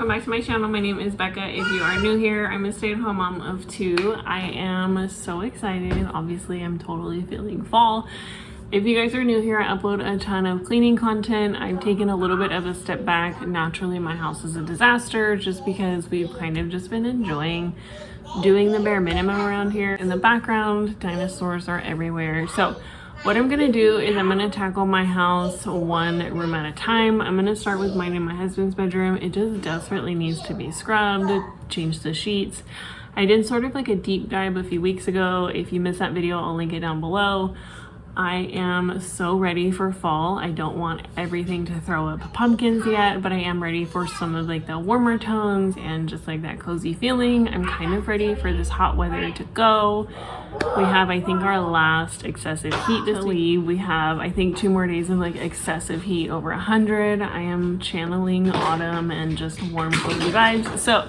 Welcome back to my channel. My name is Becca. If you are new here, I'm a stay-at-home mom of 2. I am so excited. Obviously, I'm totally feeling fall. If you guys are new here, I upload a ton of cleaning content. I've taken a little bit of a step back. Naturally, my house is a disaster just because we've kind of just been enjoying doing the bare minimum around here. In the background, dinosaurs are everywhere. So what I'm gonna do is I'm gonna tackle my house one room at a time. I'm gonna start with mine and my husband's bedroom. It just desperately needs to be scrubbed, change the sheets. I did sort of like a deep dive a few weeks ago. If you missed that video, I'll link it down below. I am so ready for fall. I don't want everything to throw up pumpkins yet, but I am ready for some of like the warmer tones and just like that cozy feeling. I'm kind of ready for this hot weather to go. We have, I think, our last excessive heat to leave. We have, I think, 2 more days of like excessive heat over 100. I am channeling autumn and just warm, cozy vibes. So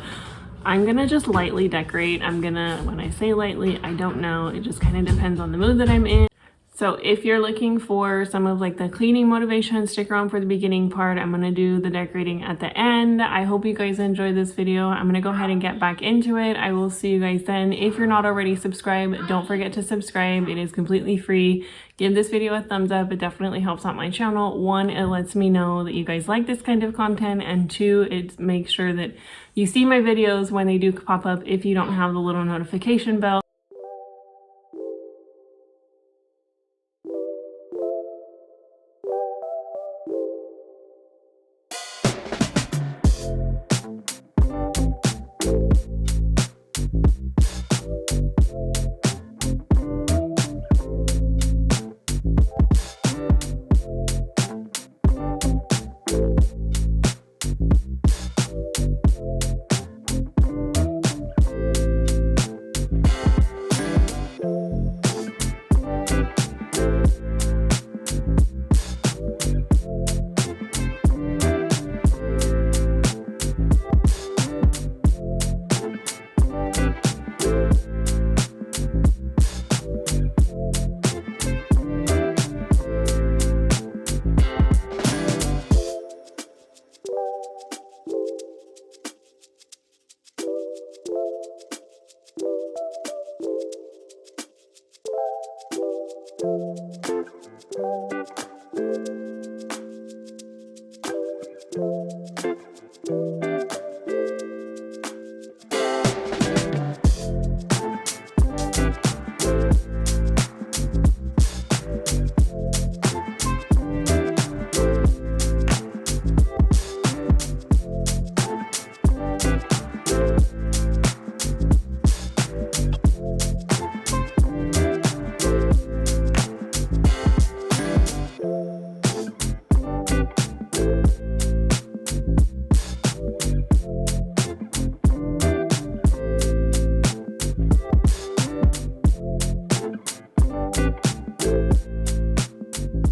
I'm gonna just lightly decorate. When I say lightly, I don't know. It just kind of depends on the mood that I'm in. So if you're looking for some of like the cleaning motivation, stick around for the beginning part. I'm going to do the decorating at the end. I hope you guys enjoyed this video. I'm going to go ahead and get back into it. I will see you guys then. If you're not already subscribed, don't forget to subscribe. It is completely free. Give this video a thumbs up. It definitely helps out my channel. 1, it lets me know that you guys like this kind of content. And 2, it makes sure that you see my videos when they do pop up if you don't have the little notification bell.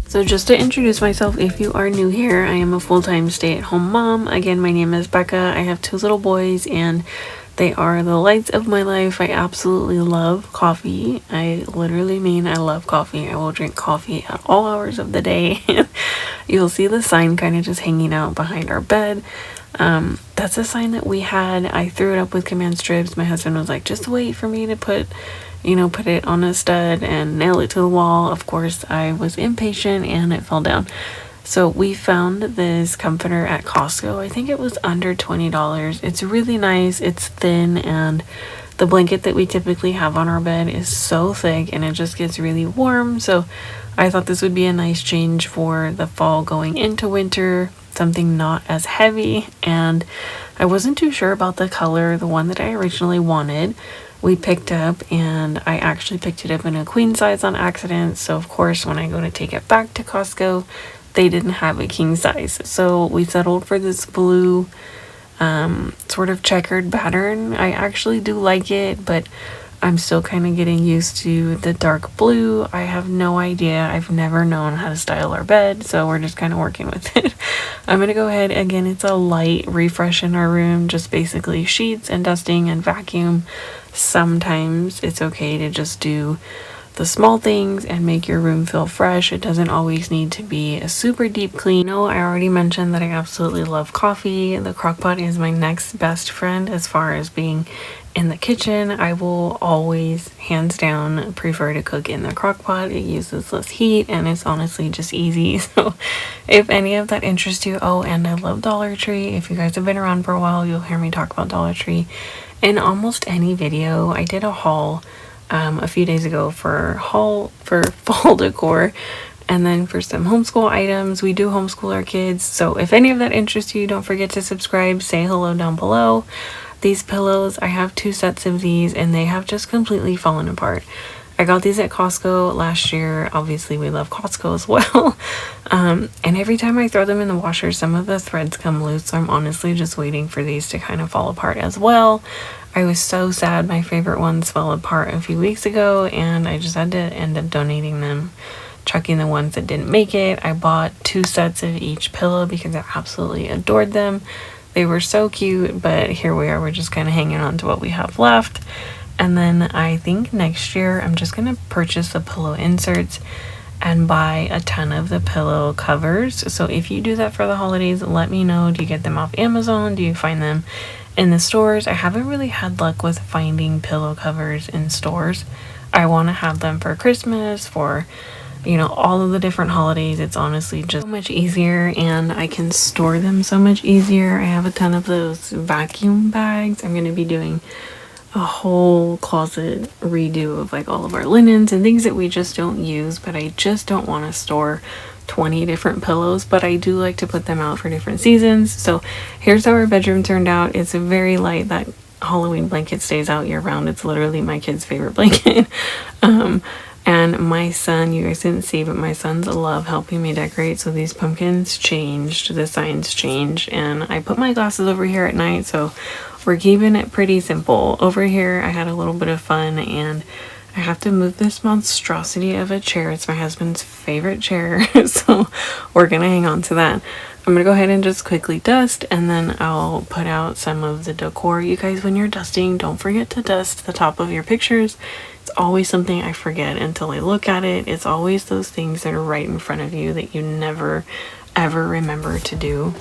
So just to introduce myself, if you are new here, I am a full-time stay-at-home mom. Again, my name is Becca. I have 2 little boys and they are the lights of my life. I absolutely love coffee. I literally mean I love coffee. I will drink coffee at all hours of the day. You'll see the sign kind of just hanging out behind our bed. That's a sign that we had. I threw it up with command strips. My husband was like, just wait for me to put it on a stud and nail it to the wall. Of course, I was impatient and it fell down. So we found this comforter at Costco. I think it was under $20. It's really nice. It's thin, and the blanket that we typically have on our bed is so thick and it just gets really warm. So I thought this would be a nice change for the fall going into winter, something not as heavy. And I wasn't too sure about the color, the one that I originally wanted. We picked up, and I actually picked it up in a queen size on accident. So of course, when I go to take it back to Costco, they didn't have a king size. So we settled for this blue sort of checkered pattern. I actually do like it, but I'm still kind of getting used to the dark blue. I have no idea. I've never known how to style our bed, so we're just kind of working with it. I'm gonna go ahead, again, it's a light refresh in our room, just basically sheets and dusting and vacuum. Sometimes it's okay to just do the small things and make your room feel fresh. It doesn't always need to be a super deep clean. No, I already mentioned that I absolutely love coffee. The Crockpot is my next best friend as far as being in the kitchen. I will always, hands down, prefer to cook in the Crockpot. It uses less heat and it's honestly just easy. So if any of that interests you, oh, and I love Dollar Tree. If you guys have been around for a while, you'll hear me talk about Dollar Tree in almost any video. I did a haul a few days ago for fall decor, and then for some homeschool items. We do homeschool our kids, so if any of that interests you, don't forget to subscribe, say hello down below. These pillows, I have 2 sets of these and they have just completely fallen apart. I got these at Costco last year. Obviously we love Costco as well. And every time I throw them in the washer, some of the threads come loose, so I'm honestly just waiting for these to kind of fall apart as well. I was so sad my favorite ones fell apart a few weeks ago and I just had to end up donating them, chucking the ones that didn't make it. I bought 2 sets of each pillow because I absolutely adored them. They were so cute, but here we are, we're just kind of hanging on to what we have left. And then I think next year I'm just gonna purchase the pillow inserts and buy a ton of the pillow covers. So if you do that for the holidays, let me know. Do you get them off Amazon? Do you find them in the stores? I haven't really had luck with finding pillow covers in stores. I want to have them for Christmas, for, you know, all of the different holidays. It's honestly just so much easier and I can store them so much easier. I have a ton of those vacuum bags. I'm going to be doing a whole closet redo of like all of our linens and things that we just don't use, but I just don't want to store 20 different pillows, but I do like to put them out for different seasons. So here's how our bedroom turned out. It's a very light, that Halloween blanket stays out year round. It's literally my kid's favorite blanket. And my son, you guys didn't see, but my sons love helping me decorate. So these pumpkins changed, the signs changed, and I put my glasses over here at night. So we're keeping it pretty simple. Over here, I had a little bit of fun and I have to move this monstrosity of a chair. It's my husband's favorite chair. So we're gonna hang on to that. I'm gonna go ahead and just quickly dust and then I'll put out some of the decor. You guys, when you're dusting, don't forget to dust the top of your pictures. It's always something I forget until I look at it. It's always those things that are right in front of you that you never ever remember to do.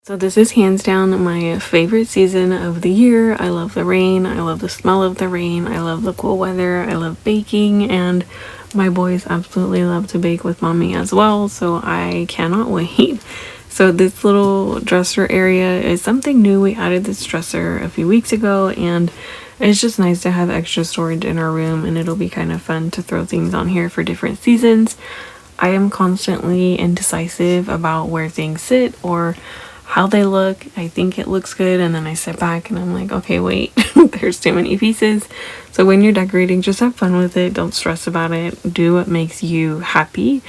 So this is hands down my favorite season of the year. I love the rain. I love the smell of the rain. I love the cool weather. I love baking, and my boys absolutely love to bake with mommy as well. So I cannot wait. So this little dresser area is something new. We added this dresser a few weeks ago, and it's just nice to have extra storage in our room, and it'll be kind of fun to throw things on here for different seasons. I am constantly indecisive about where things sit or how they look. I think it looks good, and then I sit back and I'm like, okay, wait, there's too many pieces. So when you're decorating, just have fun with it. Don't stress about it. Do what makes you happy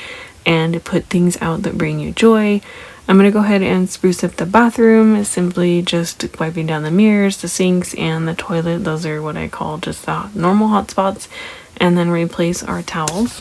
and put things out that bring you joy. I'm gonna go ahead and spruce up the bathroom, simply just wiping down the mirrors, the sinks, and the toilet. Those are what I call just the normal hot spots, and then replace our towels.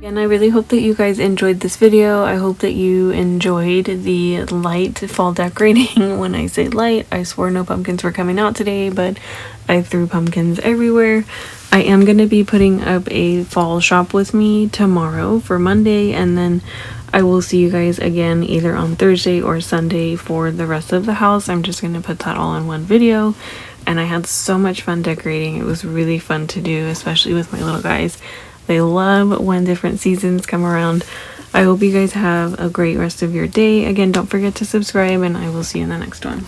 And I really hope that you guys enjoyed this video. I hope that you enjoyed the light fall decorating. When I say light, I swore no pumpkins were coming out today, but I threw pumpkins everywhere. I am going to be putting up a fall shop with me tomorrow for Monday, and then I will see you guys again either on Thursday or Sunday for the rest of the house. I'm just going to put that all in one video. And I had so much fun decorating. It was really fun to do, especially with my little guys. They love when different seasons come around. I hope you guys have a great rest of your day. Again, don't forget to subscribe, and I will see you in the next one.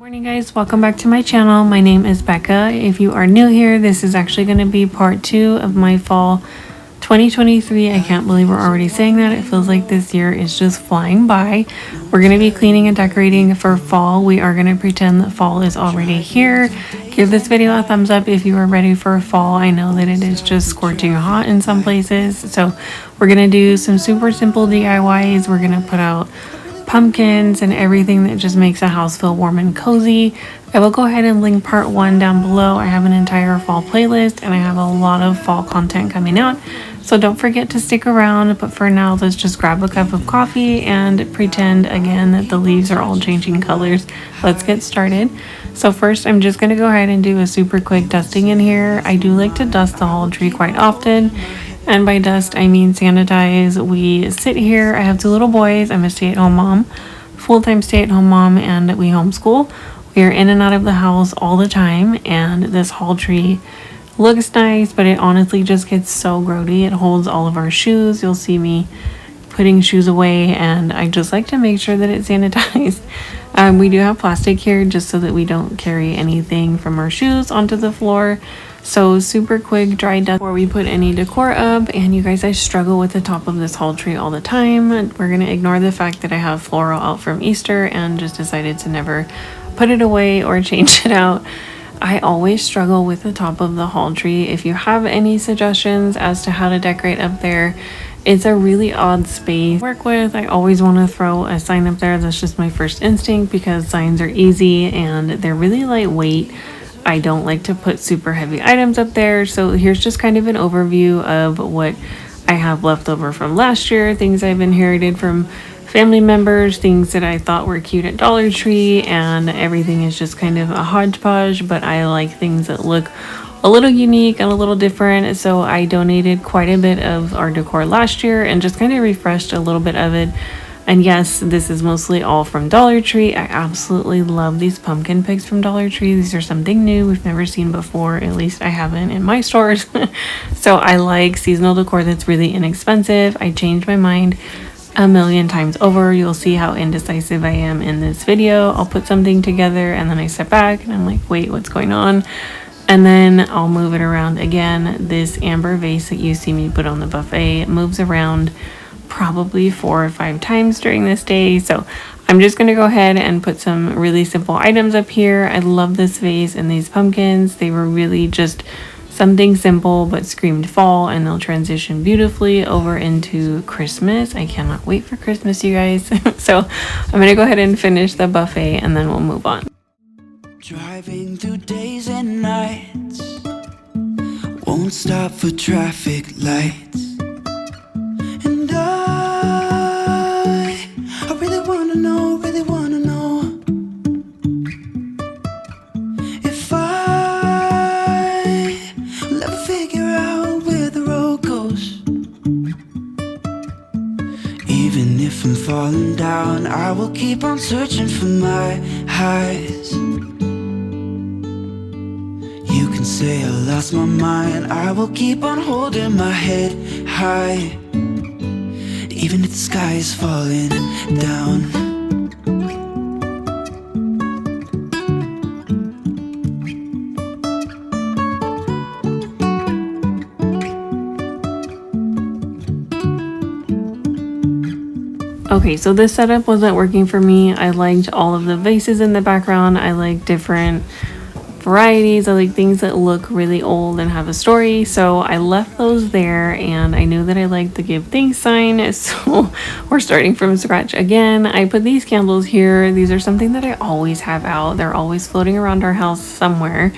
Morning guys, welcome back to my channel. My name is Becca. If you are new here, this is actually going to be part 2 of my fall 2023. I can't believe we're already saying that. It feels like this year is just flying by. We're going to be cleaning and decorating for fall. We are going to pretend that fall is already here. Give this video a thumbs up if you are ready for fall. I know that it is just scorching hot in some places, so we're going to do some super simple DIYs. We're going to put out pumpkins and everything that just makes a house feel warm and cozy. I will go ahead and link part 1 down below. I have an entire fall playlist and I have a lot of fall content coming out, so don't forget to stick around. But for now, let's just grab a cup of coffee and pretend again that the leaves are all changing colors. Let's get started. So first, I'm just going to go ahead and do a super quick dusting in here. I do like to dust the whole tree quite often. And by dust, I mean sanitize. We sit here. I have 2 little boys. I'm a stay-at-home mom, full-time stay-at-home mom, and we homeschool. We are in and out of the house all the time, and this hall tree looks nice, but it honestly just gets so grody. It holds all of our shoes. You'll see me putting shoes away, and I just like to make sure that it's sanitized. We do have plastic here just so that we don't carry anything from our shoes onto the floor. So super quick dry dust before we put any decor up. And you guys, I struggle with the top of this hall tree all the time. We're gonna ignore the fact that I have floral out from Easter and just decided to never put it away or change it out. I always struggle with the top of the hall tree. If you have any suggestions as to how to decorate up there, it's a really odd space to work with. I always want to throw a sign up there. That's just my first instinct because signs are easy and they're really lightweight. I don't like to put super heavy items up there. So here's just kind of an overview of what I have left over from last year, things I've inherited from family members, things that I thought were cute at Dollar Tree, and everything is just kind of a hodgepodge, but I like things that look a little unique and a little different. So I donated quite a bit of our decor last year and just kind of refreshed a little bit of it. And yes, this is mostly all from Dollar Tree. I absolutely love these pumpkin picks from Dollar Tree. These are something new we've never seen before. At least I haven't in my stores. So I like seasonal decor that's really inexpensive. I changed my mind a million times over. You'll see how indecisive I am in this video. I'll put something together and then I step back and I'm like, wait, what's going on? And then I'll move it around again. This amber vase that you see me put on the buffet moves around probably 4 or 5 times during this day. So I'm just going to go ahead and put some really simple items up here. I love this vase and these pumpkins. They were really just something simple but screamed fall, and they'll transition beautifully over into Christmas. I cannot wait for Christmas, you guys. So I'm going to go ahead and finish the buffet and then we'll move on. Driving through days and nights, won't stop for traffic lights. And I really wanna know if I will ever figure out where the road goes. Even if I'm falling down, I will keep on searching for my highs. You can say I lost my mind, I will keep on holding my head high, even if the sky is falling down. Okay, so this setup wasn't working for me. I liked all of the vases in the background. I like different varieties. I like things that look really old and have a story, so I left those there. And I knew that I liked the give thanks sign, so we're starting from scratch again. I put these candles here. These are something that I always have out. They're always floating around our house somewhere,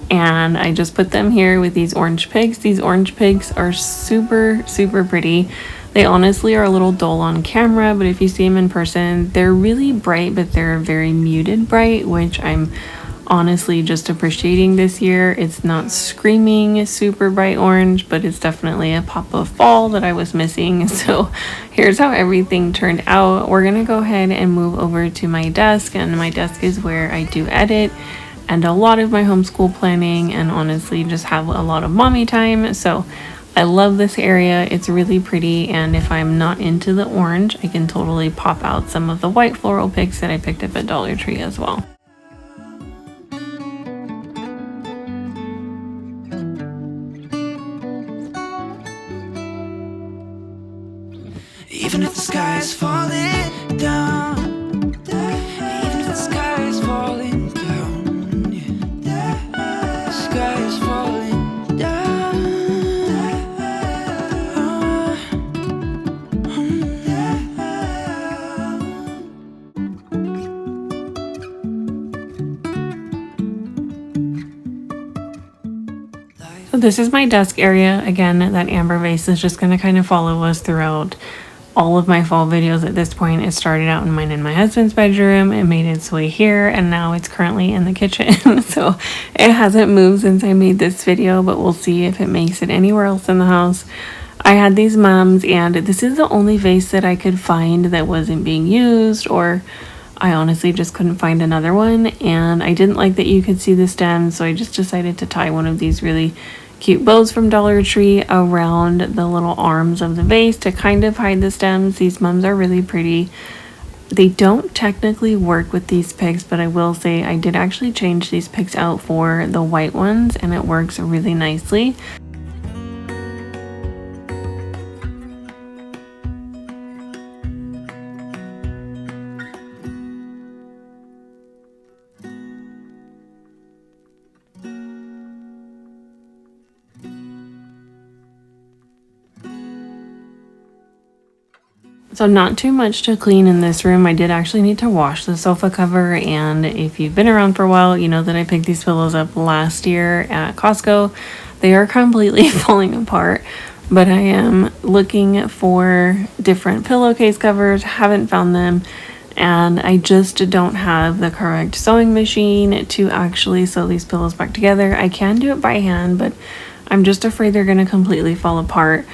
and I just put them here with these orange pigs. These orange pigs are super pretty. They honestly are a little dull on camera, but if you see them in person, they're really bright, but they're very muted bright, which I'm honestly just appreciating this year. It's not screaming super bright orange, but it's definitely a pop of fall that I was missing. So here's how everything turned out. We're gonna go ahead and move over to my desk, and my desk is where I do edit and a lot of my homeschool planning, and honestly just have a lot of mommy time. So I love this area. It's really pretty, and if I'm not into the orange, I can totally pop out some of the white floral picks that I picked up at Dollar Tree as well. sky's falling down, even if the sky's falling down, yeah. The sky's falling down. So this is my desk area. Again, that amber vase is just going to kind of follow us throughout all of my fall videos at this point. It started out in mine and my husband's bedroom. It made its way here and now it's currently in the kitchen. So it hasn't moved since I made this video, but we'll see if it makes it anywhere else in the house. I had these mums and this is the only vase that I could find that wasn't being used, or I honestly just couldn't find another one, and I didn't like that you could see the stems, so I just decided to tie one of these really cute bows from Dollar Tree around the little arms of the vase to kind of hide the stems. These mums are really pretty. They don't technically work with these picks, but I will say I did actually change these picks out for the white ones and it works really nicely. So not too much to clean in this room. I did actually need to wash the sofa cover, and if you've been around for a while, you know that I picked these pillows up last year at Costco. They are completely falling apart, but I am looking for different pillowcase covers, haven't found them, and I just don't have the correct sewing machine to actually sew these pillows back together. I can do it by hand, but I'm just afraid they're going to completely fall apart.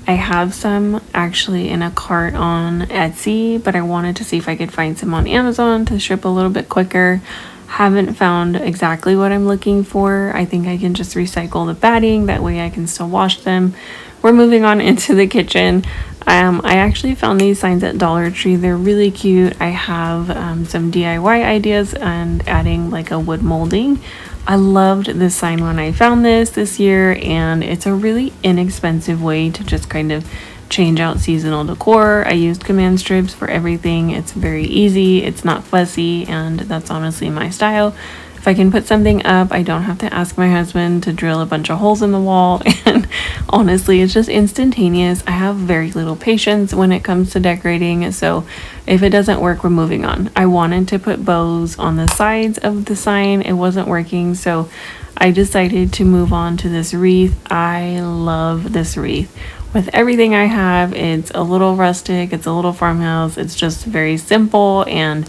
I have some actually in a cart on Etsy, but I wanted to see if I could find some on Amazon to ship a little bit quicker. Haven't found exactly what I'm looking for. I think I can just recycle the batting, that way I can still wash them. We're moving on into the kitchen. I actually found these signs at Dollar Tree. They're really cute. I have some DIY ideas and adding like a wood molding. I loved this sign when I found this year, and it's a really inexpensive way to just kind of change out seasonal decor. I used command strips for everything. It's very easy, it's not fussy, and that's honestly my style. If I can put something up, I don't have to ask my husband to drill a bunch of holes in the wall, and honestly it's just instantaneous. I have very little patience when it comes to decorating, so if it doesn't work, we're moving on. I wanted to put bows on the sides of the sign. It wasn't working, so I decided to move on to this wreath. I love this wreath. With everything I have, it's a little rustic, it's a little farmhouse, it's just very simple, and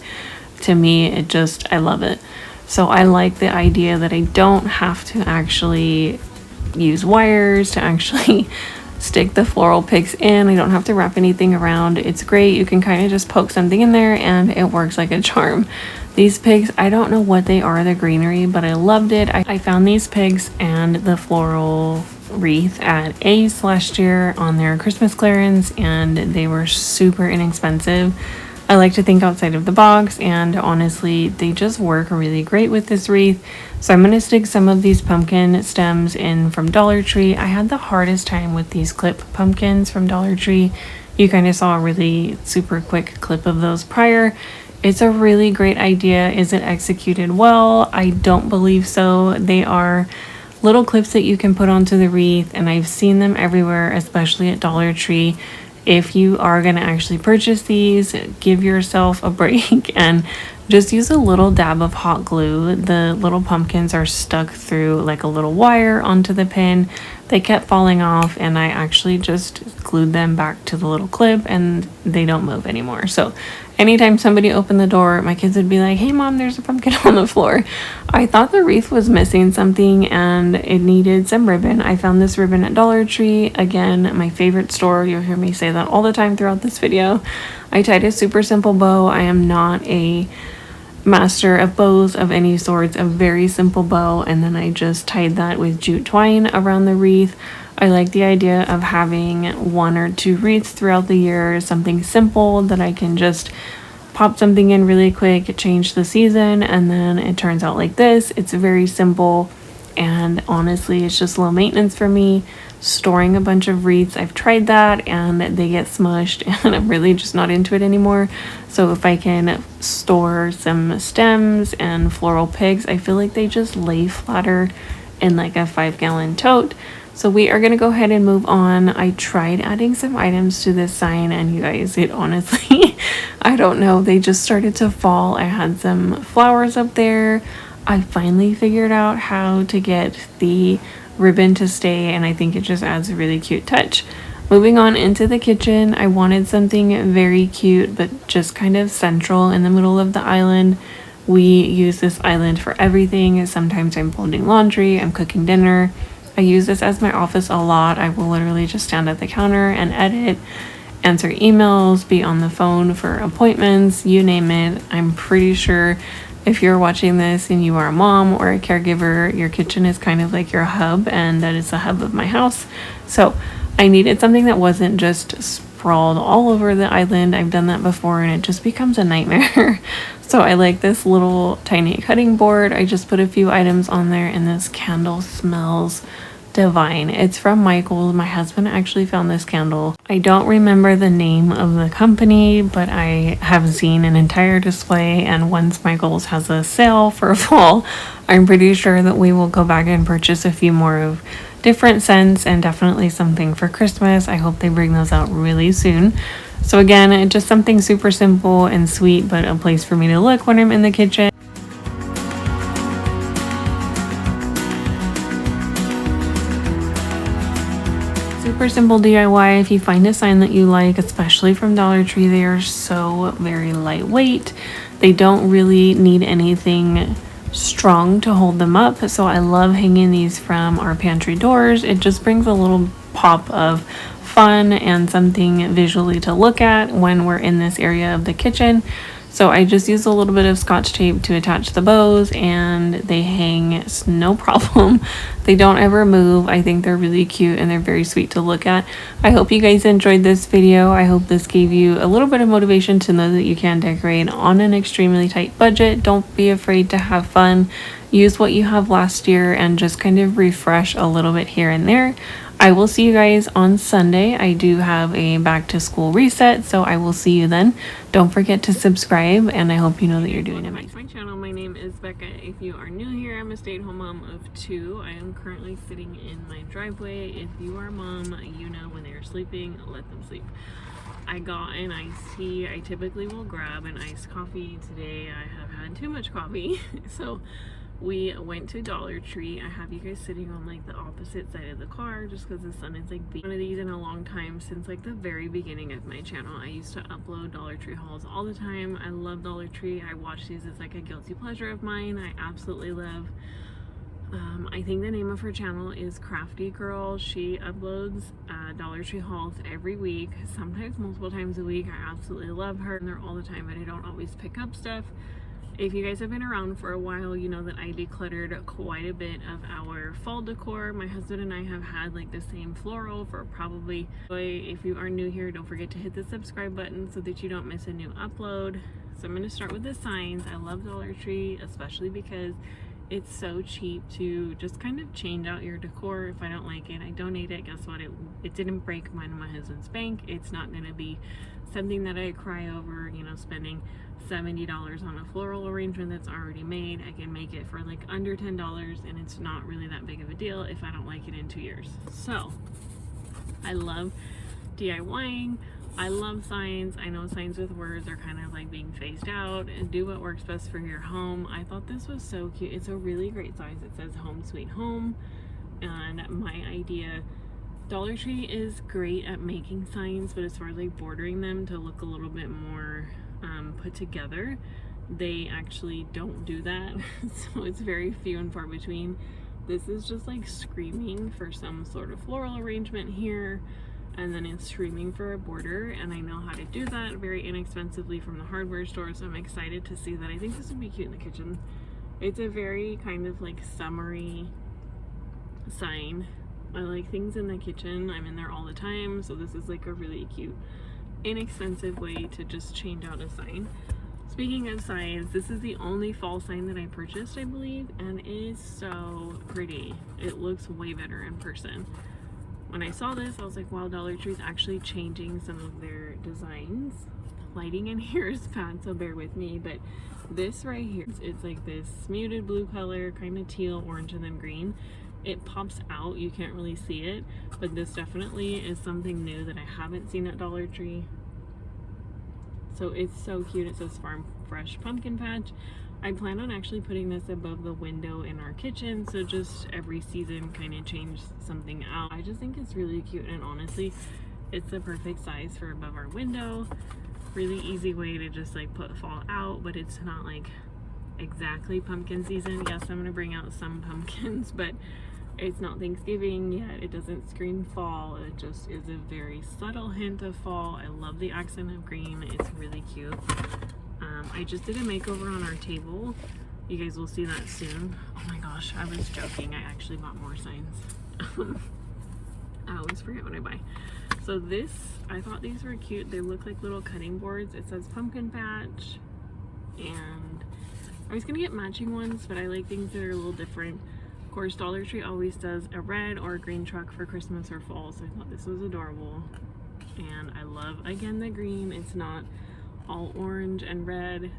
to me, I love it. So I like the idea that I don't have to actually use wires to actually stick the floral picks in. I don't have to wrap anything around. It's great. You can kind of just poke something in there and it works like a charm. These pigs, I don't know what they are, the greenery, but I loved it. I found these pigs and the floral wreath at Ace last year on their Christmas clearance, and they were super inexpensive. I like to think outside of the box, and honestly, they just work really great with this wreath. So I'm going to stick some of these pumpkin stems in from Dollar Tree. I had the hardest time with these clip pumpkins from Dollar Tree. You kind of saw a really super quick clip of those prior. It's a really great idea. Is it executed well? I don't believe so. They are little clips that you can put onto the wreath, and I've seen them everywhere, especially at Dollar Tree. If you are going to actually purchase these, give yourself a break and just use a little dab of hot glue. The little pumpkins are stuck through like a little wire onto the pin. They kept falling off, and I actually just glued them back to the little clip and they don't move anymore. So anytime somebody opened the door, my kids would be like, "Hey mom, there's a pumpkin on the floor." I thought the wreath was missing something and it needed some ribbon. I found this ribbon at Dollar Tree. Again, my favorite store. You'll hear me say that all the time throughout this video. I tied a super simple bow. I am not a master of bows of any sorts. A very simple bow, and then I just tied that with jute twine around the wreath. I like the idea of having 1 or 2 wreaths throughout the year, something simple that I can just pop something in really quick, change the season, and then it turns out like this. It's very simple. and honestly it's just low maintenance for me. Storing a bunch of wreaths, I've tried that and they get smushed and I'm really just not into it anymore. So if I can store some stems and floral pigs, I feel like they just lay flatter in like a 5-gallon tote. So we are going to go ahead and move on. I tried adding some items to this sign and you guys, it honestly, I don't know, they just started to fall. I had some flowers up there. I finally figured out how to get the ribbon to stay and I think it just adds a really cute touch. Moving on into the kitchen, I wanted something very cute but just kind of central in the middle of the island. We use this island for everything. Sometimes I'm folding laundry, I'm cooking dinner. I use this as my office a lot. I will literally just stand at the counter and edit, answer emails, be on the phone for appointments, you name it. I'm pretty sure if you're watching this and you are a mom or a caregiver, your kitchen is kind of like your hub, and that is the hub of my house. So I needed something that wasn't just sprawled all over the island. I've done that before and it just becomes a nightmare. So I like this little tiny cutting board. I just put a few items on there and this candle smells divine. It's from Michael's. My husband actually found this candle. I don't remember the name of the company, but I have seen an entire display, and once Michael's has a sale for fall, I'm pretty sure that we will go back and purchase a few more of different scents and definitely something for Christmas. I hope they bring those out really soon. So again, just something super simple and sweet, but a place for me to look when I'm in the kitchen. Super simple DIY. If you find a sign that you like, especially from Dollar Tree, they are so very lightweight. They don't really need anything strong to hold them up. So I love hanging these from our pantry doors. It just brings a little pop of fun and something visually to look at when we're in this area of the kitchen. So I just use a little bit of Scotch tape to attach the bows and they hang no problem. They don't ever move. I think they're really cute and they're very sweet to look at. I hope you guys enjoyed this video. I hope this gave you a little bit of motivation to know that you can decorate on an extremely tight budget. Don't be afraid to have fun. Use what you have last year and just kind of refresh a little bit here and there. I will see you guys on Sunday. I do have a back to school reset, so I will see you then. Don't forget to subscribe, and I hope you know that you're doing it. Welcome back to my channel. My name is Becca. If you are new here, I'm a stay-at-home mom of 2. I am currently sitting in my driveway. If you are a mom, you know when they're sleeping, let them sleep. I got an iced tea. I typically will grab an iced coffee. Today I have had too much coffee, so we went to Dollar Tree. I have you guys sitting on like the opposite side of the car just because the sun is like one of these in a long time since like the very beginning of my channel. I used to upload Dollar Tree hauls all the time. I love Dollar Tree. I watch these as like a guilty pleasure of mine. I absolutely love. I think the name of her channel is Crafty Girl. She uploads Dollar Tree hauls every week, sometimes multiple times a week. I absolutely love her. And they're all the time, but I don't always pick up stuff. If you guys have been around for a while, you know that I decluttered quite a bit of our fall decor. My husband and I have had like the same floral for probably, if you are new here, don't forget to hit the subscribe button so that you don't miss a new upload. So I'm going to start with the signs. I love Dollar Tree, especially because it's so cheap to just kind of change out your decor. If I don't like it, I donate it. Guess what? It didn't break mine and my husband's bank. It's not going to be something that I cry over, you know, spending $70 on a floral arrangement that's already made. I can make it for like under $10 and it's not really that big of a deal if I don't like it in 2 years. So I love DIYing. I love signs. I know signs with words are kind of like being phased out. And do what works best for your home. I thought this was so cute. It's a really great size. It says Home Sweet Home. And my idea, Dollar Tree is great at making signs, but as far as like bordering them to look a little bit more put together, they actually don't do that. So it's very few and far between. This is just like screaming for some sort of floral arrangement here, and then it's screaming for a border, and I know how to do that very inexpensively from the hardware store, so I'm excited to see that. I think this would be cute in the kitchen. It's a very kind of like summery sign. I like things in the kitchen. I'm in there all the time, so this is like a really cute inexpensive way to just change out a sign. So Speaking of signs, this is the only fall sign that I purchased, I believe, and it is so pretty. It looks way better in person. When I saw this, I was like, wow, Dollar Tree's actually changing some of their designs. The lighting in here is bad, so bear with me, but this right here, it's like this muted blue color, kind of teal, orange, and then green. It pops out, you can't really see it, but this definitely is something new that I haven't seen at Dollar Tree. So it's so cute. It says Farm Fresh Pumpkin Patch. I plan on actually putting this above the window in our kitchen, so just every season kind of change something out. I just think it's really cute, and honestly, it's the perfect size for above our window. Really easy way to just like put fall out, but it's not like exactly pumpkin season. Yes, I'm gonna bring out some pumpkins, but it's not Thanksgiving yet. It doesn't scream fall. It just is a very subtle hint of fall. I love the accent of green. It's really cute. I just did a makeover on our table. You guys will see that soon. Oh my gosh, I was joking. I actually bought more signs. I always forget what I buy. So this, I thought these were cute. They look like little cutting boards. It says pumpkin patch, and I was gonna get matching ones, but I like things that are a little different. Of course, Dollar Tree always does a red or a green truck for Christmas or fall, so I thought this was adorable. And I love, again, the green. It's not all orange and red,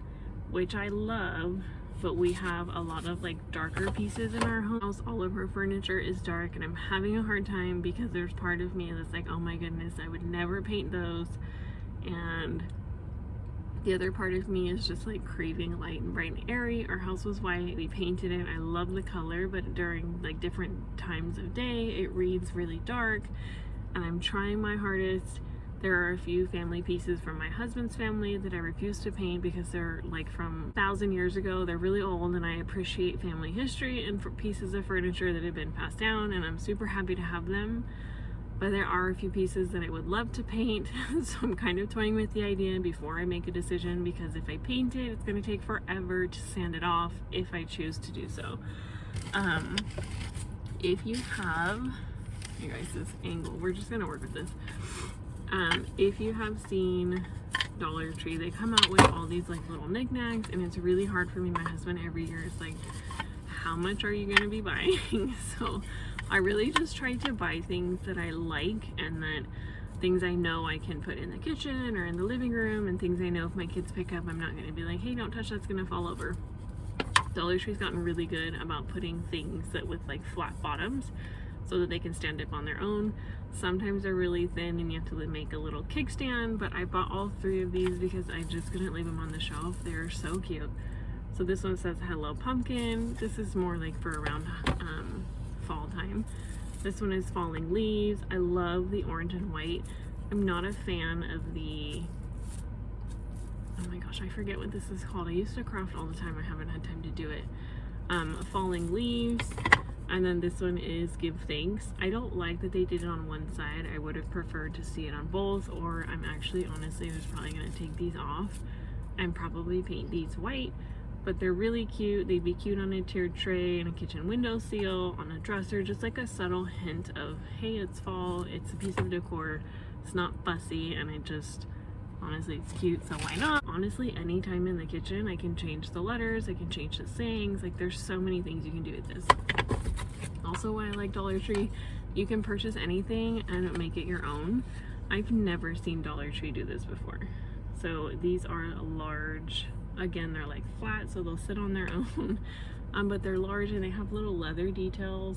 which I love, but we have a lot of like darker pieces in our house. All of our furniture is dark, and I'm having a hard time because there's part of me that's like, oh my goodness, I would never paint those, and the other part of me is just like craving light and bright and airy. Our house was white, we painted it. I love the color, but during like different times of day it reads really dark, and I'm trying my hardest. There are a few family pieces from my husband's family that I refuse to paint because they're like from 1,000 years ago. They're really old, and I appreciate family history and for pieces of furniture that have been passed down, and I'm super happy to have them. But there are a few pieces that I would love to paint, so I'm kind of toying with the idea before I make a decision, because if I paint it, it's going to take forever to sand it off if I choose to do so. If you have, you guys, this angle, we're just going to work with this. If you have seen Dollar Tree, they come out with all these like little knickknacks, and it's really hard for me. My husband every year is like, how much are you going to be buying? So I really just try to buy things that I like, and that things I know I can put in the kitchen or in the living room, and things I know if my kids pick up, I'm not going to be like, hey, don't touch, that's going to fall over. Dollar Tree's gotten really good about putting things that with like flat bottoms so that they can stand up on their own. Sometimes they're really thin and you have to make a little kickstand, but I bought all 3 of these because I just couldn't leave them on the shelf. They're so cute. So this one says Hello Pumpkin. This is more like for around fall time. This one is Falling Leaves. I love the orange and white. I'm not a fan of the, oh my gosh, I forget what this is called. I used to craft all the time. I haven't had time to do it. Falling Leaves. And then this one is Give Thanks. I don't like that they did it on one side. I would have preferred to see it on both, or I'm actually, honestly, was probably going to take these off and probably paint these white. But they're really cute. They'd be cute on a tiered tray, and a kitchen windowsill, on a dresser, just like a subtle hint of, hey, it's fall, it's a piece of decor, it's not fussy, and it just, honestly, it's cute, so why not? Honestly, anytime in the kitchen, I can change the letters, I can change the sayings, like there's so many things you can do with this. Also, why I like Dollar Tree, you can purchase anything and make it your own. I've never seen Dollar Tree do this before. So these are large, again, they're like flat, so they'll sit on their own, but they're large and they have little leather details.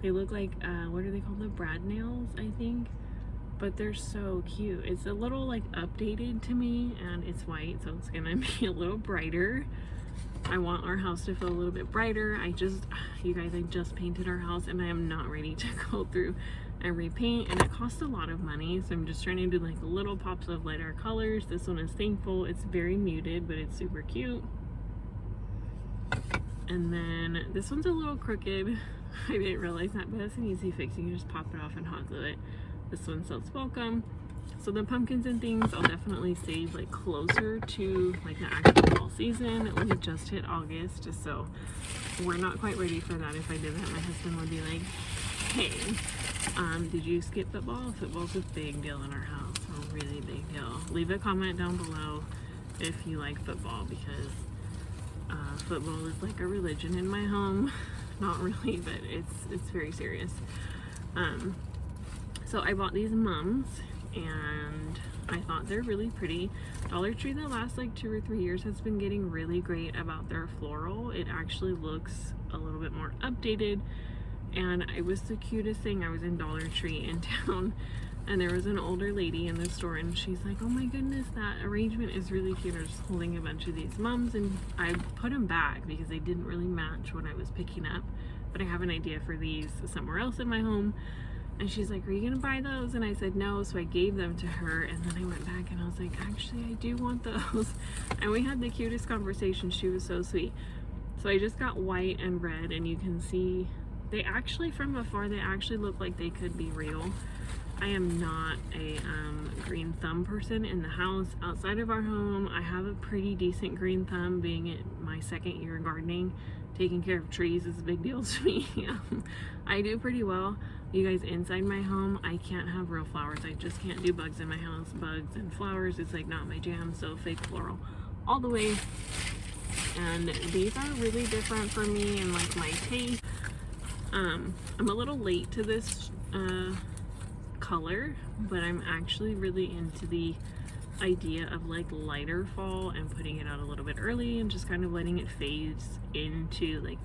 They look like, what are they called? The brad nails, I think. But they're so cute. It's a little like updated to me, and it's white, so it's gonna be a little brighter. I want our house to feel a little bit brighter. You guys, I just painted our house, and I am not ready to go through and repaint, and it costs a lot of money, so I'm just trying to do like little pops of lighter colors. This one is Thankful. It's very muted, but it's super cute. And then this one's a little crooked. I didn't realize that, but that's an easy fix. You can just pop it off and hot glue it. This one says Welcome. So the pumpkins and things I'll definitely save like closer to like the actual fall season. We just hit August, so we're not quite ready for that. If I did that, my husband would be like, hey, did you skip football? Football's a big deal in our house, a really big deal. Leave a comment down below if you like football, because football is like a religion in my home. Not really, but it's very serious. So I bought these mums, and I thought they're really pretty. Dollar Tree the last like 2 or 3 years has been getting really great about their floral. It actually looks a little bit more updated, and it was the cutest thing. I was in Dollar Tree in town, and there was an older lady in the store, and she's like, oh my goodness, that arrangement is really cute. I was just holding a bunch of these mums, and I put them back because they didn't really match what I was picking up, but I have an idea for these somewhere else in my home. And she's like, are you gonna buy those? And I said no, so I gave them to her, and then I went back and I was like, actually I do want those. And we had the cutest conversation. She was so sweet. So I just got white and red, and you can see they actually, from afar, they actually look like they could be real. I am not a green thumb person in the house. Outside of our home, I have a pretty decent green thumb, being it my 2nd year gardening. Taking care of trees is a big deal to me. I do pretty well. You guys, inside my home, I can't have real flowers. I just can't do bugs in my house. Bugs and flowers, it's like not my jam, so fake floral all the way. And these are really different for me and like my taste. I'm a little late to this color, but I'm actually really into the idea of like lighter fall and putting it out a little bit early and just kind of letting it fade into like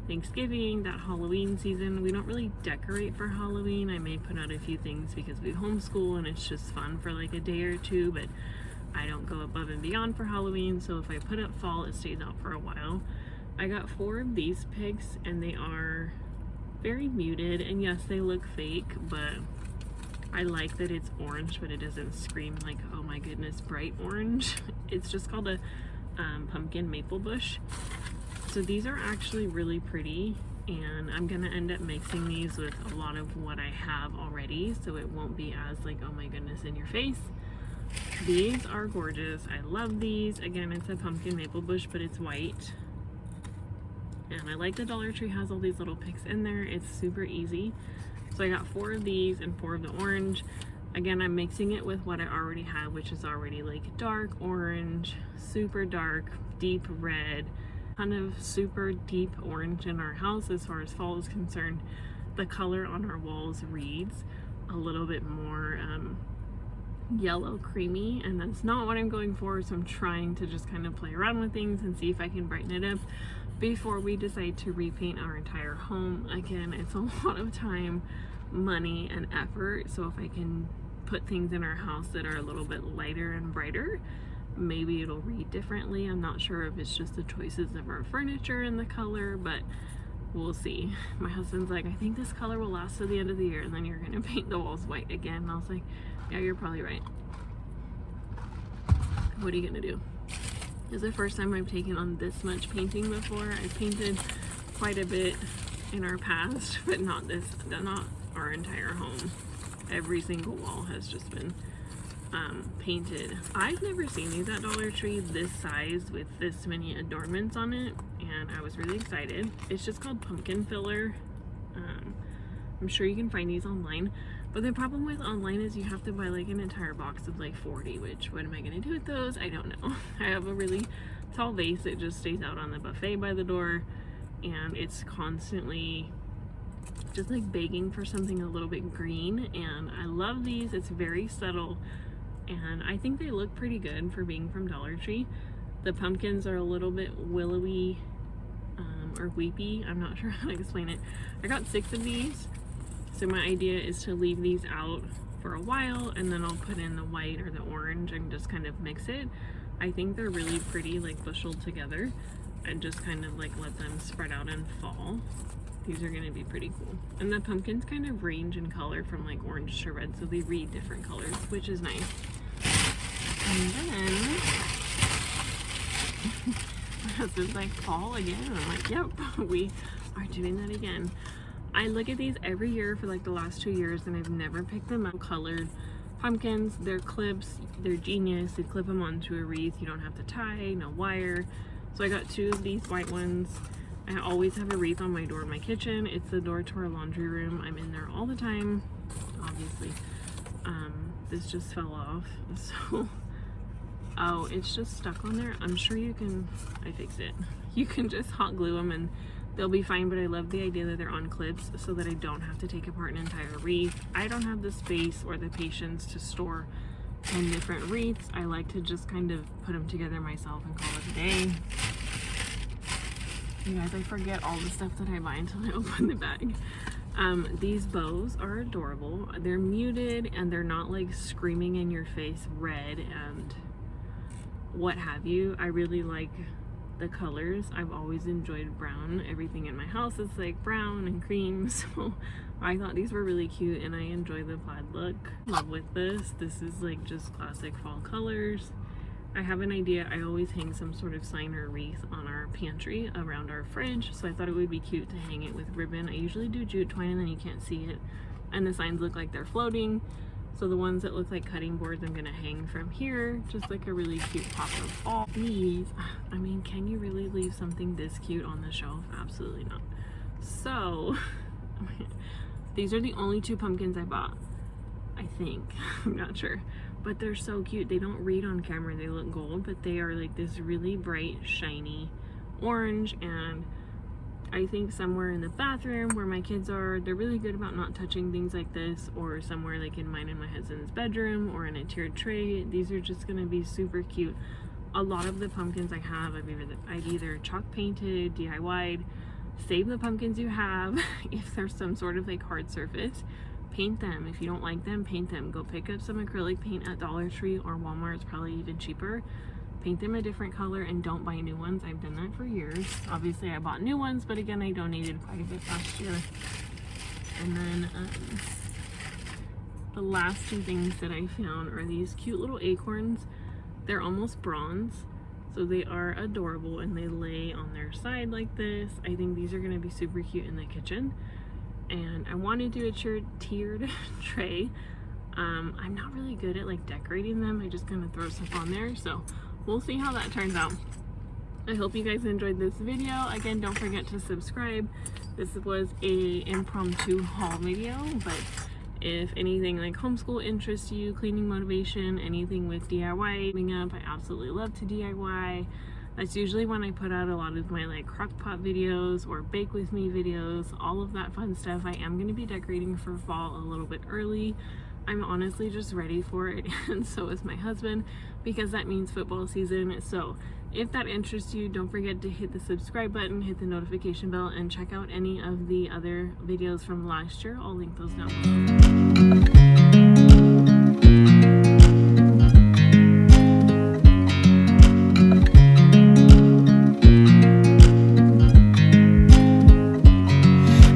Thanksgiving, that Halloween season. We don't really decorate for Halloween. I may put out a few things because we homeschool and it's just fun for like a day or two, but I don't go above and beyond for Halloween. So if I put up fall, it stays out for a while. I got 4 of these picks, and they are very muted, and yes, they look fake, but I like that it's orange, but it doesn't scream like, oh my goodness, bright orange. It's just called a pumpkin maple bush. So these are actually really pretty, and I'm gonna end up mixing these with a lot of what I have already, so it won't be as like, oh my goodness, in your face. These are gorgeous. I love these. Again, it's a pumpkin maple bush, but it's white. And I like the Dollar Tree has all these little picks in there. It's super easy. So I got 4 of these and 4 of the orange. Again, I'm mixing it with what I already have, which is already like dark orange, super dark, deep red, kind of super deep orange in our house as far as fall is concerned. The color on our walls reads a little bit more yellow creamy, and that's not what I'm going for, so I'm trying to just kind of play around with things and see if I can brighten it up before we decide to repaint our entire home. Again, it's a lot of time, money, and effort, so if I can put things in our house that are a little bit lighter and brighter, maybe it'll read differently. I'm not sure if it's just the choices of our furniture and the color, but we'll see. My husband's like, I think this color will last to the end of the year, and then you're gonna paint the walls white again. And I was like, yeah, you're probably right. What are you gonna do? It's the first time I've taken on this much painting before. I've painted quite a bit in our past, but not our entire home. Every single wall has just been painted. I've never seen these at Dollar Tree this size with this many adornments on it, and I was really excited. It's just called pumpkin filler. I'm sure you can find these online, but the problem with online is you have to buy like an entire box of like 40, which what am I gonna do with those? I don't know. I have a really tall vase that just stays out on the buffet by the door, and it's constantly just like begging for something a little bit green, and I love these. It's very subtle, and I think they look pretty good for being from Dollar Tree. The pumpkins are a little bit willowy or weepy. I'm not sure how to explain it. I got 6 of these, so my idea is to leave these out for a while, and then I'll put in the white or the orange and just kind of mix it. I think they're really pretty, like busheled together, and just kind of like let them spread out and fall. These are gonna be pretty cool. And the pumpkins kind of range in color from like orange to red, so they read different colors, which is nice. And then my husband's like, fall again? And I'm like, yep, we are doing that again. I look at these every year for like the last 2 years, and I've never picked them up. Colored pumpkins, they're clips, they're genius. They clip them onto a wreath. You don't have to tie, no wire. So I got 2 of these white ones. I always have a wreath on my door in my kitchen. It's the door to our laundry room. I'm in there all the time, obviously. This just fell off, so Oh, it's just stuck on there. I'm sure you can, I fixed it. You can just hot glue them and they'll be fine, but I love the idea that they're on clips so that I don't have to take apart an entire wreath. I don't have the space or the patience to store 10 different wreaths. I like to just kind of put them together myself and call it a day. You guys, I forget all the stuff that I buy until I open the bag. These bows are adorable. They're muted and they're not like screaming in your face red and what have you. I really like the colors. I've always enjoyed brown. Everything in my house is like brown and cream, so I thought these were really cute and I enjoy the plaid look. Love with this. This is like just classic fall colors. I have an idea. I always hang some sort of sign or wreath on our pantry around our fridge, so I thought it would be cute to hang it with ribbon. I usually do jute twine and then you can't see it and the signs look like they're floating. So the ones that look like cutting boards I'm gonna hang from here, just like a really cute pop of fall. These, I mean, can you really leave something this cute on the shelf? Absolutely not. So these are the only 2 pumpkins I bought, I think. I'm not sure, but they're so cute. They don't read on camera, they look gold, but they are like this really bright shiny orange, and I think somewhere in the bathroom where my kids are, they're really good about not touching things like this, or somewhere like in mine and my husband's bedroom or in a tiered tray. These are just gonna be super cute. A lot of the pumpkins I have, I've either chalk painted, DIY'd. Save the pumpkins you have. If there's some sort of like hard surface, paint them. If you don't like them, paint them. Go pick up some acrylic paint at Dollar Tree or Walmart. It's probably even cheaper. Paint them a different color and don't buy new ones. I've done that for years. Obviously I bought new ones, but again, I donated quite a bit last year. And then the last 2 things that I found are these cute little acorns. They're almost bronze, so they are adorable and they lay on their side like this. I think these are going to be super cute in the kitchen. And I want to do a tiered tray. I'm not really good at like decorating them. I just kind of throw stuff on there, so we'll see how that turns out. I hope you guys enjoyed this video. Again, don't forget to subscribe. This was a impromptu haul video, but if anything like homeschool interests you, cleaning motivation, anything with DIY coming up, I absolutely love to DIY. That's usually when I put out a lot of my like crockpot videos or bake with me videos, all of that fun stuff. I am going to be decorating for fall a little bit early. I'm honestly just ready for it, and so is my husband, because that means football season. So if that interests you, don't forget to hit the subscribe button, hit the notification bell, and check out any of the other videos from last year. I'll link those down below.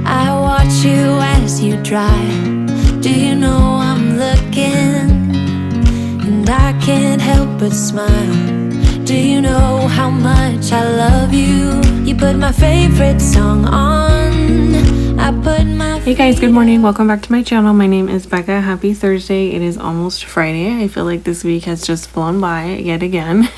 I watch you as you drive. Do you know I'm looking? And I can't help but smile. Do you know how much I love you? You put my favorite song on. I put my Hey guys, good morning. Welcome back to my channel. My name is Becca. Happy Thursday. It is almost Friday. I feel like this week has just flown by yet again.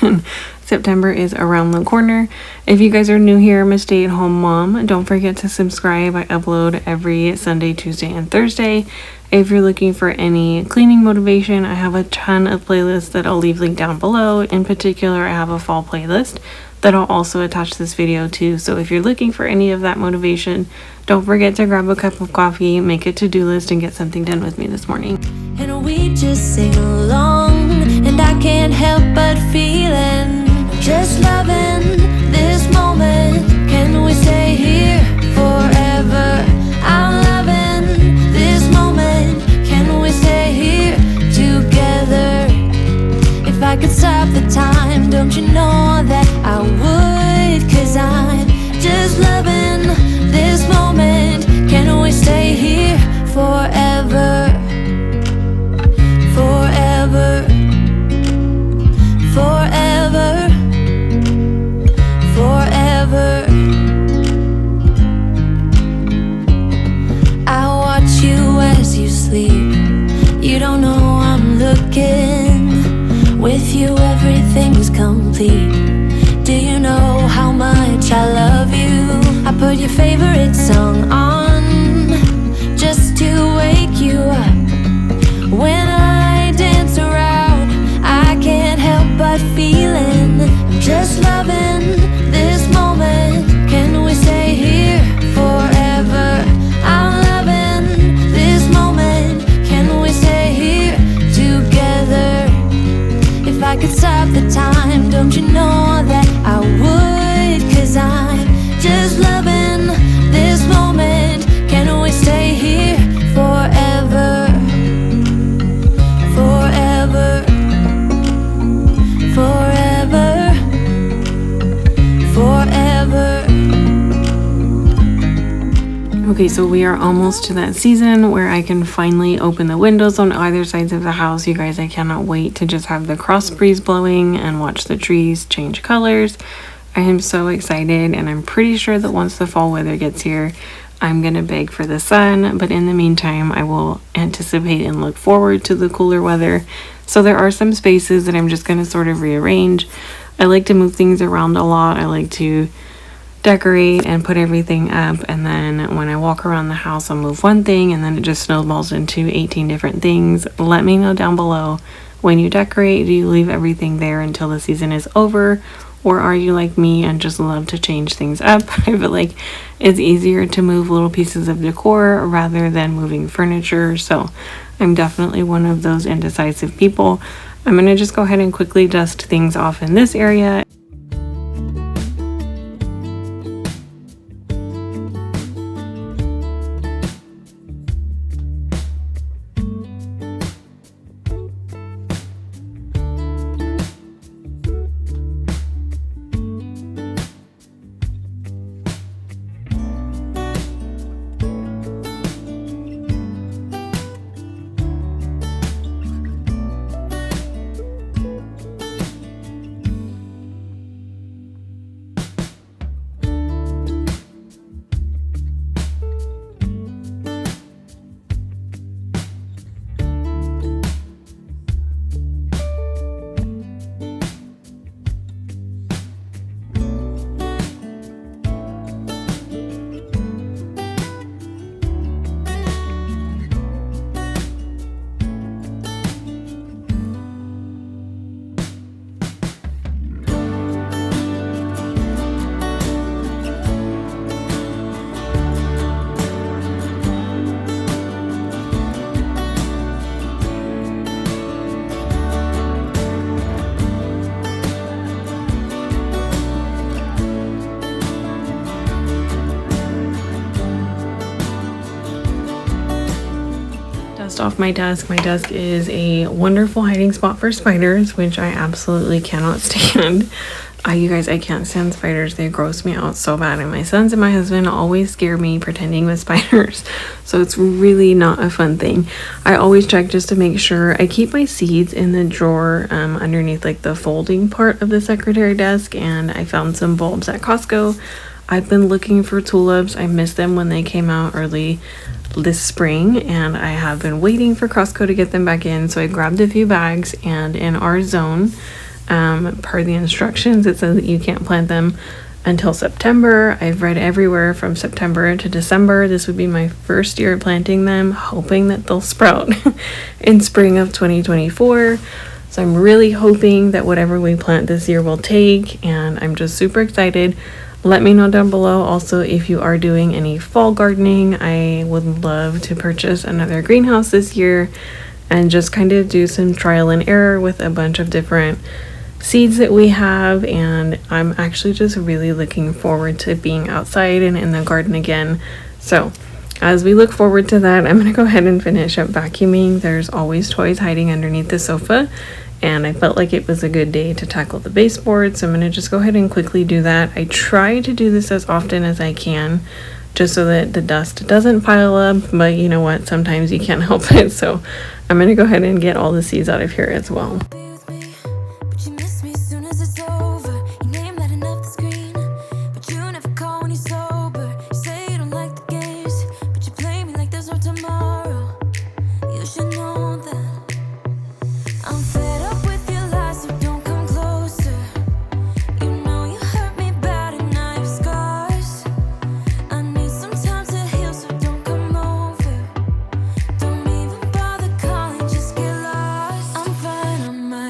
September is around the corner. If you guys are new here, I'm a stay-at-home mom. Don't forget to subscribe. I upload every Sunday, Tuesday, and Thursday. If you're looking for any cleaning motivation, I have a ton of playlists that I'll leave linked down below. In particular, I have a fall playlist that I'll also attach this video to. So if you're looking for any of that motivation, don't forget to grab a cup of coffee, make a to-do list, and get something done with me this morning. and we just sing along, and I can't help but feeling just loving this moment. Can we stay here forever? I'm loving this moment. Can we stay here together? If I could stop the time, don't you know that I would? 'Cause I'm just loving this moment. Can we stay here forever? Forever, forever, forever. I watch you as you sleep. You don't know I'm looking. With you everything's complete. Do you know how much I love you? I put your favorite song on just to wake you up. When I dance around, I can't help but feel Okay, so we are almost to that season where I can finally open the windows on either sides of the house. You guys, I cannot wait to just have the cross breeze blowing and watch the trees change colors. I am so excited, and I'm pretty sure that once the fall weather gets here, I'm gonna beg for the sun, but in the meantime, I will anticipate and look forward to the cooler weather. So there are some spaces that I'm just gonna sort of rearrange. I like to move things around a lot. I like to decorate and put everything up, and then when I walk around the house, I'll move one thing and then it just snowballs into 18 different things. Let me know down below, when you decorate, do you leave everything there until the season is over, or are you like me and just love to change things up? I feel like it's easier to move little pieces of decor rather than moving furniture, so I'm definitely one of those indecisive people. I'm gonna just go ahead and quickly dust things off in this area. Off my desk. My desk is a wonderful hiding spot for spiders, which I absolutely cannot stand. You guys, I can't stand spiders. They gross me out so bad, and my sons and my husband always scare me pretending with spiders, so it's really not a fun thing. I always check just to make sure. I keep my seeds in the drawer underneath like the folding part of the secretary desk, and I found some bulbs at Costco. I've been looking for tulips. I missed them when they came out early this spring, and I have been waiting for Costco to get them back in, so I grabbed a few bags. And in our zone, per the instructions, it says that you can't plant them until September. I've read everywhere from September to December. This would be my first year planting them, hoping that they'll sprout in spring of 2024. So I'm really hoping that whatever we plant this year will take, and I'm just super excited. Let me know down below also if you are doing any fall gardening. I would love to purchase another greenhouse this year and just kind of do some trial and error with a bunch of different seeds that we have. And I'm actually just really looking forward to being outside and in the garden again. So as we look forward to that, I'm going to go ahead and finish up vacuuming. There's always toys hiding underneath the sofa, and I felt like it was a good day to tackle the baseboard, so I'm going to just go ahead and quickly do that. I try to do this as often as I can, just so that the dust doesn't pile up, but you know what, sometimes you can't help it, so I'm going to go ahead and get all the seeds out of here as well. I'm fine on my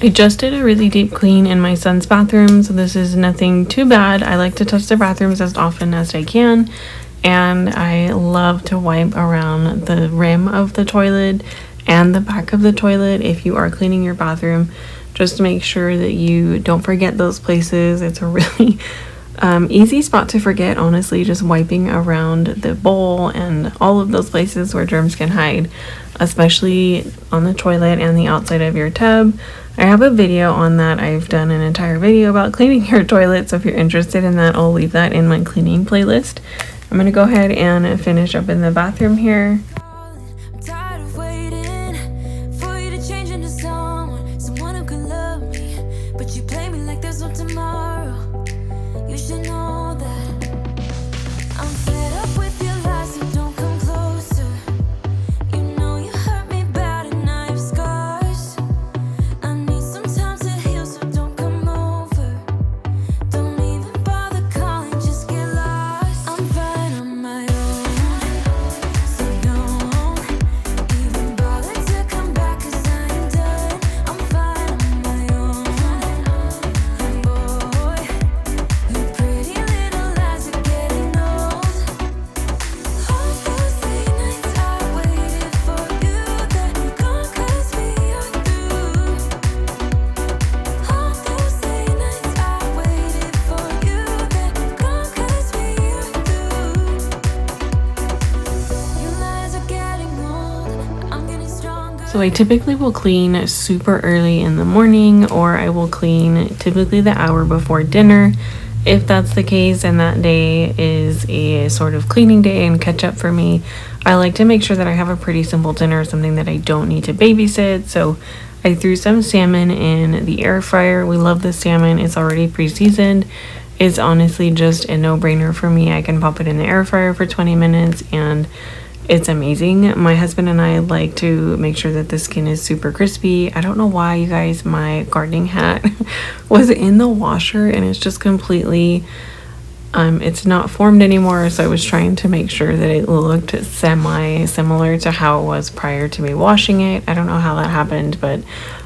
I just did a really deep clean in my son's bathroom, so this is nothing too bad. I like to touch the bathrooms as often as I can, and I love to wipe around the rim of the toilet and the back of the toilet if you are cleaning your bathroom. Just to make sure that you don't forget those places. It's a really easy spot to forget, honestly, just wiping around the bowl and all of those places where germs can hide, especially on the toilet and the outside of your tub. I have a video on that. I've done an entire video about cleaning your toilet, so if you're interested in that, I'll leave that in my cleaning playlist. I'm gonna go ahead and finish up in the bathroom here. I'm tired of waiting for you to change into someone who can love me, but you play me like there's no tomorrow. You should know that I'm fed up with your lies, so don't come closer. You know you hurt me bad and I have scars. I need some time to heal, so don't come over. Don't even bother calling, just get lost. I'm fine on my own, so don't even bother to come back, 'cause I am done. I'm fine on my own, and boy, you pretty little lies are getting old. All those late nights I waited for you, they're gone 'cause we are through. All those late nights I waited for you, they're gone 'cause we are through. Your lies are getting old, I'm getting stronger. So I typically will clean super early in the morning, or I will clean typically the hour before dinner. If that's the case and that day is a sort of cleaning day and catch up for me, I like to make sure that I have a pretty simple dinner, something that I don't need to babysit. So I threw some salmon in the air fryer. We love the salmon. It's already pre-seasoned. It's honestly just a no-brainer for me. I can pop it in the air fryer for 20 minutes and it's amazing. My husband and I like to make sure that the skin is super crispy. I don't know why, you guys, my gardening hat was in the washer and it's just completely, it's not formed anymore. So I was trying to make sure that it looked semi-similar to how it was prior to me washing it. I don't know how that happened, but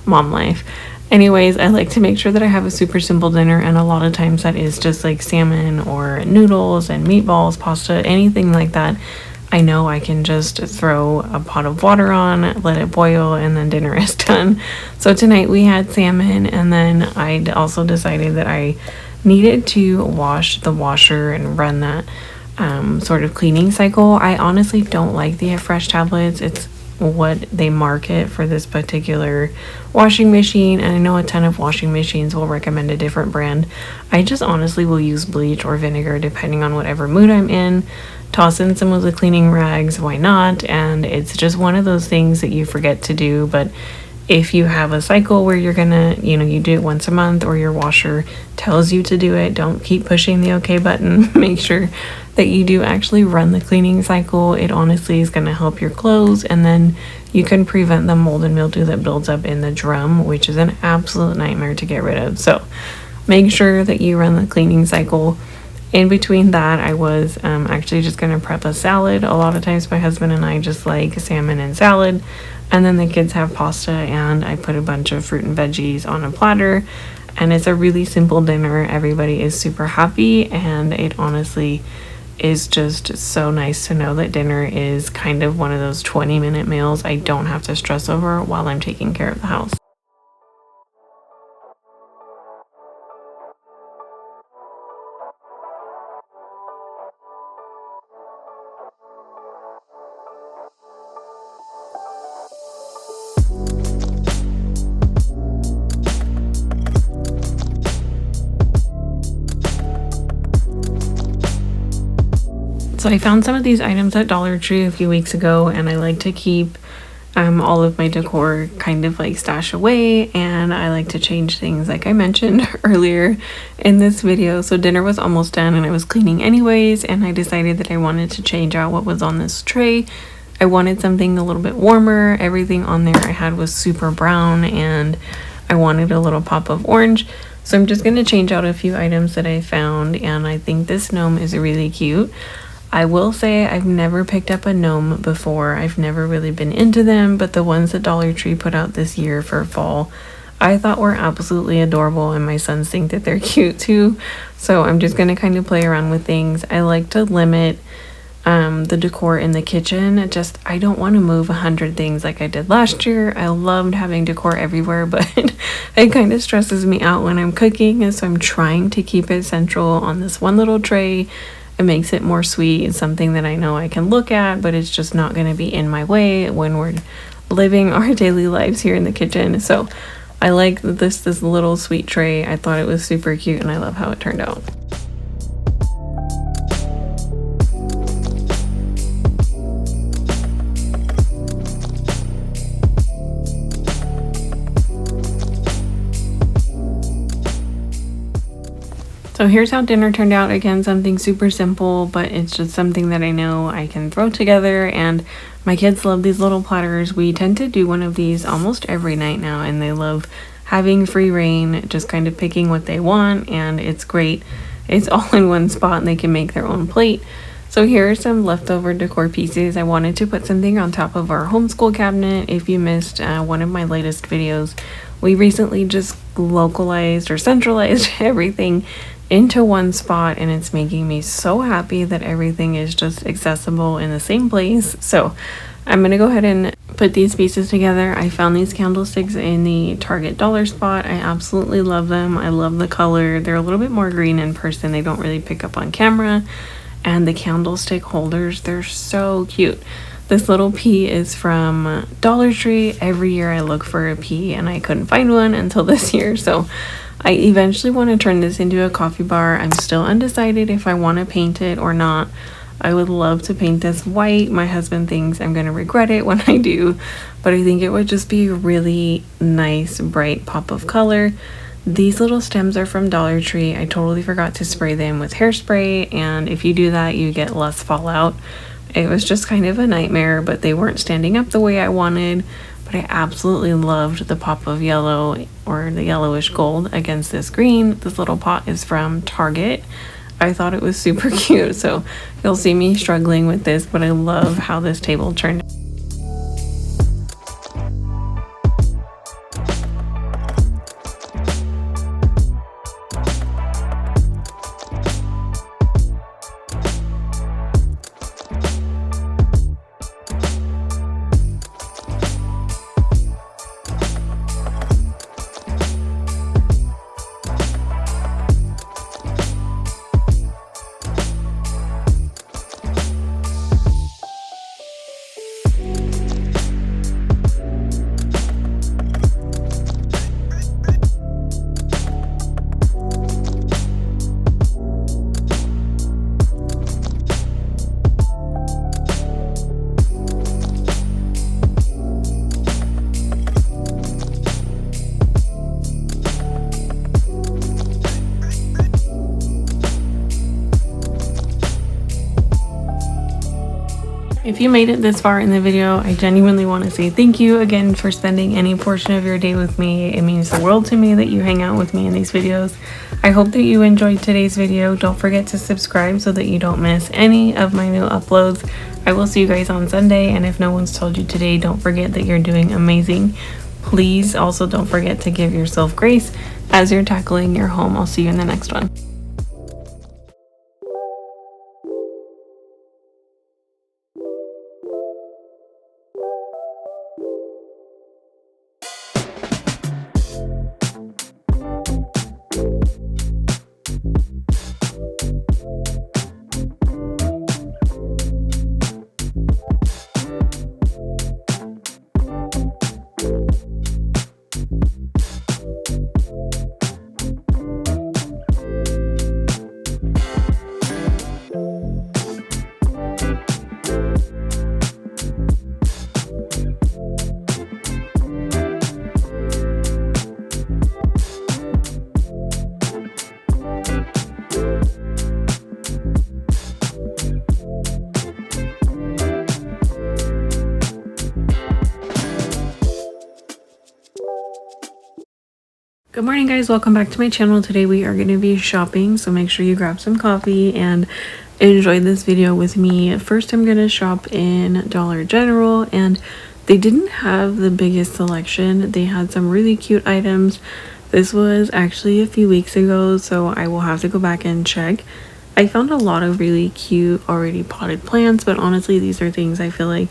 mom life. Anyways, I like to make sure that I have a super simple dinner, and a lot of times that is just like salmon or noodles and meatballs, pasta, anything like that. I know I can just throw a pot of water on, let it boil, and then dinner is done. So tonight we had salmon, and then I also decided that I needed to wash the washer and run that sort of cleaning cycle. I honestly don't like the fresh tablets. It's what they market for this particular washing machine, and I know a ton of washing machines will recommend a different brand. I just honestly will use bleach or vinegar depending on whatever mood I'm in. Toss in some of the cleaning rags, why not? And it's just one of those things that you forget to do. But if you have a cycle where you're gonna, you do it once a month, or your washer tells you to do it, don't keep pushing the OK button. Make sure that you do actually run the cleaning cycle. It honestly is gonna help your clothes, and then you can prevent the mold and mildew that builds up in the drum, which is an absolute nightmare to get rid of. So make sure that you run the cleaning cycle. In between that, I was actually just going to prep a salad. A lot of times my husband and I just like salmon and salad, and then the kids have pasta, and I put a bunch of fruit and veggies on a platter, and it's a really simple dinner. Everybody is super happy, and it honestly is just so nice to know that dinner is kind of one of those 20-minute meals I don't have to stress over while I'm taking care of the house. So I found some of these items at Dollar Tree a few weeks ago, and I like to keep all of my decor kind of like stashed away, and I like to change things like I mentioned earlier in this video. So dinner was almost done and I was cleaning anyways, and I decided that I wanted to change out what was on this tray. I wanted something a little bit warmer. Everything on there I had was super brown, and I wanted a little pop of orange. So I'm just going to change out a few items that I found, and I think this gnome is really cute. I will say I've never picked up a gnome before. I've never really been into them, but the ones that Dollar Tree put out this year for fall, I thought were absolutely adorable, and my sons think that they're cute too. So I'm just going to kind of play around with things. I like to limit the decor in the kitchen. I don't want to move 100 things like I did last year. I loved having decor everywhere, but it kind of stresses me out when I'm cooking, and so I'm trying to keep it central on this one little tray. It makes it more sweet. It's something that I know I can look at, but it's just not going to be in my way when we're living our daily lives here in the kitchen. So I like this little sweet tray. I thought it was super cute, and I love how it turned out. So here's how dinner turned out. Again, something super simple, but it's just something that I know I can throw together, and my kids love these little platters. We tend to do one of these almost every night now, and they love having free reign, just kind of picking what they want, and it's great. It's all in one spot, and they can make their own plate. So here are some leftover decor pieces. I wanted to put something on top of our homeschool cabinet. If you missed one of my latest videos, we recently just localized or centralized everything into one spot, and it's making me so happy that everything is just accessible in the same place. So I'm gonna go ahead and put these pieces together. I found these candlesticks in the Target dollar spot. I absolutely love them. I love the color. They're a little bit more green in person. They don't really pick up on camera. And the candlestick holders, they're so cute. This little pea is from Dollar Tree. Every year I look for a pea and I couldn't find one until this year. So I eventually want to turn this into a coffee bar. I'm still undecided if I want to paint it or not. I would love to paint this white. My husband thinks I'm going to regret it when I do, but I think it would just be a really nice bright pop of color. These little stems are from Dollar Tree. I totally forgot to spray them with hairspray, and if you do that, you get less fallout. It was just kind of a nightmare, but they weren't standing up the way I wanted. But I absolutely loved the pop of yellow, or the yellowish gold, against this green. This little pot is from Target. I thought it was super cute, so you'll see me struggling with this, but I love how this table turned out. If you made it this far in the video, I genuinely want to say thank you again for spending any portion of your day with me. It means the world to me that you hang out with me in these videos. I hope that you enjoyed today's video. Don't forget to subscribe so that you don't miss any of my new uploads. I will see you guys on Sunday, and if no one's told you today, don't forget that you're doing amazing. Please also don't forget to give yourself grace as you're tackling your home. I'll see you in the next one. Good morning, guys. Welcome back to my channel. Today we are going to be shopping, so make sure you grab some coffee and enjoy this video with me. First, I'm going to shop in Dollar General, and They didn't have the biggest selection. They had some really cute items. This was actually a few weeks ago, so I will have to go back and check. I found a lot of really cute already potted plants, but honestly, these are things I feel like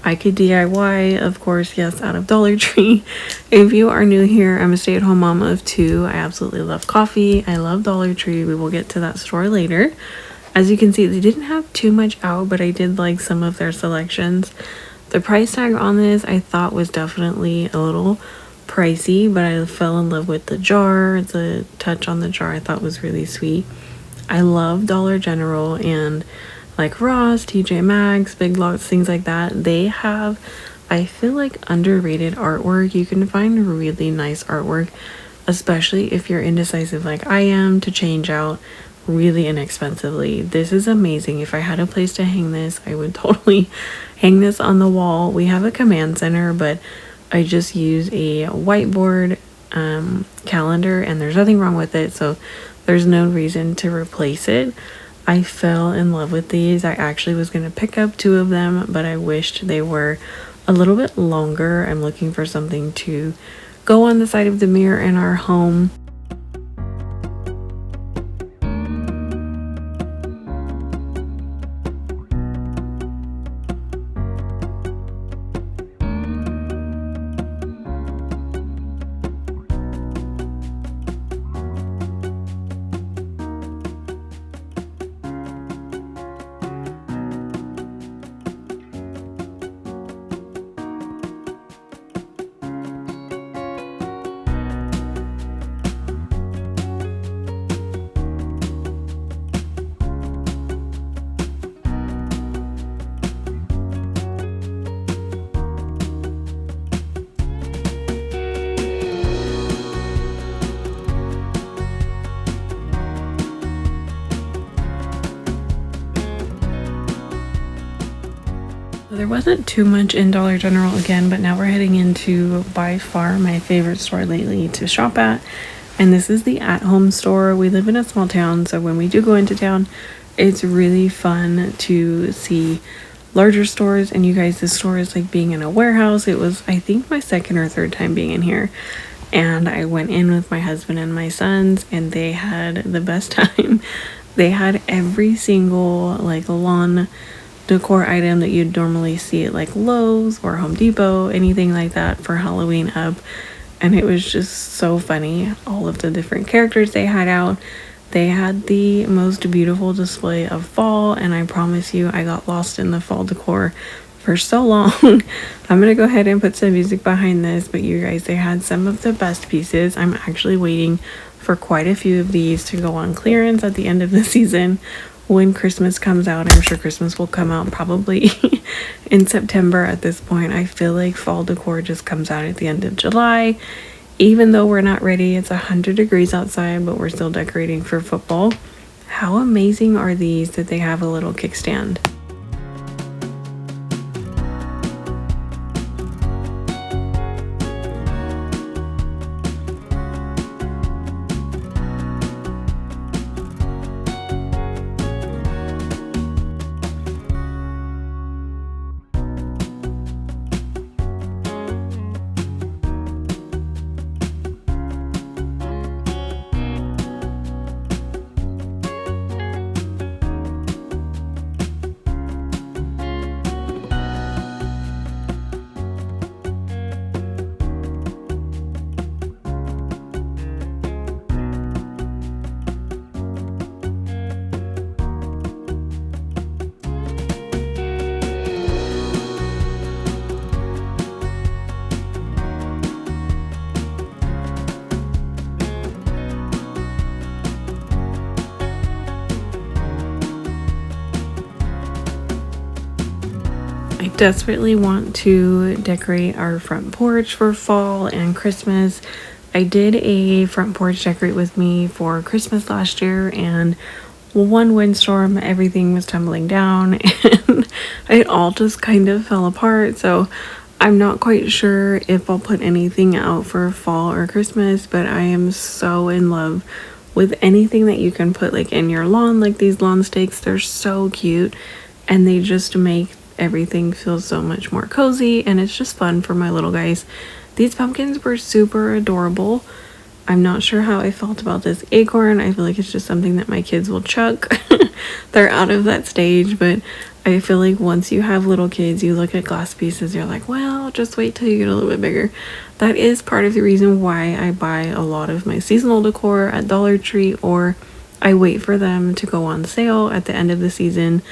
I could DIY, of course, yes, out of Dollar Tree. If you are new here, I'm a stay-at-home mom of 2. I absolutely love coffee. I love Dollar Tree. We will get to that store later. As you can see, they didn't have too much out, but I did like some of their selections. The price tag on this I thought was definitely a little pricey, but I fell in love with the jar. The touch on the jar I thought was really sweet. I love Dollar General and like Ross, TJ Maxx, Big Lots, things like that. They have, I feel like, underrated artwork. You can find really nice artwork, especially if you're indecisive like I am, to change out really inexpensively. This is amazing. If I had a place to hang this, I would totally hang this on the wall. We have a command center, but I just use a whiteboard calendar, and there's nothing wrong with it, so there's no reason to replace it. I fell in love with these. I actually was going to pick up 2 of them, but I wished they were a little bit longer. I'm looking for something to go on the side of the mirror in our home. There wasn't too much in Dollar General again, but now we're heading into by far my favorite store lately to shop at, and this is the At Home store. We live in a small town, so when we do go into town, it's really fun to see larger stores. And you guys, this store is like being in a warehouse. It was, I think, my second or third time being in here, and I went in with my husband and my sons, and they had the best time. They had every single like lawn decor item that you'd normally see at like Lowe's or Home Depot, anything like that for Halloween up. And it was just so funny. All of the different characters they had out. They had the most beautiful display of fall, and I promise you, I got lost in the fall decor for so long. I'm gonna go ahead and put some music behind this, but you guys, they had some of the best pieces. I'm actually waiting for quite a few of these to go on clearance at the end of the season. When Christmas comes out, I'm sure Christmas will come out probably in September at this point. I feel like fall decor just comes out at the end of July. Even though we're not ready, it's 100 degrees outside, but we're still decorating for football. How amazing are these that they have a little kickstand? I desperately want to decorate our front porch for fall and Christmas. I did a front porch decorate with me for Christmas last year, and one windstorm, everything was tumbling down and it all just kind of fell apart. So I'm not quite sure if I'll put anything out for fall or Christmas, but I am so in love with anything that you can put like in your lawn. Like these lawn stakes, they're so cute, and they just make everything feels so much more cozy, and it's just fun for my little guys. These pumpkins were super adorable. I'm not sure how I felt about this acorn. I feel like it's just something that my kids will chuck. They're out of that stage, but I feel like once you have little kids, you look at glass pieces, you're like, well, just wait till you get a little bit bigger. That is part of the reason why I buy a lot of my seasonal decor at Dollar Tree, or I wait for them to go on sale at the end of the season,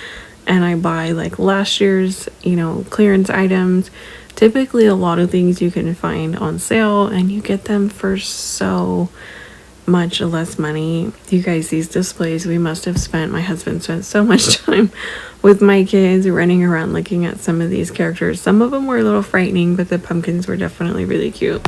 and I buy like last year's, you know, clearance items. Typically a lot of things you can find on sale, and you get them for so much less money. You guys, these displays, my husband spent so much time with my kids running around looking at some of these characters. Some of them were a little frightening, but the pumpkins were definitely really cute.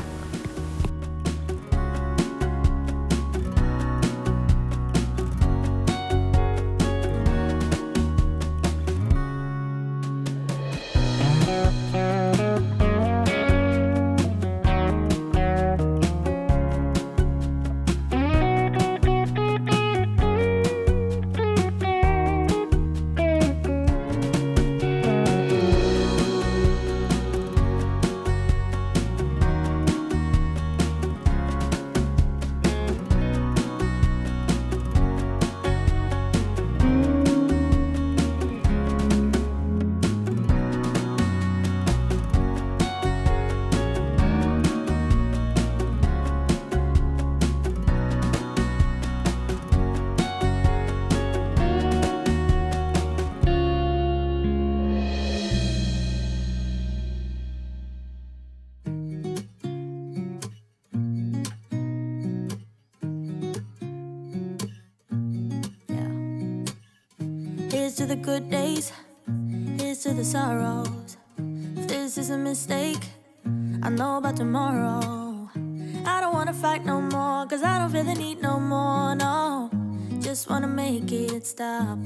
Here's to the good days, here's to the sorrows. If this is a mistake, I know about tomorrow. I don't wanna fight no more, cause I don't feel the need no more, no. Just wanna make it stop.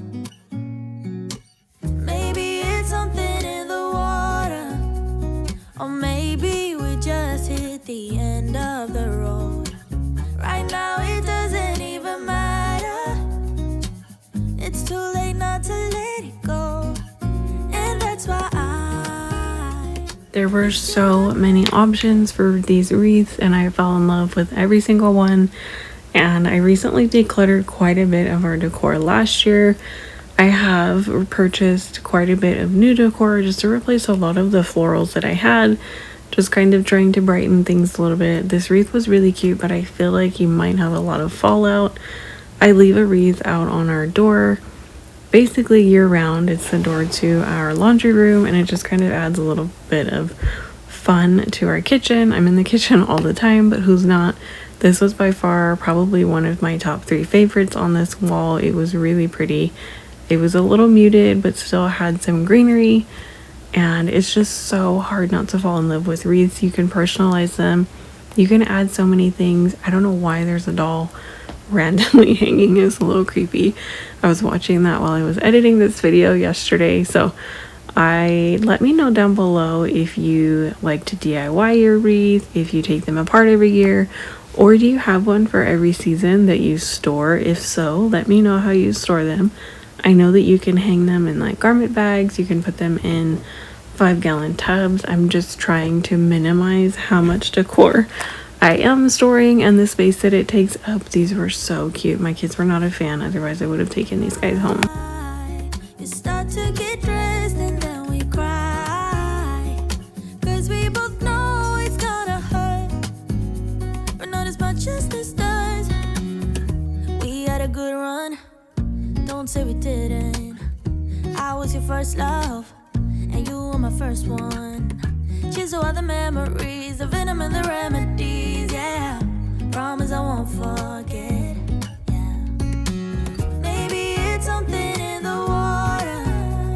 Maybe it's something in the water, or maybe we just hit the end of the road. Right now it doesn't even matter. It's too late not to let it go, and that's why there were so many options for these wreaths, and I fell in love with every single one. And I recently decluttered quite a bit of our decor last year. I have purchased quite a bit of new decor just to replace a lot of the florals that I had, just kind of trying to brighten things a little bit. This wreath was really cute, but I feel like you might have a lot of fallout. I leave a wreath out on our door basically year round. It's the door to our laundry room, and it just kind of adds a little bit of fun to our kitchen. I'm in the kitchen all the time, but who's not? This was by far probably one of my top 3 favorites on this wall. It was really pretty. It was a little muted, but still had some greenery, and it's just so hard not to fall in love with wreaths. You can personalize them. You can add so many things. I don't know why there's a doll randomly hanging. Is a little creepy. I was watching that while I was editing this video yesterday, so let me know down below if you like to DIY your wreath, if you take them apart every year, or do you have one for every season that you store? If so, let me know how you store them. I know that you can hang them in like garment bags, you can put them in 5-gallon tubs. I'm just trying to minimize how much decor I am storing and the space that it takes up. These were so cute. My kids were not a fan, otherwise I would have taken these guys home. you start to get dressed and then we cry, cause we both know it's gonna hurt, but not as much as this does. We had a good run, don't say we didn't. I was your first love, and you were my first one. Cheers to all the memories, the venom and the remedies, yeah. Promise I won't forget, yeah. Maybe it's something in the water,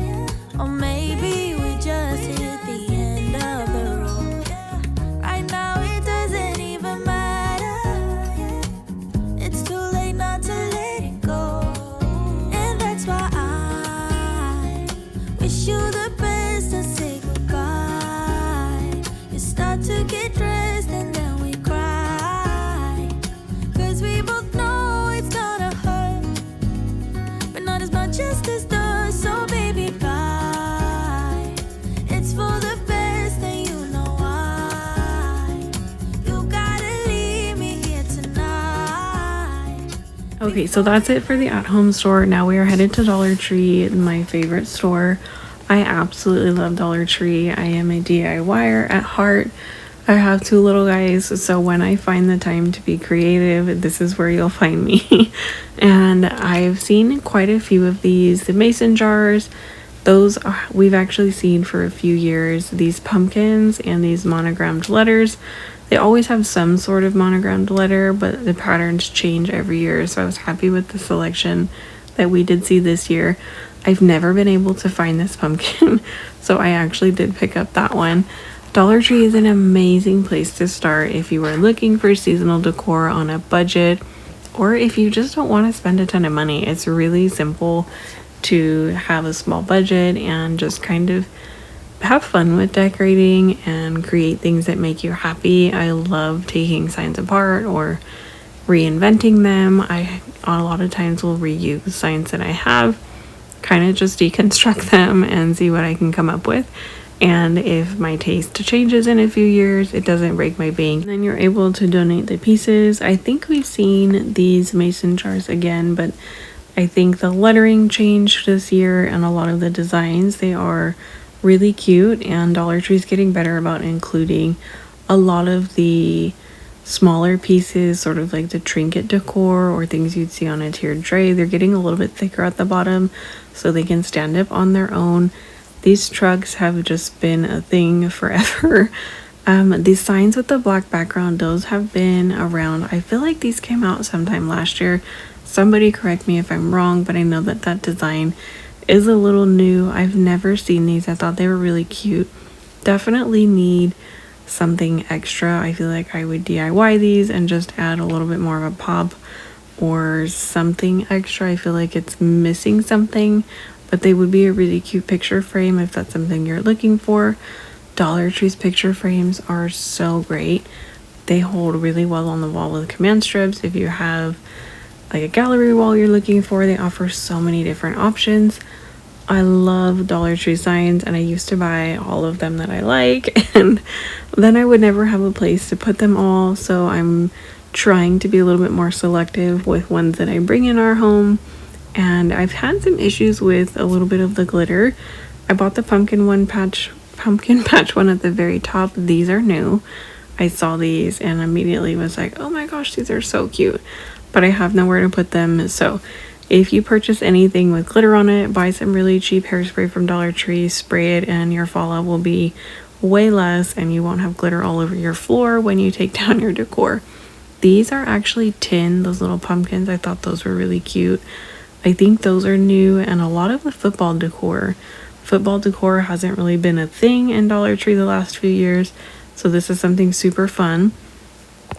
yeah. Or maybe we just hit the end of the road, yeah. Right now it doesn't even matter, yeah. It's too late not to let it go, and that's why I wish you the best and say goodbye. You start to get dressed and then we cry, cause we both know Okay, so that's it for the at-home store. Now we are headed to Dollar Tree, my favorite store. I absolutely love Dollar Tree. I am a DIYer at heart. I have 2 little guys, so when I find the time to be creative, this is where you'll find me. And I've seen quite a few of these. The mason jars, those we've actually seen for a few years. These pumpkins and these monogrammed letters. They always have some sort of monogrammed letter, but the patterns change every year, so I was happy with the selection that we did see this year. I've never been able to find this pumpkin, so I actually did pick up that one. Dollar Tree is an amazing place to start if you are looking for seasonal decor on a budget, or if you just don't want to spend a ton of money. It's really simple to have a small budget and just kind of have fun with decorating and create things that make you happy. I love taking signs apart or reinventing them. I a lot of times will reuse signs that I have, kind of just deconstruct them and see what I can come up with. And if my taste changes in a few years, it doesn't break my bank. Then you're able to donate the pieces. I think we've seen these mason jars again, but I think the lettering changed this year and a lot of the designs, they are really cute, and Dollar Tree's getting better about including a lot of the smaller pieces, sort of like the trinket decor or things you'd see on a tiered tray. They're getting a little bit thicker at the bottom so they can stand up on their own. These trucks have just been a thing forever. These signs with the black background, those have been around. I feel like these came out sometime last year. Somebody correct me if I'm wrong, but I know that that design is a little new. I've never seen these. I thought they were really cute. Definitely need something extra. I feel like I would DIY these and just add a little bit more of a pop or something extra. I feel like it's missing something, but they would be a really cute picture frame if that's something you're looking for. Dollar Tree's picture frames are so great. They hold really well on the wall with command strips. If you have like a gallery wall you're looking for, they offer so many different options. I love Dollar Tree signs, and I used to buy all of them that I like, and then I would never have a place to put them all, so I'm trying to be a little bit more selective with ones that I bring in our home. And I've had some issues with a little bit of the glitter. I bought the pumpkin patch one at the very top. These are new. I saw these and immediately was like, oh my gosh, these are so cute, but I have nowhere to put them. So if you purchase anything with glitter on it, buy some really cheap hairspray from Dollar Tree, spray it, and your fallout will be way less, and you won't have glitter all over your floor when you take down your decor. These are actually tin, those little pumpkins. I thought those were really cute. I think those are new, and a lot of the football decor hasn't really been a thing in Dollar Tree the last few years, so this is something super fun.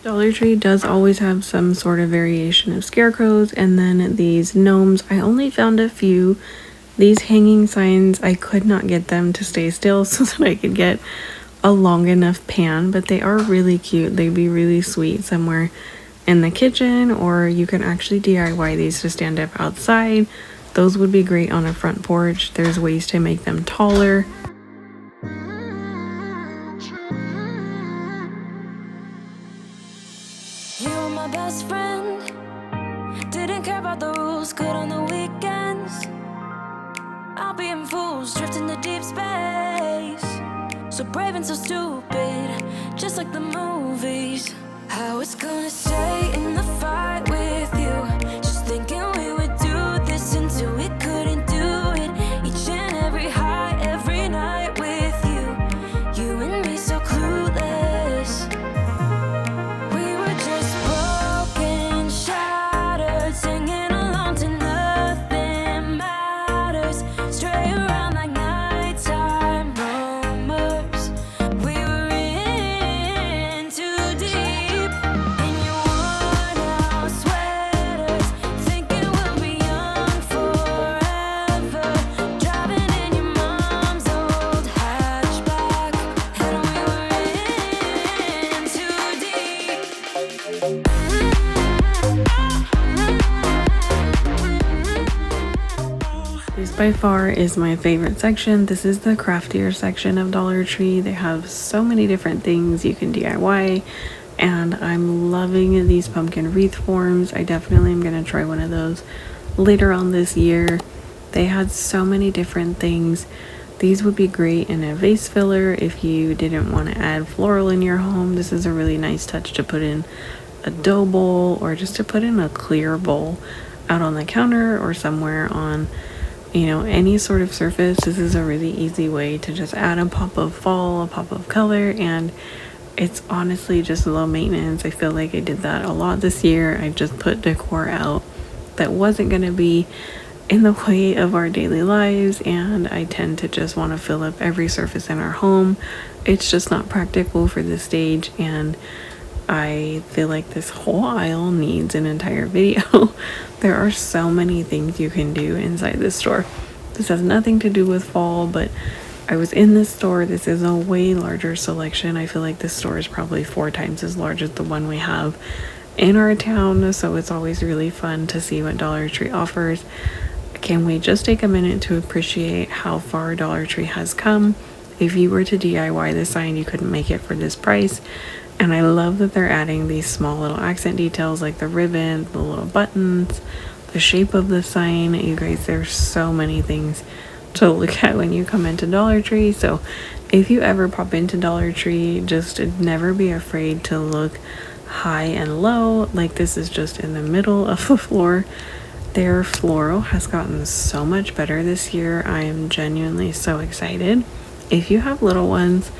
Dollar Tree does always have some sort of variation of scarecrows, and then these gnomes. I only found a few. These hanging signs, I could not get them to stay still so that I could get a long enough pan, but they are really cute. They'd be really sweet somewhere in the kitchen, or you can actually DIY these to stand up outside. Those would be great on a front porch. There's ways to make them taller. You were my best friend. Didn't care about the rules, good on the weekends. I'll be in fools, drifting to deep space. So brave and so stupid, just like the movies. I was gonna stay in the fight with you, just thinking we would do this until we couldn't do it. Each and every high, every night with you, you and me so clueless. We were just broken, shattered, singing along to nothing matters. Stray around like nighttime rumors. We were in too deep. In your worn-out sweaters, thinking we'll be young forever. Driving in your mom's old hatchback, and we were in too deep. This by far is my favorite section. This is the craftier section of Dollar Tree. They have so many different things you can DIY and I'm loving these pumpkin wreath forms. I definitely am going to try one of those later on this year. They had so many different things. These would be great in a vase filler if you didn't want to add floral in your home. This is a really nice touch to put in a dough bowl, or just to put in a clear bowl out on the counter or somewhere on, you know, any sort of surface. This is a really easy way to just add a pop of fall, a pop of color, and it's honestly just low maintenance. I feel like I did that a lot this year. I just put decor out that wasn't going to be in the way of our daily lives, and I tend to just want to fill up every surface in our home. It's just not practical for this stage, and I feel like this whole aisle needs an entire video. There are so many things you can do inside this store. This has nothing to do with fall, but I was in this store. This is a way larger selection. I feel like this store is probably 4 times as large as the one we have in our town, so it's always really fun to see what Dollar Tree offers. Can we just take a minute to appreciate how far Dollar Tree has come? If you were to DIY this sign, you couldn't make it for this price. And I love that they're adding these small little accent details like the ribbon, the little buttons, the shape of the sign. You guys, there's so many things to look at when you come into Dollar Tree. So if you ever pop into Dollar Tree, just never be afraid to look high and low. Like, this is just in the middle of the floor. Their floral has gotten so much better this year. I am genuinely so excited. If you have little ones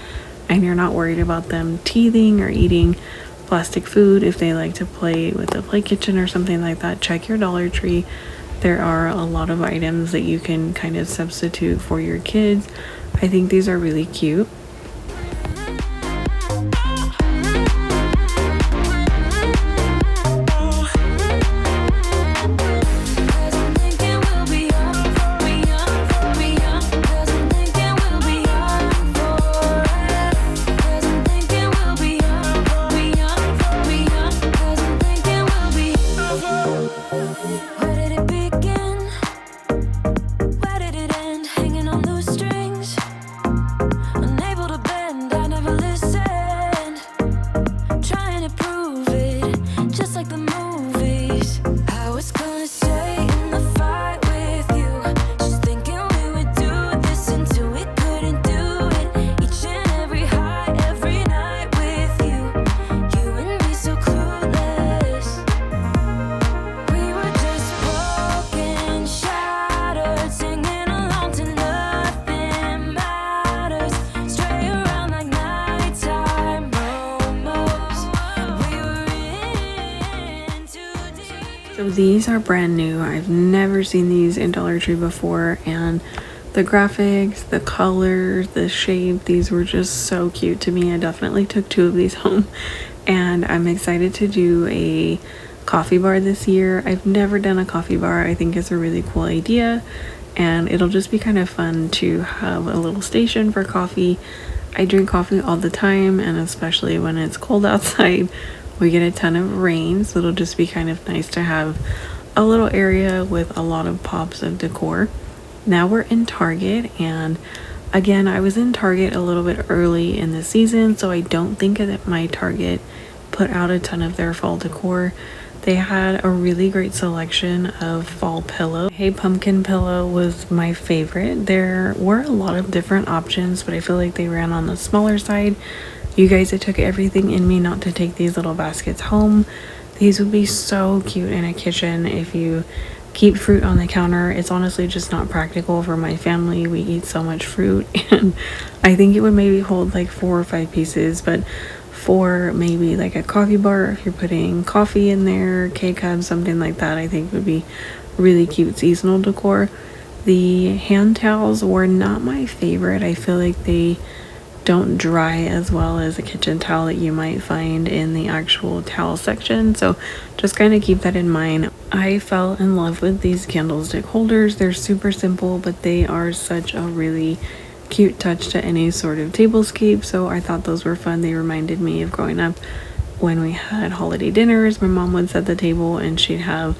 and you're not worried about them teething or eating plastic food, if they like to play with the play kitchen or something like that, check your Dollar Tree. There are a lot of items that you can kind of substitute for your kids. I think these are really cute. So these are brand new. I've never seen these in Dollar Tree before, and the graphics, the colors, the shape, these were just so cute to me. I definitely took 2 of these home, and I'm excited to do a coffee bar this year. I've never done a coffee bar. I think it's a really cool idea, and it'll just be kind of fun to have a little station for coffee. I drink coffee all the time, and especially when it's cold outside, we get a ton of rain, so it'll just be kind of nice to have a little area with a lot of pops of decor. Now we're in Target, and again, I was in Target a little bit early in the season, so I don't think that my Target put out a ton of their fall decor. They had a really great selection of fall pillow. Hey Pumpkin pillow was my favorite. There were a lot of different options, but I feel like they ran on the smaller side. You guys, it took everything in me not to take these little baskets home. These would be so cute in a kitchen if you keep fruit on the counter. It's honestly just not practical for my family. We eat so much fruit, and I think it would maybe hold like 4 or 5 pieces, but for maybe like a coffee bar, if you're putting coffee in there, K-Cups, something like that, I think would be really cute seasonal decor. The hand towels were not my favorite. I feel like they don't dry as well as a kitchen towel that you might find in the actual towel section, so just kind of keep that in mind. I fell in love with these candlestick holders. They're super simple, but they are such a really cute touch to any sort of tablescape, so I thought those were fun. They reminded me of growing up when we had holiday dinners. My mom would set the table and she'd have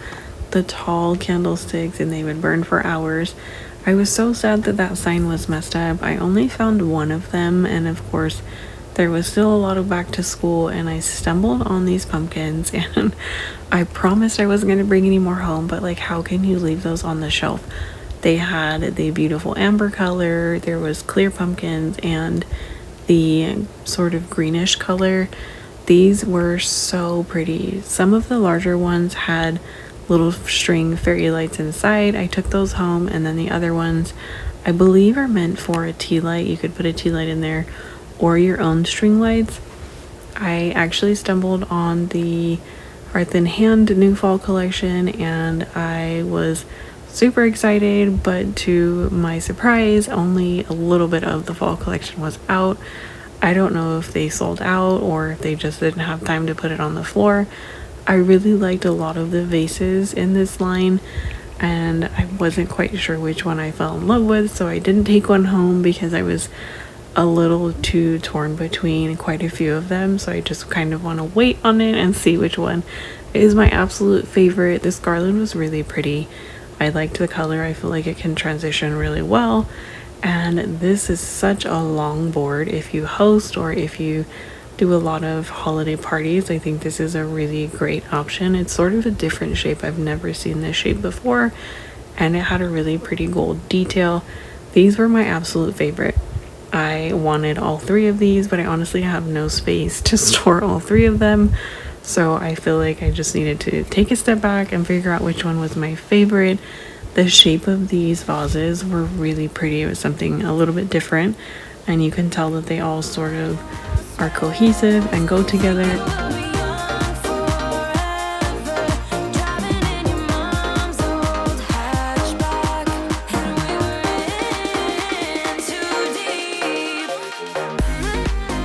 the tall candlesticks and they would burn for hours. I was so sad that that sign was messed up. I only found one of them, and of course there was still a lot of back to school, and I stumbled on these pumpkins, and I promised I wasn't going to bring any more home, but like, how can you leave those on the shelf? They had the beautiful amber color, there was clear pumpkins, and the sort of greenish color. These were so pretty. Some of the larger ones had little string fairy lights inside. I took those home, and then the other ones I believe are meant for a tea light. You could put a tea light in there or your own string lights. I actually stumbled on the Hearth and Hand new fall collection, and I was super excited, but to my surprise, only a little bit of the fall collection was out. I don't know if they sold out or if they just didn't have time to put it on the floor. I really liked a lot of the vases in this line, and I wasn't quite sure which one I fell in love with, so I didn't take one home because I was a little too torn between quite a few of them. So I just kind of want to wait on it and see which one is my absolute favorite. This garland was really pretty. I liked the color. I feel like it can transition really well. And this is such a long board. If you host or if you do a lot of holiday parties, I think this is a really great option. It's sort of a different shape. I've never seen this shape before, and it had a really pretty gold detail. These were my absolute favorite. I wanted all three of these, but I honestly have no space to store all three of them. So I feel like I just needed to take a step back and figure out which one was my favorite. The shape of these vases were really pretty. It was something a little bit different, and you can tell that they all sort of are cohesive and go together.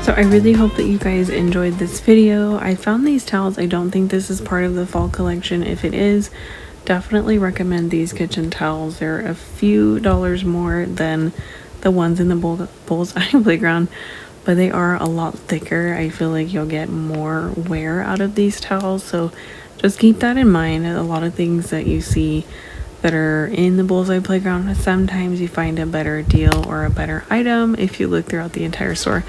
So I really hope that you guys enjoyed this video. I found these towels. I don't think this is part of the fall collection. If it is, definitely recommend these kitchen towels. They're a few dollars more than the ones in the Bullseye Playground, but they are a lot thicker. I feel like you'll get more wear out of these towels, so just keep that in mind. A lot of things that you see that are in the Bullseye Playground, sometimes you find a better deal or a better item if you look throughout the entire store.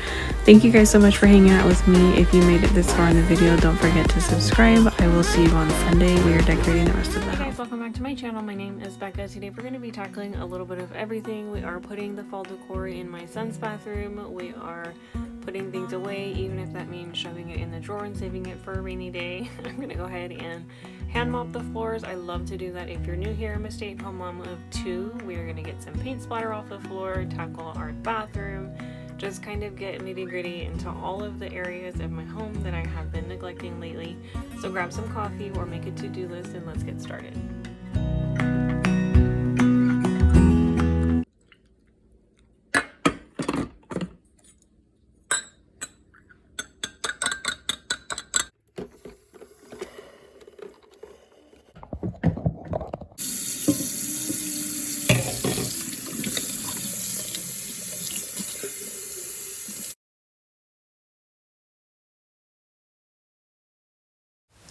Thank you guys so much for hanging out with me. If you made it this far in the video, don't forget to subscribe. I will see you on Sunday. We are decorating the rest of the house. Hey guys, welcome back to my channel. My name is Becca. Today we're going to be tackling a little bit of everything. We are putting the fall decor in my son's bathroom. We are putting things away, even if that means shoving it in the drawer and saving it for a rainy day. I'm going to go ahead and hand mop the floors. I love to do that. If you're new here, I'm a stay-at-home mom of 2. We are going to get some paint splatter off the floor, tackle our bathroom, just kind of get nitty-gritty into all of the areas of my home that I have been neglecting lately. So grab some coffee or make a to-do list and let's get started.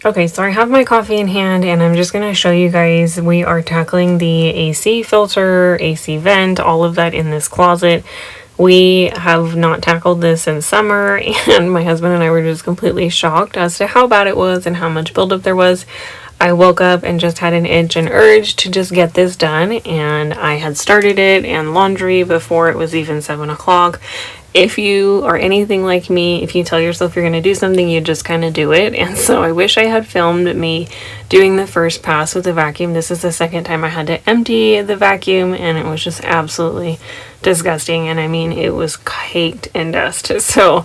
Okay, so I have my coffee in hand and I'm just going to show you guys. We are tackling the AC filter, AC vent, all of that in this closet. We have not tackled this in summer, and my husband and I were just completely shocked as to how bad it was and how much buildup there was. I woke up and just had an itch and urge to just get this done, and I had started it and laundry before it was even 7 o'clock. If you are anything like me, if you tell yourself you're going to do something, you just kind of do it. And so I wish I had filmed me doing the first pass with the vacuum. This is the second time I had to empty the vacuum, and it was just absolutely disgusting. And I mean, it was caked in dust. So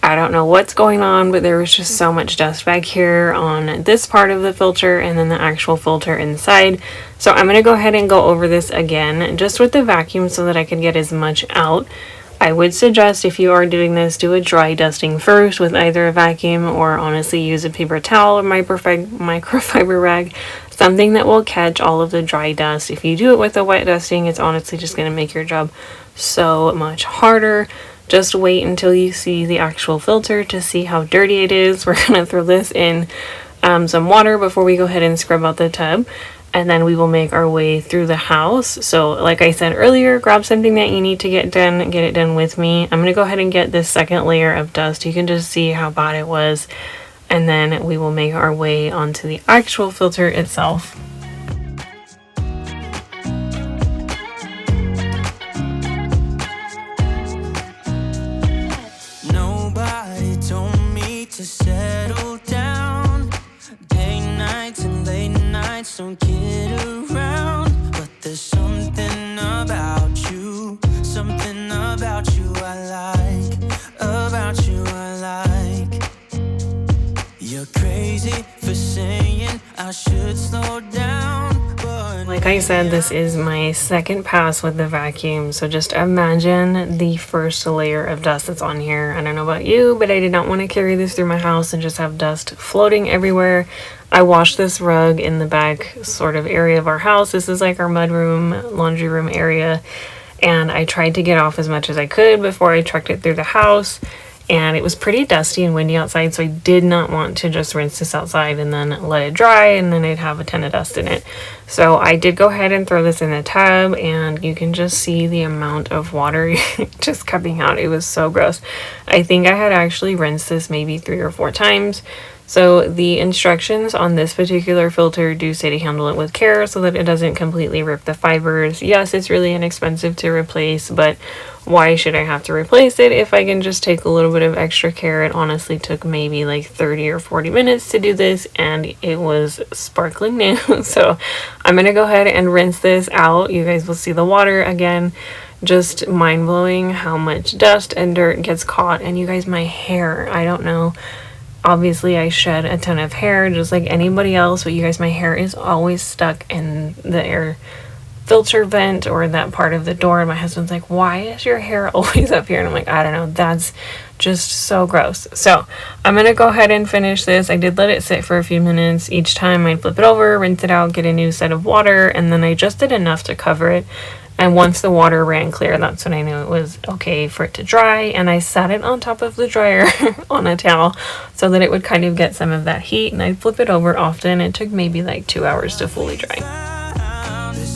I don't know what's going on, but there was just so much dust back here on this part of the filter and then the actual filter inside. So I'm going to go ahead and go over this again just with the vacuum so that I can get as much out. I would suggest, if you are doing this, do a dry dusting first with either a vacuum or honestly use a paper towel or microfiber rag, something that will catch all of the dry dust. If you do it with a wet dusting, it's honestly just going to make your job so much harder. Just wait until you see the actual filter to see how dirty it is. We're going to throw this in some water before we go ahead and scrub out the tub. and then we will make our way through the house. So like I said earlier, grab something that you need to get done, get it done with me. I'm gonna go ahead and get this second layer of dust. You can just see how bad it was, and then we will make our way onto the actual filter itself. Nobody told me to settle down. Day nights and late nights don't get around, but there's something about you I like, about you I like. You're crazy for saying I should slow down, but like I said, this is my second pass with the vacuum, so just imagine the first layer of dust that's on here. I don't know about you, but I did not want to carry this through my house and just have dust floating everywhere. I washed this rug in the back sort of area of our house. This is like our mudroom, laundry room area, and I tried to get off as much as I could before I trucked it through the house. And it was pretty dusty and windy outside, so I did not want to just rinse this outside and then let it dry, and then I'd have a ton of dust in it. So I did go ahead and throw this in the tub, and you can just see the amount of water just coming out. It was so gross. I think I had actually rinsed this maybe 3 or 4 times. So the instructions on this particular filter do say to handle it with care so that it doesn't completely rip the fibers. Yes, it's really inexpensive to replace, but why should I have to replace it if I can just take a little bit of extra care? It honestly took maybe like 30 or 40 minutes to do this, and it was sparkling new. So I'm gonna go ahead and rinse this out. You guys will see the water again. Just mind-blowing how much dust and dirt gets caught. And you guys, my hair, I don't know. Obviously, I shed a ton of hair just like anybody else, but you guys, my hair is always stuck in the air filter vent or that part of the door. And my husband's like, why is your hair always up here? And I'm like, I don't know, that's just so gross. So I'm gonna go ahead and finish this. I did let it sit for a few minutes. Each time I'd flip it over, rinse it out, get a new set of water, and then I just did enough to cover it. And once the water ran clear, that's when I knew it was okay for it to dry. And I sat it on top of the dryer on a towel so that it would kind of get some of that heat. And I'd flip it over often. It took maybe like 2 hours to fully dry. There's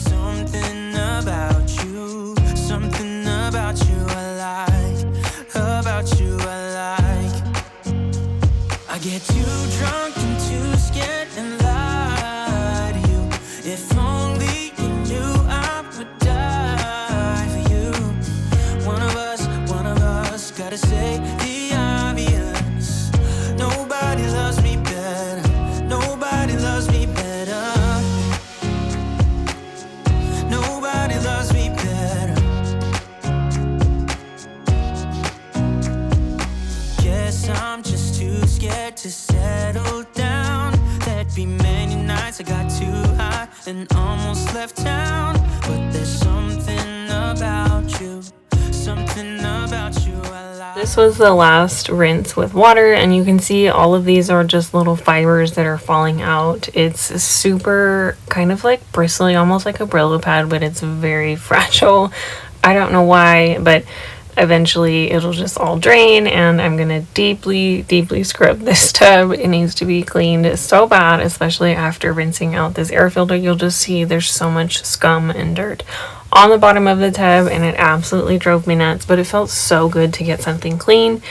something about you I like, about you I like. I get too drunk and too scared and lie to you. If only you knew I would die for you. One of us gotta say the obvious. Nobody loves me better. Nobody loves me better. Nobody loves me better. Guess I'm just too scared to settle down. There'd be many nights I got too high and almost left town. But there's something about you, something about you I like. This was the last rinse with water, and you can see all of these are just little fibers that are falling out. It's super kind of like bristly, almost like a Brillo pad, but it's very fragile. I don't know why, but eventually it'll just all drain, and I'm gonna deeply scrub this tub. It needs to be cleaned so bad, especially after rinsing out this air filter. You'll just see there's so much scum and dirt on the bottom of the tub, and it absolutely drove me nuts, but it felt so good to get something clean.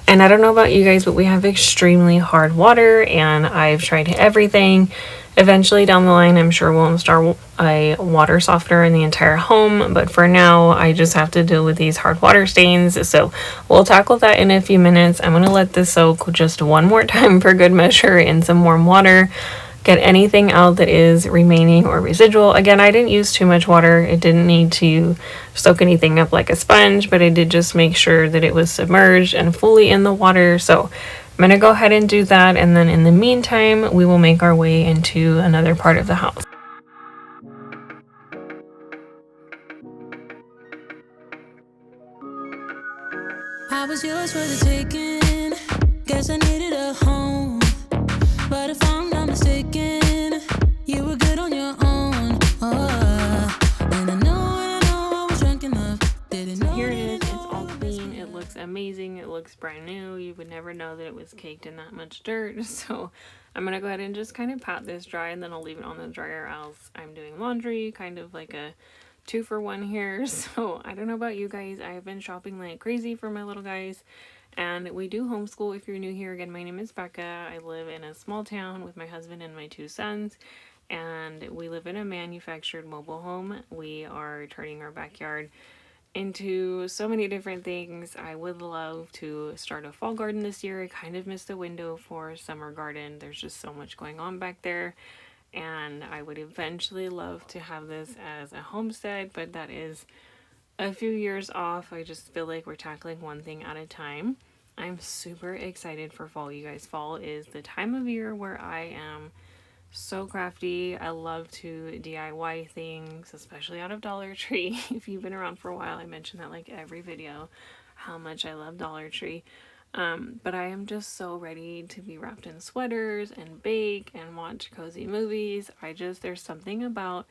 And I don't know about you guys, but we have extremely hard water, and I've tried everything. Eventually down the line, I'm sure we'll install a water softener in the entire home, but for now, I just have to deal with these hard water stains. So we'll tackle that in a few minutes. I'm gonna let this soak just one more time for good measure in some warm water. Get anything out that is remaining or residual. Again, I didn't use too much water. It didn't need to soak anything up like a sponge, but I did just make sure that it was submerged and fully in the water. So I'm gonna go ahead and do that, and then in the meantime, we will make our way into another part of the house. I was yours for the taking. Guess I needed a home, but if I'm not mistaken, you were good on your own. And I know I was drunk enough. Didn't know. Here it is. It's all clean. It looks amazing. It looks looks brand new. You would never know that it was caked in that much dirt. So I'm gonna go ahead and just kind of pat this dry, and then I'll leave it on the dryer as I'm doing laundry, kind of like a 2-for-1 here. So I don't know about you guys, I've been shopping like crazy for my little guys, and we do homeschool. If you're new here, again, my name is Becca. I live in a small town with my husband and my 2 sons, and we live in a manufactured mobile home. We are turning our backyard into so many different things. I would love to start a fall garden this year. I kind of missed the window for summer garden. There's just so much going on back there, and I would eventually love to have this as a homestead, but that is a few years off. I just feel like we're tackling one thing at a time. I'm super excited for fall, you guys. Fall is the time of year where I am so crafty. I love to DIY things, especially out of Dollar Tree. If you've been around for a while, I mention that like every video, how much I love Dollar Tree. But I am just so ready to be wrapped in sweaters and bake and watch cozy movies. There's something about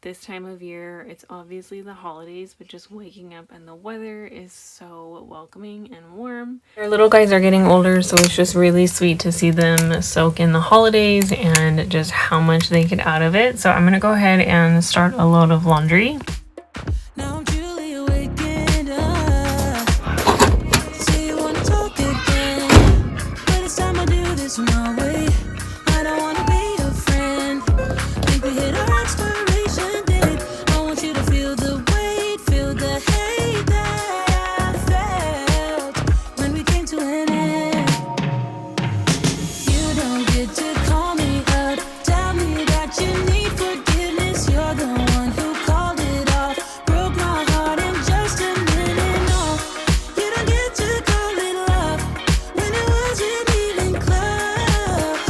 this time of year. It's obviously the holidays, but just waking up and the weather is so welcoming and warm. Our little guys are getting older, so it's just really sweet to see them soak in the holidays and just how much they get out of it. So I'm gonna go ahead and start a load of laundry. Now I'm truly awakened up. Say you wanna talk again, but it's time I do this my way. I don't wanna be a friend. Think we hit our expiration date. I want you to feel the weight, feel the hate that I felt when we came to an end. You don't get to call me up, tell me that you need forgiveness. You're the one who called it off, broke my heart in just a minute. No, you don't get to call it love when it wasn't even close.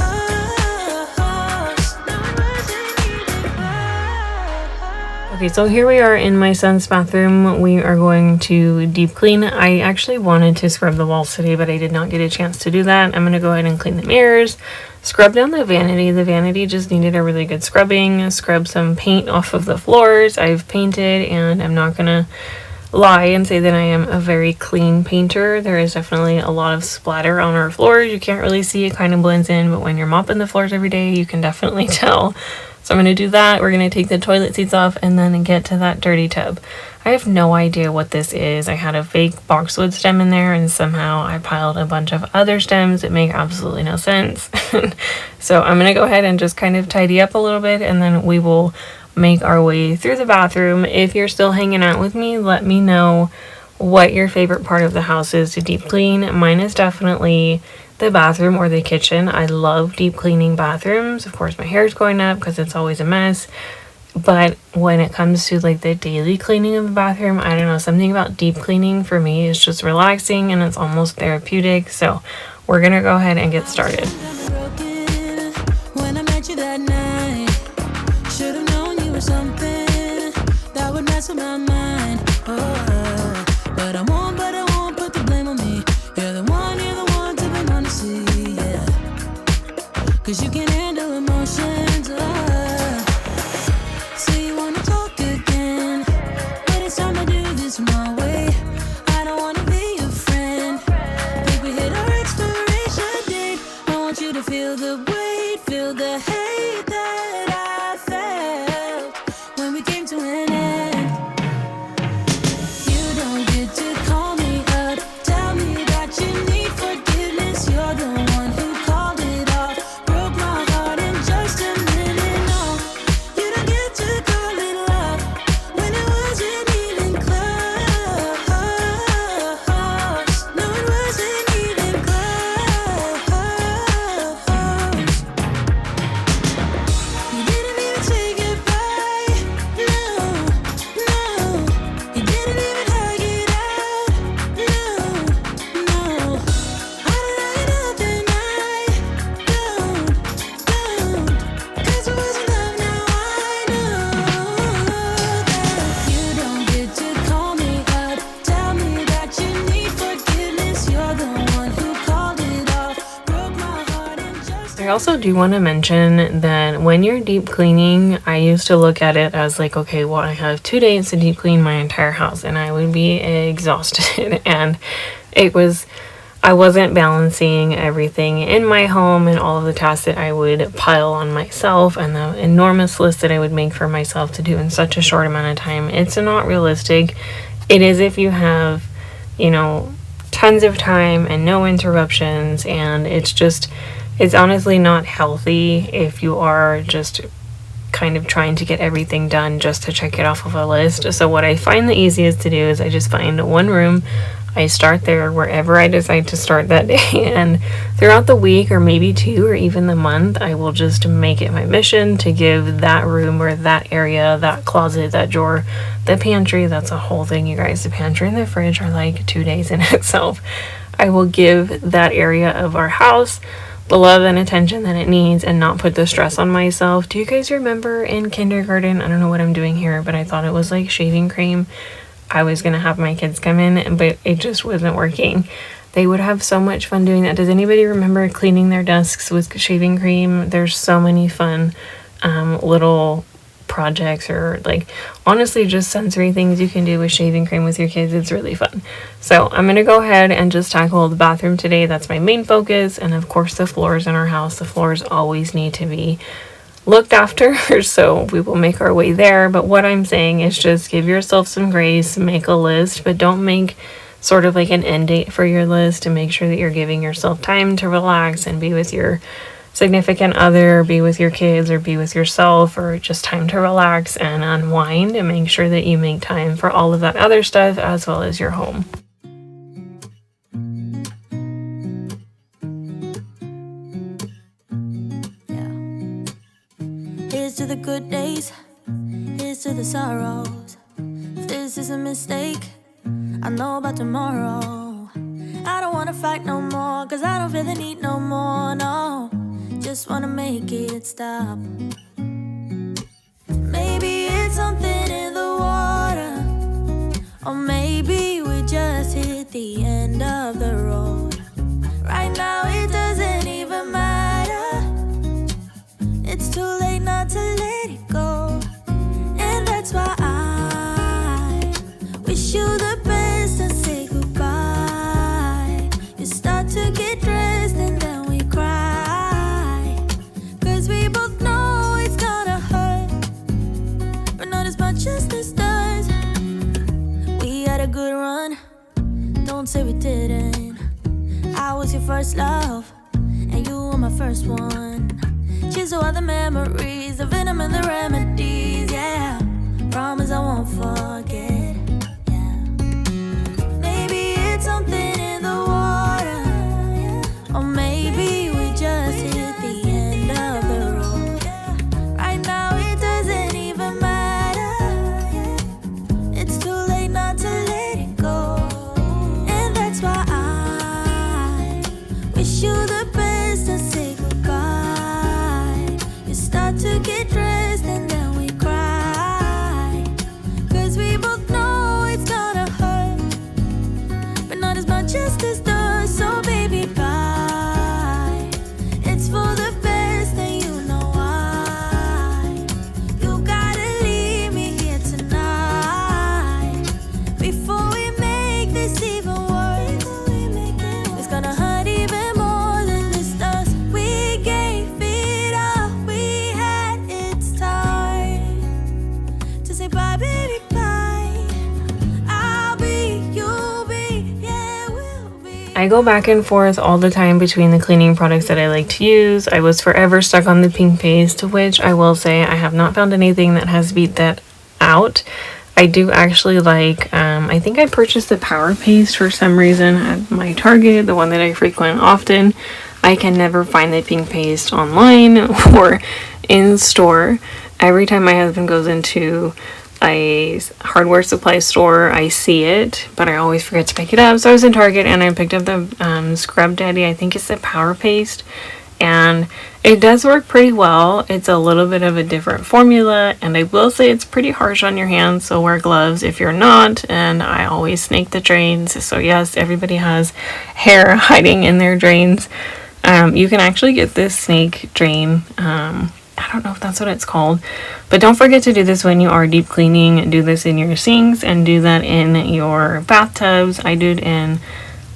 No, it wasn't even close. Okay, so here we are in my son's bathroom. We are going to deep clean. I actually wanted to scrub the walls today, but I did not get a chance to do that. I'm going to go ahead and clean the mirrors, scrub down the vanity. The vanity just needed a really good scrubbing, scrub some paint off of the floors. I've painted, and I'm not going to lie and say that I am a very clean painter. There is definitely a lot of splatter on our floors. You can't really see, it kind of blends in, but when you're mopping the floors every day, you can definitely tell. So I'm going to do that. We're going to take the toilet seats off and then get to that dirty tub. I have no idea what this is. I had a fake boxwood stem in there, and somehow I piled a bunch of other stems that make absolutely no sense. So I'm going to go ahead and just kind of tidy up a little bit, and then we will make our way through the bathroom. If you're still hanging out with me, let me know what your favorite part of the house is to deep clean. Mine is definitely the bathroom or the kitchen. I love deep cleaning bathrooms. Of course, my hair's going up because it's always a mess. But when it comes to like the daily cleaning of the bathroom, I don't know, something about deep cleaning for me is just relaxing, and it's almost therapeutic. So we're gonna go ahead and get started. When I met you that night, should have known you were something that would mess with my mind. Oh, but I won't put the blame on me. You're the one to be honest, yeah. 'Cause you can handle emotions. Say you wanna talk again, but it's time to do this my way. I don't wanna be your friend. Think we hit our expiration date. I want you to feel the weight, feel the hate that I felt when we came to an end. You don't get to call me up, tell me that you need forgiveness. You're the one who called it off, broke my heart in just a minute. No, you don't get to call it love when it wasn't even close. No, it wasn't even close. You didn't even say goodbye. No, you didn't even hug it out. No, I didn't nothing. Don't, 'cause it wasn't love. Now I know that you don't get to call me up, tell me that you need forgiveness. You're the one who called it off, broke my heart in just. I also do want to mention that when you're deep cleaning, I used to look at it as like, okay, well, I have 2 days to deep clean my entire house, and I would be exhausted. And it was I wasn't balancing everything in my home and all of the tasks that I would pile on myself and the enormous list that I would make for myself to do in such a short amount of time. It's not realistic. It is if you have, you know, tons of time and no interruptions, and it's honestly not healthy if you are just kind of trying to get everything done just to check it off of a list. So what I find the easiest to do is I just find one room. I start there wherever I decide to start that day, and throughout the week or maybe 2 or even the month, I will just make it my mission to give that room or that area, that closet, that drawer, the pantry, that's a whole thing, you guys. The pantry and the fridge are like 2 days in itself. I will give that area of our house the love and attention that it needs and not put the stress on myself. Do you guys remember in kindergarten, I don't know what I'm doing here, but I thought it was like shaving cream. I was going to have my kids come in, but it just wasn't working. They would have so much fun doing that. Does anybody remember cleaning their desks with shaving cream? There's so many fun little projects, or like honestly just sensory things you can do with shaving cream with your kids. It's really fun. So I'm going to go ahead and just tackle the bathroom today. That's my main focus. And of course the floors in our house. The floors always need to be looked after, so we will make our way there. But what I'm saying is just give yourself some grace, make a list, but don't make sort of like an end date for your list, and make sure that you're giving yourself time to relax and be with your significant other, be with your kids, or be with yourself, or just time to relax and unwind, and make sure that you make time for all of that other stuff as well as your home. Here's to the good days, here's to the sorrows. If this is a mistake, I know about tomorrow. I don't wanna fight no more, cause I don't feel the need no more, no. Just wanna make it stop. Maybe it's something in the water, or maybe we just hit the end of the road. Right now it doesn't even matter. It's too late not to let it go. And that's why I wish you the best and say goodbye. You start to get dressed and then we cry, cause we both know it's gonna hurt, but not as much as this does. We had a good run, don't say we didn't. I was your first love, and you were my first one. Cheers to all the memories, the venom and the remedies, yeah. Promise I won't forget, yeah. Maybe it's something in the water, yeah. Or maybe we just hit the end of the road. Right now it doesn't even matter, yeah. It's too late not to let it go. And that's why I wish you the best and say goodbye. Start to get dressed and then we cry, cause we both know it's gonna hurt, but not as much as this does. So baby, bye. It's for the best and you know why. You gotta leave me here tonight before we make this even worse. It's gonna hurt even more than this does. We gave it up. Bye, baby, bye. I'll be, you'll be, yeah, we'll be. I go back and forth all the time between the cleaning products that I like to use. I was forever stuck on the pink paste, which I will say I have not found anything that has beat that out. I do actually like, I think I purchased the Power Paste for some reason at my Target, the one that I frequent often. I can never find the pink paste online or in store. Every time my husband goes into a hardware supply store, I see it, but I always forget to pick it up. So I was in Target and I picked up the Scrub Daddy, I think it's the Power Paste, and it does work pretty well. It's a little bit of a different formula, and I will say it's pretty harsh on your hands, so wear gloves if you're not. And I always snake the drains, so yes, everybody has hair hiding in their drains. You can actually get this snake drain, I don't know if that's what it's called, but don't forget to do this when you are deep cleaning. Do this in your sinks and do that in your bathtubs. I do it in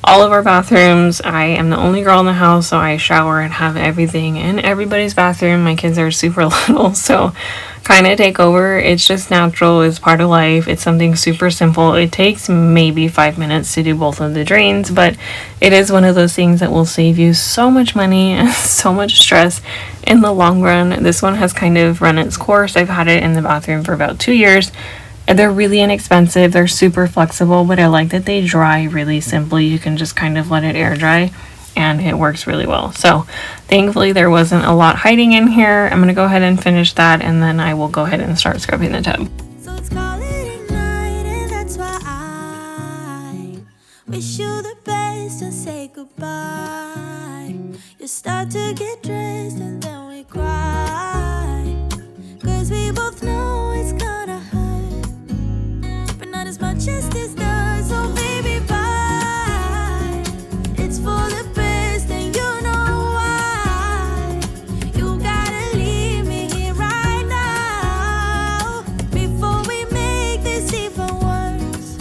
all of our bathrooms. I am the only girl in the house, so I shower and have everything in everybody's bathroom. My kids are super little, so kind of take over. It's just natural. It's part of life. It's something super simple. It takes maybe 5 minutes to do both of the drains, but it is one of those things that will save you so much money and so much stress in the long run. This one has kind of run its course. I've had it in the bathroom for about 2 years. They're really inexpensive. They're super flexible, but I like that they dry really simply. You can just kind of let it air dry and it works really well. So thankfully there wasn't a lot hiding in here. I'm going to go ahead and finish that, and then I will go ahead and start scrubbing the tub. So let's call it a night, and that's why I wish you the best and say goodbye. You start to get dressed and then we cry, 'cause we both know it's gonna hurt, but not as much as this does. So baby, bye. It's for the best and you know why. You gotta leave me here right now before we make this even worse.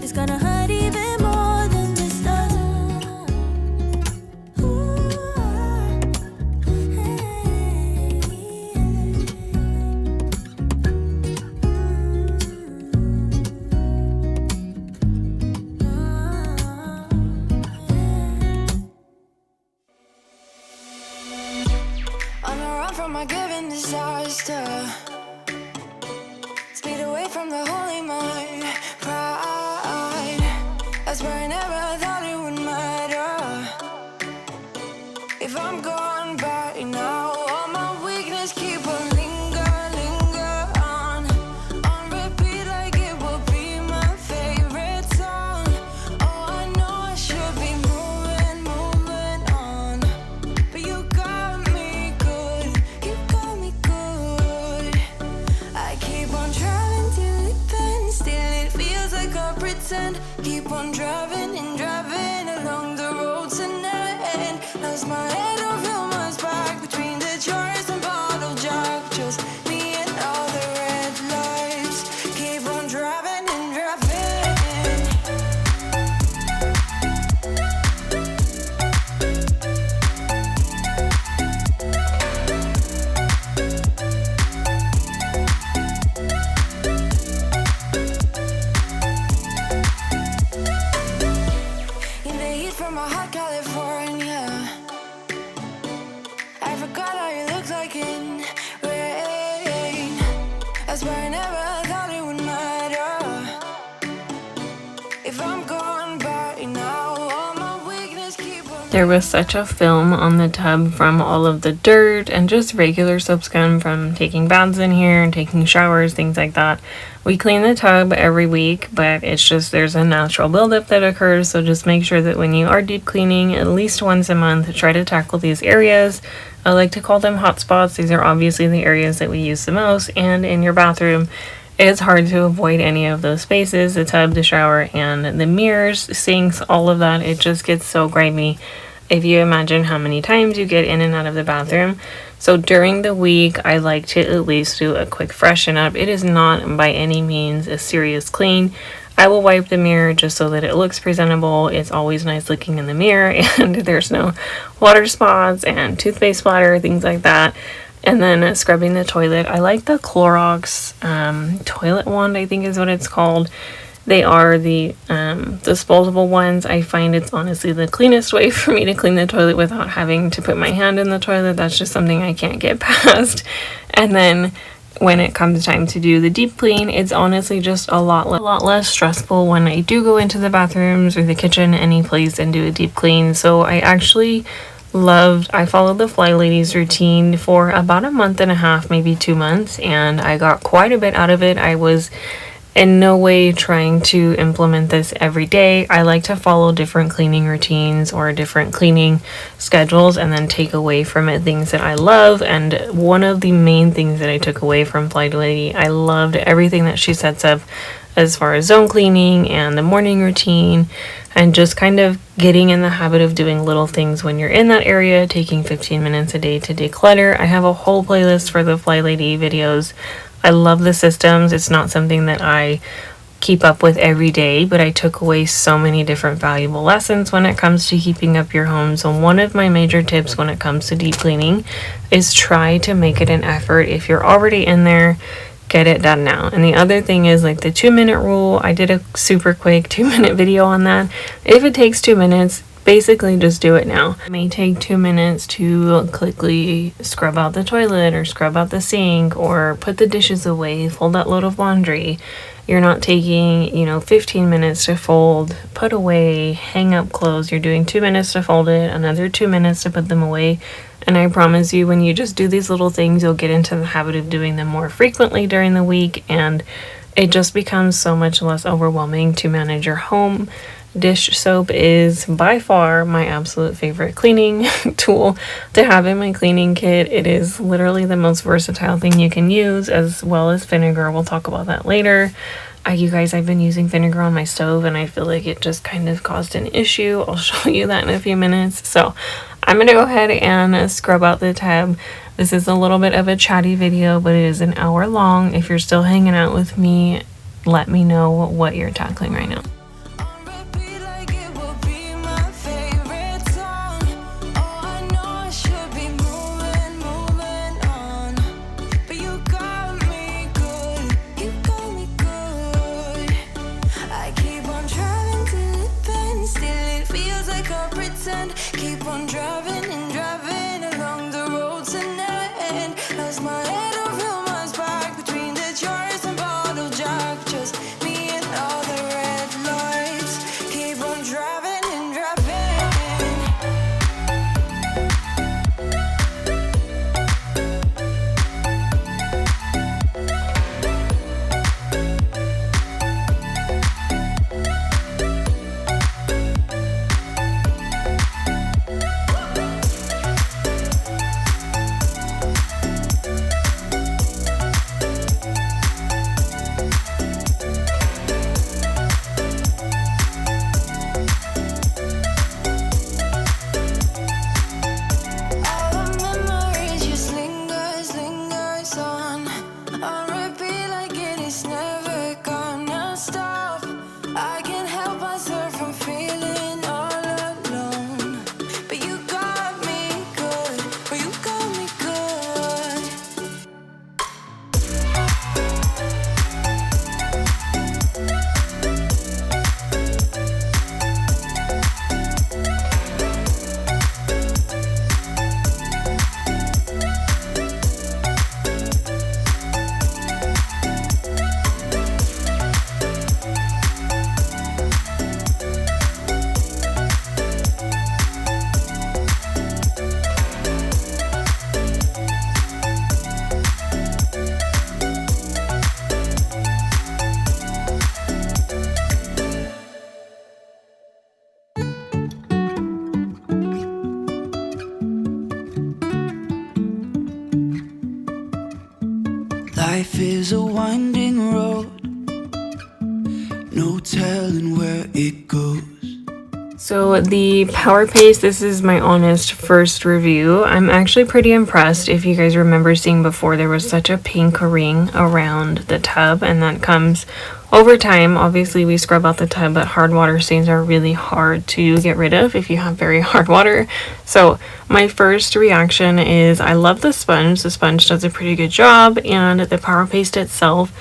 It's gonna hurt even more than this does. On the run from my given disaster, speed away from the holy mind, pride. I swear I never thought it would matter if I'm gone by now. All my weakness keep on linger on repeat like it will be my favorite song. Oh, I know I should be moving on, but you got me good, you got me good. I keep on driving till it bends, still it feels like I pretend. Keep on driving and driving along the road tonight. Lost my head over my back between the jars and bottle jack. Just me and all the red lights. Keep on driving and driving. In the heat from a hot California, I forgot how you look like in rain. I swear I never thought it would matter if I'm gone by now. All my weakness keep on. There was such a film on the tub from all of the dirt and just regular soap scum from taking baths in here and taking showers, things like that. We clean the tub every week, but it's just there's a natural buildup that occurs, so just make sure that when you are deep cleaning at least once a month, try to tackle these areas. I like to call them hot spots. These are obviously the areas that we use the most, and in your bathroom it's hard to avoid any of those spaces, the tub, the shower, and the mirrors, sinks, all of that. It just gets so grimy if you imagine how many times you get in and out of the bathroom. So during the week, I like to at least do a quick freshen up. It is not by any means a serious clean. I will wipe the mirror just so that it looks presentable. It's always nice looking in the mirror and there's no water spots and toothpaste splatter, things like that. And then scrubbing the toilet. I like the Clorox toilet wand, I think is what it's called. They are the disposable ones. I find it's honestly the cleanest way for me to clean the toilet without having to put my hand in the toilet. That's just something I can't get past. And then when it comes time to do the deep clean, it's honestly just a lot less stressful when I do go into the bathrooms or the kitchen, any place, and do a deep clean. So I actually I followed the Fly Ladies routine for about a month and a half, maybe 2 months, and I got quite a bit out of it. I was in no way trying to implement this every day. I like to follow different cleaning routines or different cleaning schedules and then take away from it things that I love. And one of the main things that I took away from Fly Lady, I loved everything that she sets up as far as zone cleaning and the morning routine, and just kind of getting in the habit of doing little things when you're in that area, taking 15 minutes a day to declutter. I have a whole playlist for the Fly Lady videos. I love the systems. It's not something that I keep up with every day, but I took away so many different valuable lessons when it comes to keeping up your home. So one of my major tips when it comes to deep cleaning is try to make it an effort. If you're already in there, get it done now. And the other thing is like the 2-minute rule. I did a super quick 2-minute video on that. If it takes 2 minutes, basically just do it now. It may take 2 minutes to quickly scrub out the toilet or scrub out the sink or put the dishes away, fold that load of laundry. You're not taking, 15 minutes to fold, put away, hang up clothes. You're doing 2 minutes to fold it, another 2 minutes to put them away. And I promise you, when you just do these little things, you'll get into the habit of doing them more frequently during the week, and it just becomes so much less overwhelming to manage your home. Dish soap is by far my absolute favorite cleaning tool to have in my cleaning kit. It is literally the most versatile thing you can use, as well as vinegar. We'll talk about that later. You guys, I've been using vinegar on my stove and I feel like it just kind of caused an issue. I'll show you that in a few minutes. So I'm going to go ahead and scrub out the tub. This is a little bit of a chatty video, but it is an hour long. If you're still hanging out with me, let me know what you're tackling right now. Keep on driving and driving along the road tonight. Lost my head over my back between the jars and bottle jack. Just me and all the red lights. Keep on driving and Life is a winding road, no telling where it goes. So the Power Paste, this is my honest first review. I'm actually pretty impressed. If you guys remember seeing before, there was such a pink ring around the tub, and that comes over time. Obviously we scrub out the tub, but hard water stains are really hard to get rid of if you have very hard water. So my first reaction is I love the sponge. The sponge does a pretty good job, and the Power Paste itself,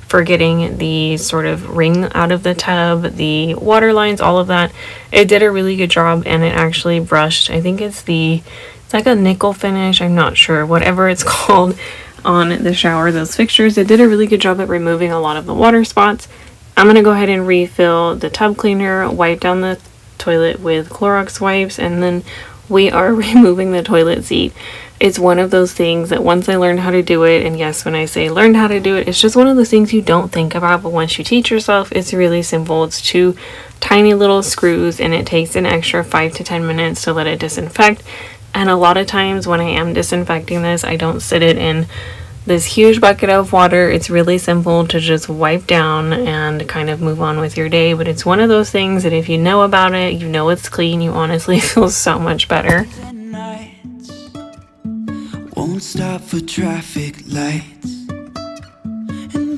for getting the sort of ring out of the tub, the water lines, all of that, it did a really good job, and it actually brushed, I think it's like a nickel finish, I'm not sure, whatever it's called, on the shower, those fixtures. It did a really good job at removing a lot of the water spots. I'm going to go ahead and refill the tub cleaner, wipe down the toilet with Clorox wipes, and then we are removing the toilet seat. It's one of those things that once I learned how to do it, and yes, when I say learned how to do it, it's just one of those things you don't think about, but once you teach yourself, it's really simple. It's 2 tiny little screws, and it takes an extra 5 to 10 minutes to let it disinfect. And a lot of times when I am disinfecting this, I don't sit it in this huge bucket of water. It's really simple to just wipe down and kind of move on with your day, but it's one of those things that if you know about it, you know it's clean, you honestly feel so much better. Won't stop for traffic lights, and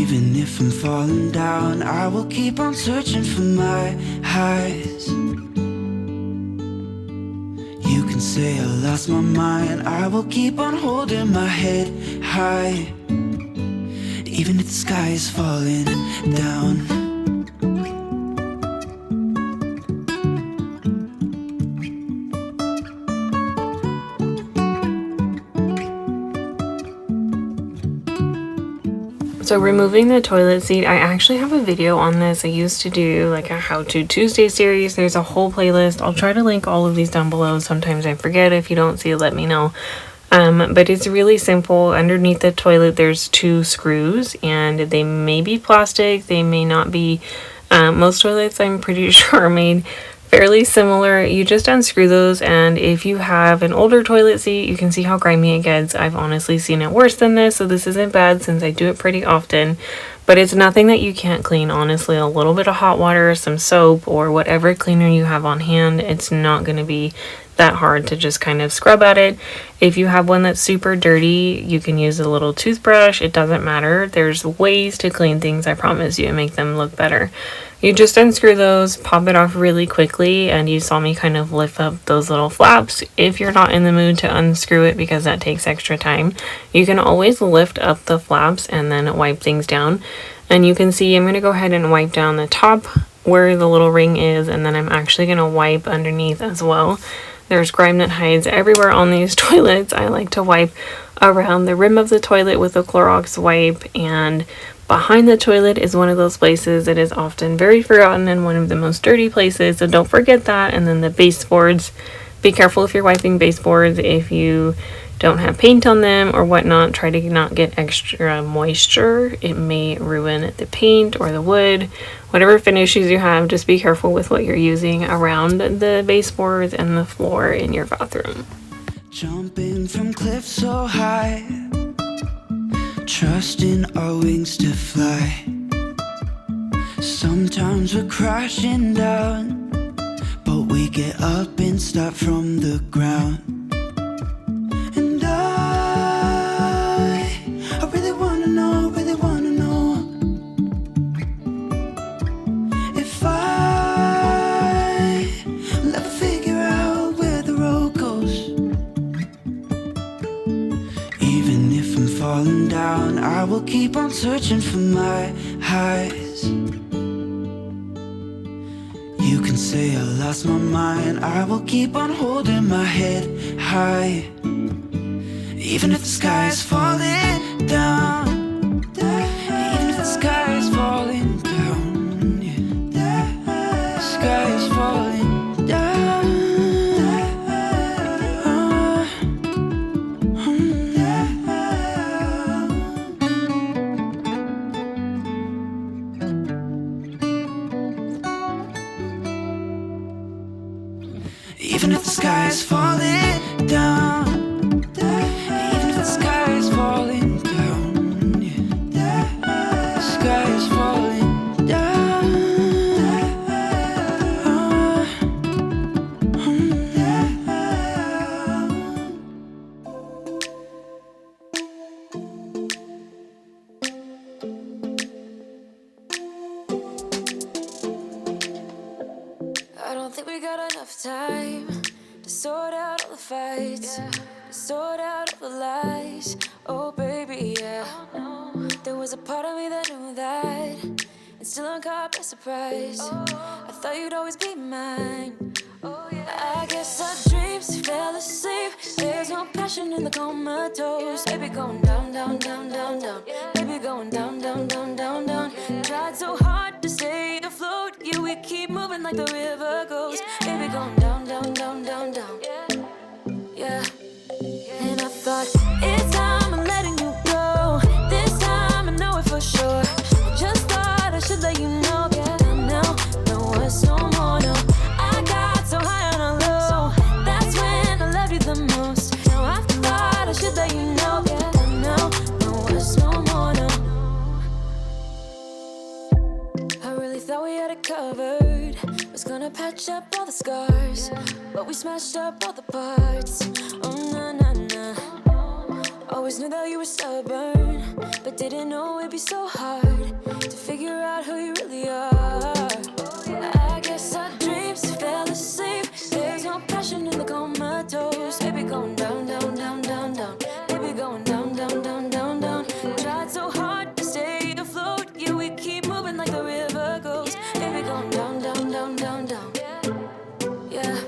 Even if I'm falling down, I will keep on searching for my highs. You can say I lost my mind, I will keep on holding my head high. Even if the sky is falling down. So removing the toilet seat, I actually have a video on this. I used to do like a How To Tuesday series. There's a whole playlist. I'll try to link all of these down below. Sometimes I forget. If you don't see it, let me know. But it's really simple. Underneath the toilet, there's 2 screws, and they may be plastic. They may not be. Most toilets, I'm pretty sure, are made fairly similar. You just unscrew those, and if you have an older toilet seat, you can see how grimy it gets. I've honestly seen it worse than this, so this isn't bad since I do it pretty often. But it's nothing that you can't clean, honestly. A little bit of hot water, some soap, or whatever cleaner you have on hand, it's not going to be that hard to just kind of scrub at it. If you have one that's super dirty, you can use a little toothbrush. It doesn't matter. There's ways to clean things, I promise you, and make them look better. You just unscrew those, pop it off really quickly, and you saw me kind of lift up those little flaps. If you're not in the mood to unscrew it because that takes extra time, you can always lift up the flaps and then wipe things down. And you can see I'm going to go ahead and wipe down the top where the little ring is, and then I'm actually going to wipe underneath as well. There's grime that hides everywhere on these toilets. I like to wipe around the rim of the toilet with a Clorox wipe, and behind the toilet is one of those places that is often very forgotten and one of the most dirty places, so don't forget that. And then the baseboards, be careful if you're wiping baseboards. If you don't have paint on them or whatnot, try to not get extra moisture. It may ruin the paint or the wood. Whatever finishes you have, just be careful with what you're using around the baseboards and the floor in your bathroom. Jumping from cliffs so high, trusting our wings to fly. Sometimes we're crashing down, but we get up and start from the ground. And I really wanna know, if I'll ever figure out where the road goes. Even if I'm falling down, I will keep on searching for my highs. You can say I lost my mind, I will keep on holding my head high. Even if the sky is falling down, even if the sky is falling down, yeah. The sky is falling down. Even if the sky is falling down, even if the sky is falling down, yeah. The sky is falling down. I don't think we got enough time to sort out all the fights, to sort out all the lies. Oh baby, yeah. There was a part of me that knew that, and still I'm caught by surprise. I thought you'd always be mine. I guess our dreams fell asleep. There's no passion in the comatose. Baby going down, down, down, down, down. Baby going down, down, down, down, down. Tried so hard to stay afloat. Yeah, we keep moving like the river goes. Baby going down, down, down, down, down. Yeah. And I thought, it's time I'm letting you go. This time I know it for sure. I just thought I should let you know. Yeah, now, no words no more, no. I got so high on a low. That's when I loved you the most. Now I thought I should let you know. Yeah, now, no words no more, no. I really thought we had it covered. Was gonna patch up all the scars, but we smashed up all the parts. Oh, nah, nah, nah. Oh, Always knew that you were stubborn, but didn't know it'd be so hard to figure out who you really are. I guess our dreams fell asleep. There's no passion in the comatose. Baby going down, down, down, down, down. Baby going down, down, down, down, down. Tried so hard to stay afloat. Yeah, we keep moving like the river goes. Baby going down, down, down, down, down. Yeah.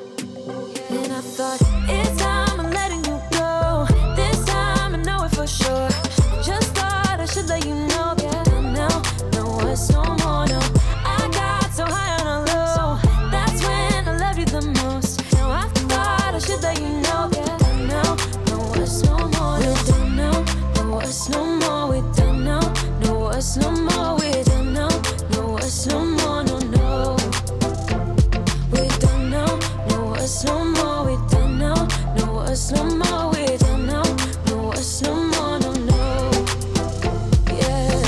And I thought, it's time I'm letting you go. This time I know it for sure. Just thought I should let you know. Yeah, now, no, it's no more, no. I got so high on a low. That's when I loved you the most. Now I thought I should let you know. Yeah, now, no, it's no more. We're done now. No, it's no more. We're done now. No, it's no more. We're done now. No, it's no more. No, no. We're done now. No, it's no more. We're done now. No, it's no more. We're done now. No, it's no more. No, no. Yeah.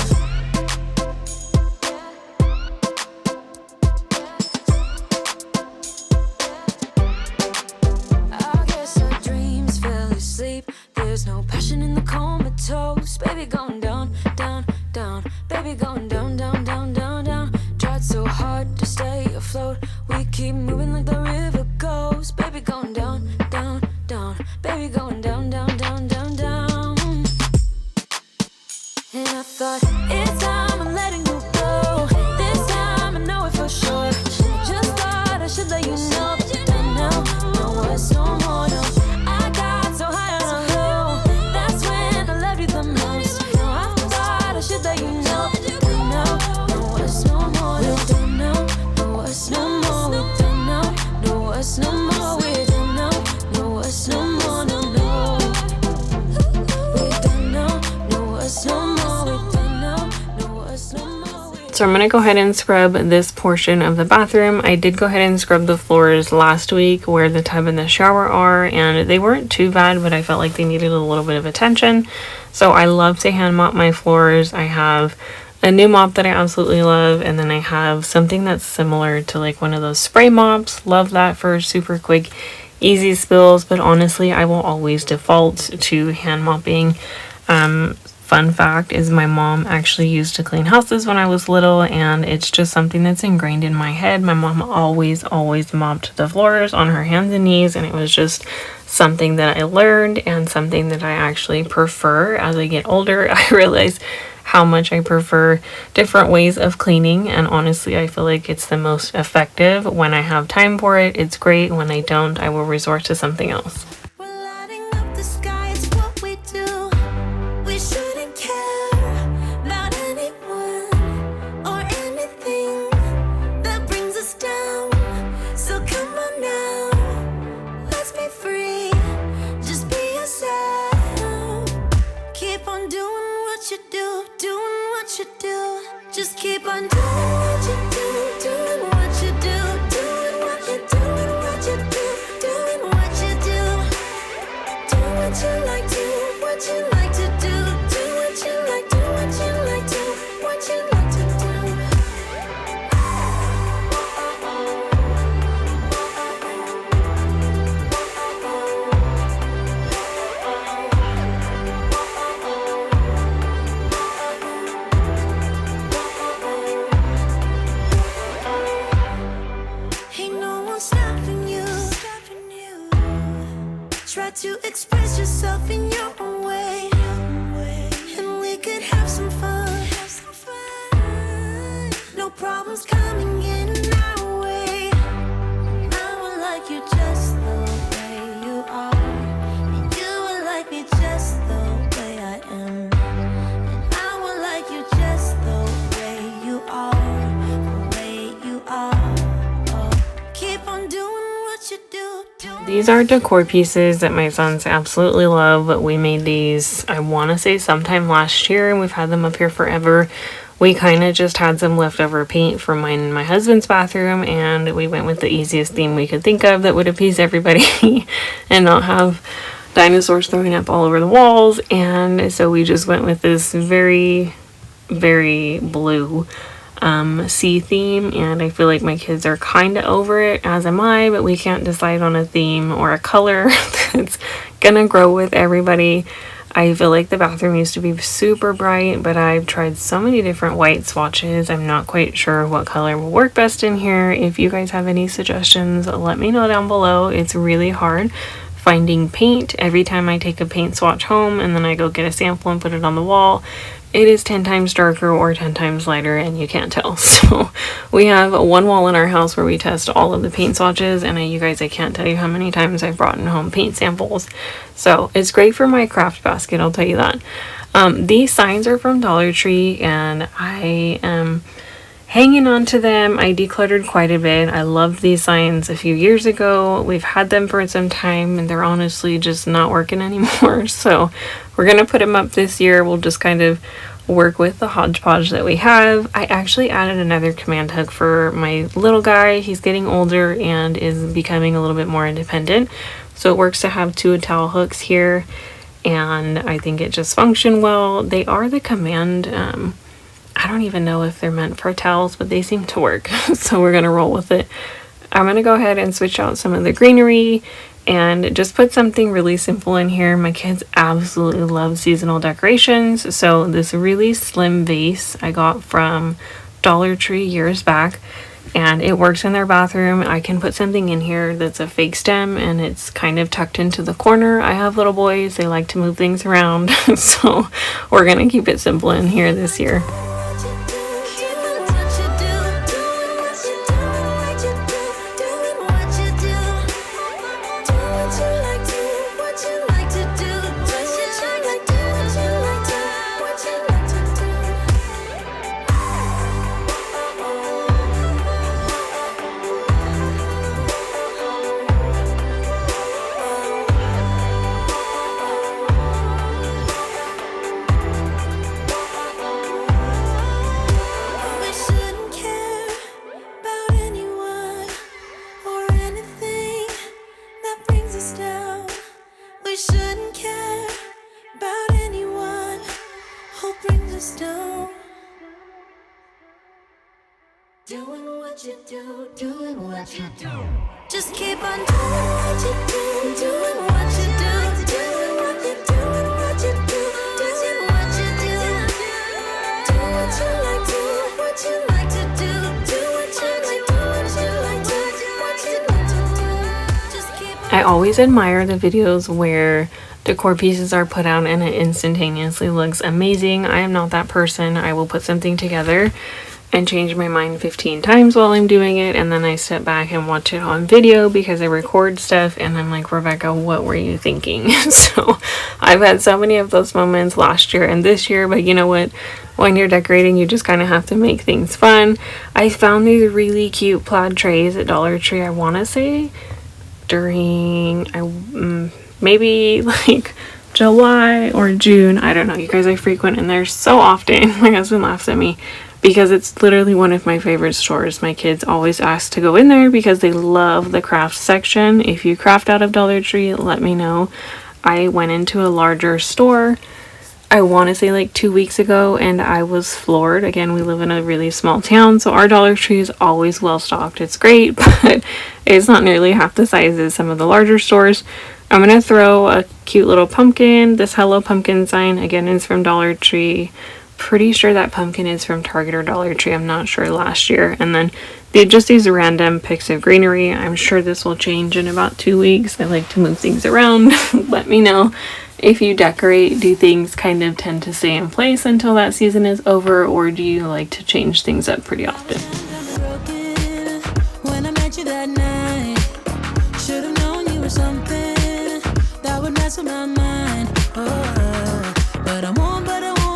I guess our dreams fell asleep. There's no passion in the comatose. Baby going down, down, down. Baby going down, down, down, down, down. Tried so hard to stay afloat. We keep moving like the river goes. Baby going down, down, down. Baby going down, down, down, down, down. And I thought, it's time I'm letting you go. This time I know it for sure. Just thought I should let you know. Now, no, it's no more, no. I got so high on a low. That's when I loved you the most. Now I thought I should let you know. Now, no, it's no more. We're done now. No, it's no more. We're done now. No, it's no more. We're done now. No, it's no more. No, no. We're done now. No, it's no more. We're done now. No, it's no more. So I'm going to go ahead and scrub this portion of the bathroom. I did go ahead and scrub the floors last week where the tub and the shower are, and they weren't too bad, but I felt like they needed a little bit of attention. So I love to hand mop my floors. I have a new mop that I absolutely love, and then I have something that's similar to like one of those spray mops. Love that for super quick, easy spills, but honestly, I will always default to hand mopping. Fun fact is my mom actually used to clean houses when I was little, and it's just something that's ingrained in my head. My mom always mopped the floors on her hands and knees, and it was just something that I learned and something that I actually prefer as I get older. I realize how much I prefer different ways of cleaning, and honestly I feel like it's the most effective when I have time for it. It's great. When I don't, I will resort to something else. We're lighting up the sky, it's what we do. We shouldn't care about anyone or anything that brings us down. So come on now, let's be free. Just be yourself. Keep on doing what you do, doing what you do. Just keep on doing what you do, doing what you do, doing what you do, doing what you do, doing what you do. Do what you like, do what you like to do, do what you like, do what you like, do what you like to do. Ain't no one stopping you. Try to express yourself in your own way, and we could have some fun. No problems coming in our way. I would like you just the way you are, and you would like me just the way I am, and I would like you just the way you are, the way you are. Oh, keep on doing what you do. These are decor pieces that my sons absolutely love. We made these, I want to say sometime last year, and we've had them up here forever. We kind of just had some leftover paint from mine and my husband's bathroom, and we went with the easiest theme we could think of that would appease everybody and not have dinosaurs throwing up all over the walls. And so we just went with this very, very blue sea theme, and I feel like my kids are kind of over it, as am I, but we can't decide on a theme or a color that's gonna grow with everybody. I feel like the bathroom used to be super bright, but I've tried so many different white swatches. I'm not quite sure what color will work best in here. If you guys have any suggestions, let me know down below. It's really hard finding paint. Every time I take a paint swatch home and then I go get a sample and put it on the wall, it is 10 times darker or 10 times lighter and you can't tell. So we have one wall in our house where we test all of the paint swatches, and you guys, I can't tell you how many times I've brought in home paint samples. So it's great for my craft basket, I'll tell you that. These signs are from Dollar Tree and I am hanging on to them. I decluttered quite a bit. I loved these signs a few years ago. We've had them for some time and they're honestly just not working anymore. So we're gonna put them up this year. We'll just kind of work with the hodgepodge that we have. I actually added another command hook for my little guy. He's getting older and is becoming a little bit more independent. So it works to have 2 towel hooks here, and I think it just functioned well. They are the command, I don't even know if they're meant for towels, but they seem to work. So we're gonna roll with it. I'm gonna go ahead and switch out some of the greenery and just put something really simple in here. My kids absolutely love seasonal decorations. So this really slim vase I got from Dollar Tree years back, and it works in their bathroom. I can put something in here that's a fake stem and it's kind of tucked into the corner. I have little boys, they like to move things around. So we're gonna keep it simple in here this year. Doing what you do. Just keep on doing what you do, doing what you do, doing what you do, doing what you do, doing what you do. Do what you like, do what you like to do, do what you like, do what you like, do what you like to do. Just keep on. I always admire the videos where decor pieces are put out and it instantaneously looks amazing. I am not that person. I will put something together and change my mind 15 times while I'm doing it, and then I step back and watch it on video because I record stuff and I'm like, Rebekah, what were you thinking? So I've had so many of those moments last year and this year, but you know what, when you're decorating you just kind of have to make things fun. I found these really cute plaid trays at Dollar Tree, I want to say during maybe like July or June, I don't know, you guys, I frequent in there so often. My husband laughs at me because it's literally one of my favorite stores. My kids always ask to go in there because they love the craft section. If you craft out of Dollar Tree, let me know. I went into a larger store, I want to say like 2 weeks ago, and I was floored. Again, we live in a really small town, so our Dollar Tree is always well stocked. It's great, but it's not nearly half the size as some of the larger stores. I'm gonna throw a cute little pumpkin. This Hello Pumpkin sign, again, is from Dollar Tree. Pretty sure that pumpkin is from Target or Dollar Tree. I'm not sure last year. And then just these random picks of greenery. I'm sure this will change in about 2 weeks. I like to move things around. Let me know if you decorate. Do things kind of tend to stay in place until that season is over, or do you like to change things up pretty often? When I met you that night, should have known you were something that would mess with my mind. Oh, but I won't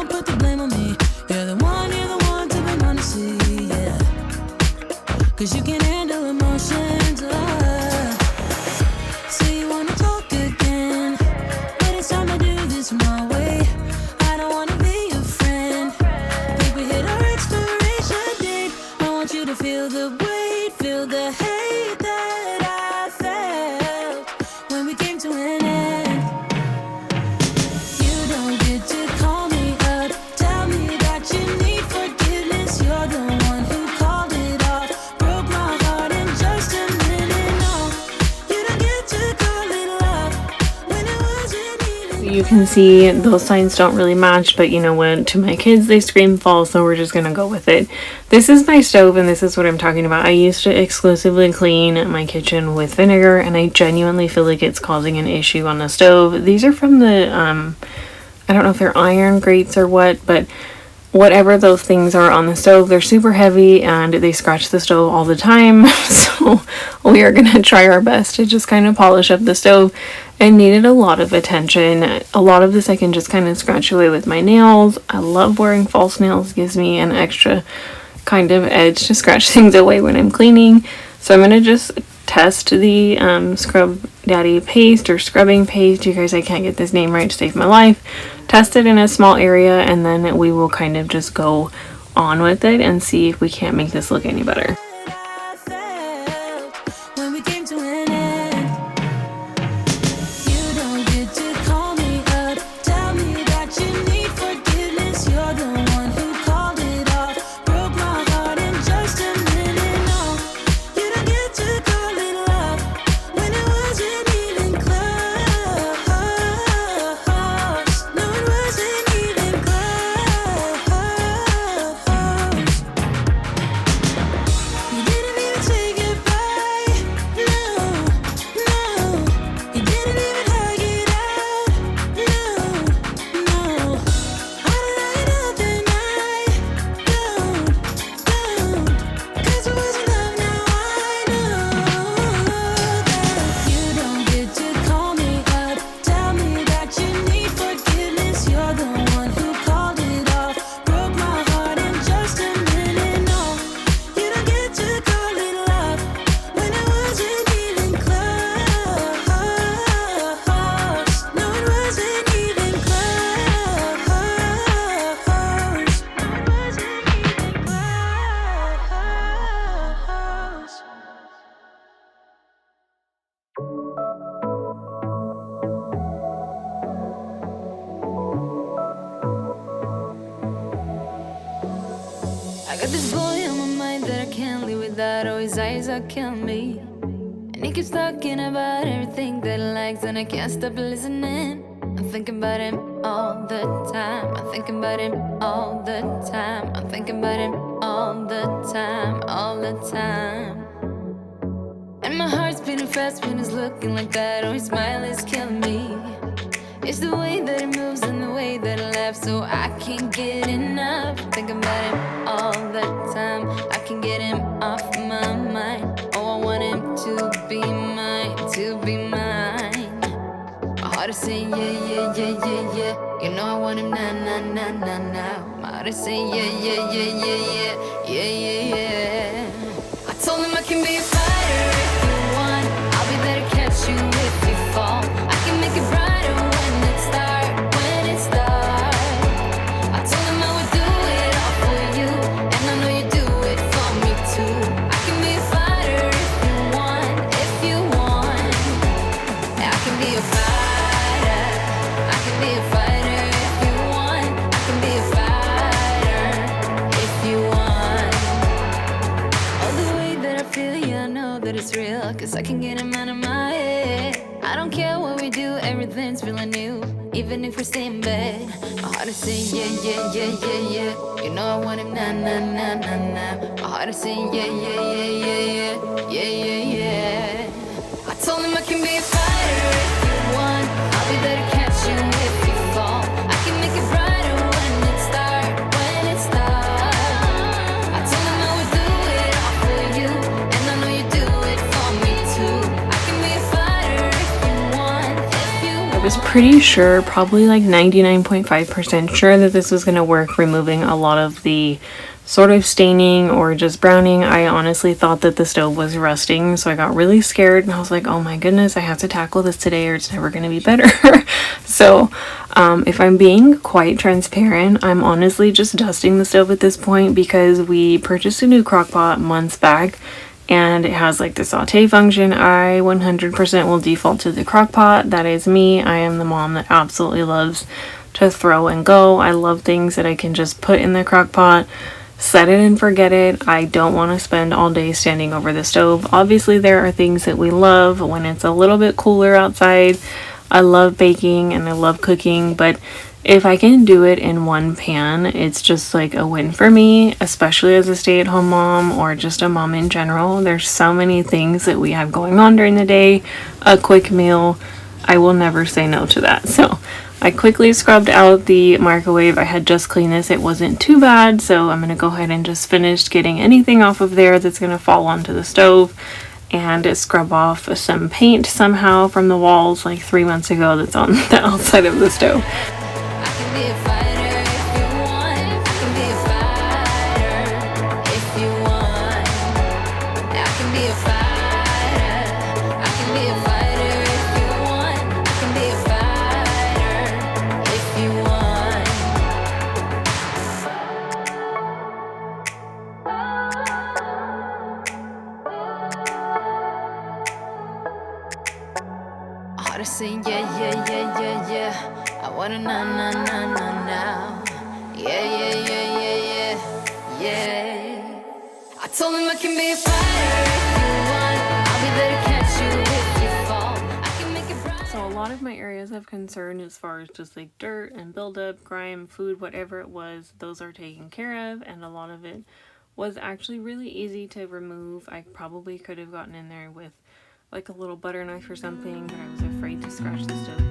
put the blame on me. You're the one to be honest, yeah. 'Cause you can handle emotions. So you wanna talk again, but it's time to do this my way. I don't wanna be your friend. Think we hit our expiration date. I want you to feel the weight, feel the hate that I felt when we came to an end. You don't get to call me up, tell me that you need forgiveness. You're the one who called it off, broke my can see, those signs don't really match, but you know what, to my kids they scream fall, so we're just gonna go with it. This is my stove, and this is what I'm talking about. I used to exclusively clean my kitchen with vinegar, and I genuinely feel like it's causing an issue on the stove. These are from the I don't know if they're iron grates or what, but whatever those things are on the stove, they're super heavy and they scratch the stove all the time. So we are gonna try our best to just kind of polish up the stove. It needed a lot of attention. A lot of this I can just kind of scratch away with my nails. I love wearing false nails, gives me an extra kind of edge to scratch things away when I'm cleaning. So I'm gonna just test the Scrub Daddy paste or scrubbing paste. You guys, I can't get this name right to save my life. Test it in a small area, and then we will kind of just go on with it and see if we can't make this look any better. I got this boy on my mind that I can't live without. Oh, his eyes are killing me. And he keeps talking about everything that he likes, and I can't stop listening. I'm thinking about him all the time. I'm thinking about him all the time. I'm thinking about him all the time, all the time. And my heart's beating fast when he's looking like that. Oh, his smile is killing me. It's the way that he moves and the way that he laughs, so I can't get enough. Think about him all the time. I can't get him off my mind. Oh, I want him to be mine, to be mine. My heart is saying yeah, yeah, yeah, yeah, yeah. You know I want him now, now, now, now, now. My heart is saying yeah, yeah, yeah, yeah, yeah, yeah, yeah, yeah. I told him I can be a fighter if you want. I'll be there to catch you if you fall. I can make it brighter when it starts, when it starts. I told him I would do it all for you, and I know you do it for me too. I can be a fighter if you want, if you want. I can be a fighter, I can be a fighter if you want. I can be a fighter if you want. All the way that I feel, yeah, I know that it's real, 'cause I can get him out of my head. I don't care what we do, everything's feeling new. Even if we stay in bed, my heart is saying yeah, yeah, yeah, yeah, yeah. You know I want him now, now, now, now, now. My heart is saying yeah, yeah, yeah, yeah, yeah, yeah, yeah, yeah. I told him I can be a fighter if you want. I'll be there to catch you if you fall. I can make it brighter when it starts, when it starts. I told him I would do it all for you, and I know you do it for me too. I can be a fighter if you want, if you want. I was pretty sure, probably like 99.5% sure that this was going to work, removing a lot of the sort of staining or just browning. I honestly thought that the stove was rusting, so I got really scared and I was like, oh my goodness, I have to tackle this today or it's never going to be better. So if I'm being quite transparent, I'm honestly just dusting the stove at this point, because we purchased a new crockpot months back and it has like the saute function. I 100% will default to the crockpot. That is me. I am the mom that absolutely loves to throw and go. I love things that I can just put in the crockpot, set it and forget it. I don't want to spend all day standing over the stove. Obviously there are things that we love when it's a little bit cooler outside. I love baking and I love cooking, but if I can do it in one pan, it's just like a win for me, especially as a stay-at-home mom or just a mom in general. There's so many things that we have going on during the day. A quick meal, I will never say no to that. So I quickly scrubbed out the microwave. I had just cleaned this. It wasn't too bad, so I'm going to go ahead and just finish getting anything off of there that's going to fall onto the stove, and scrub off some paint somehow from the walls like 3 months ago that's on the outside of the stove. To sing, yeah. I wanna now. Yeah. I told him I can be a fighter if you want. I'll be there to catch you if you fall. I can make it bright. So a lot of my areas of concern as far as just like dirt and buildup, grime, food, whatever it was, those are taken care of, and a lot of it was actually really easy to remove. I probably could have gotten in there with like a little butter knife or something, but I was afraid to scratch the stove.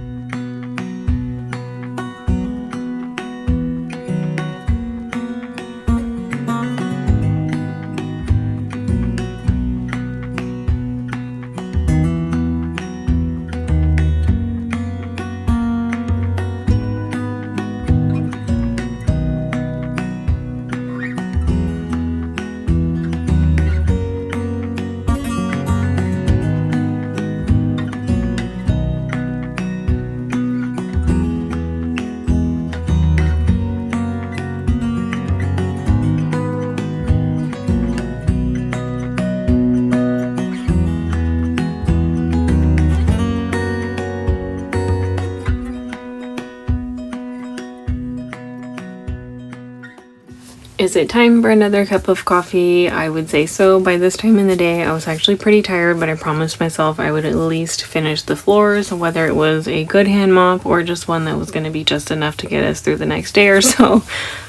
Is it time for another cup of coffee? I would say so. By this time in the day, I was actually pretty tired, but I promised myself I would at least finish the floors, whether it was a good hand mop or just one that was going to be just enough to get us through the next day or so.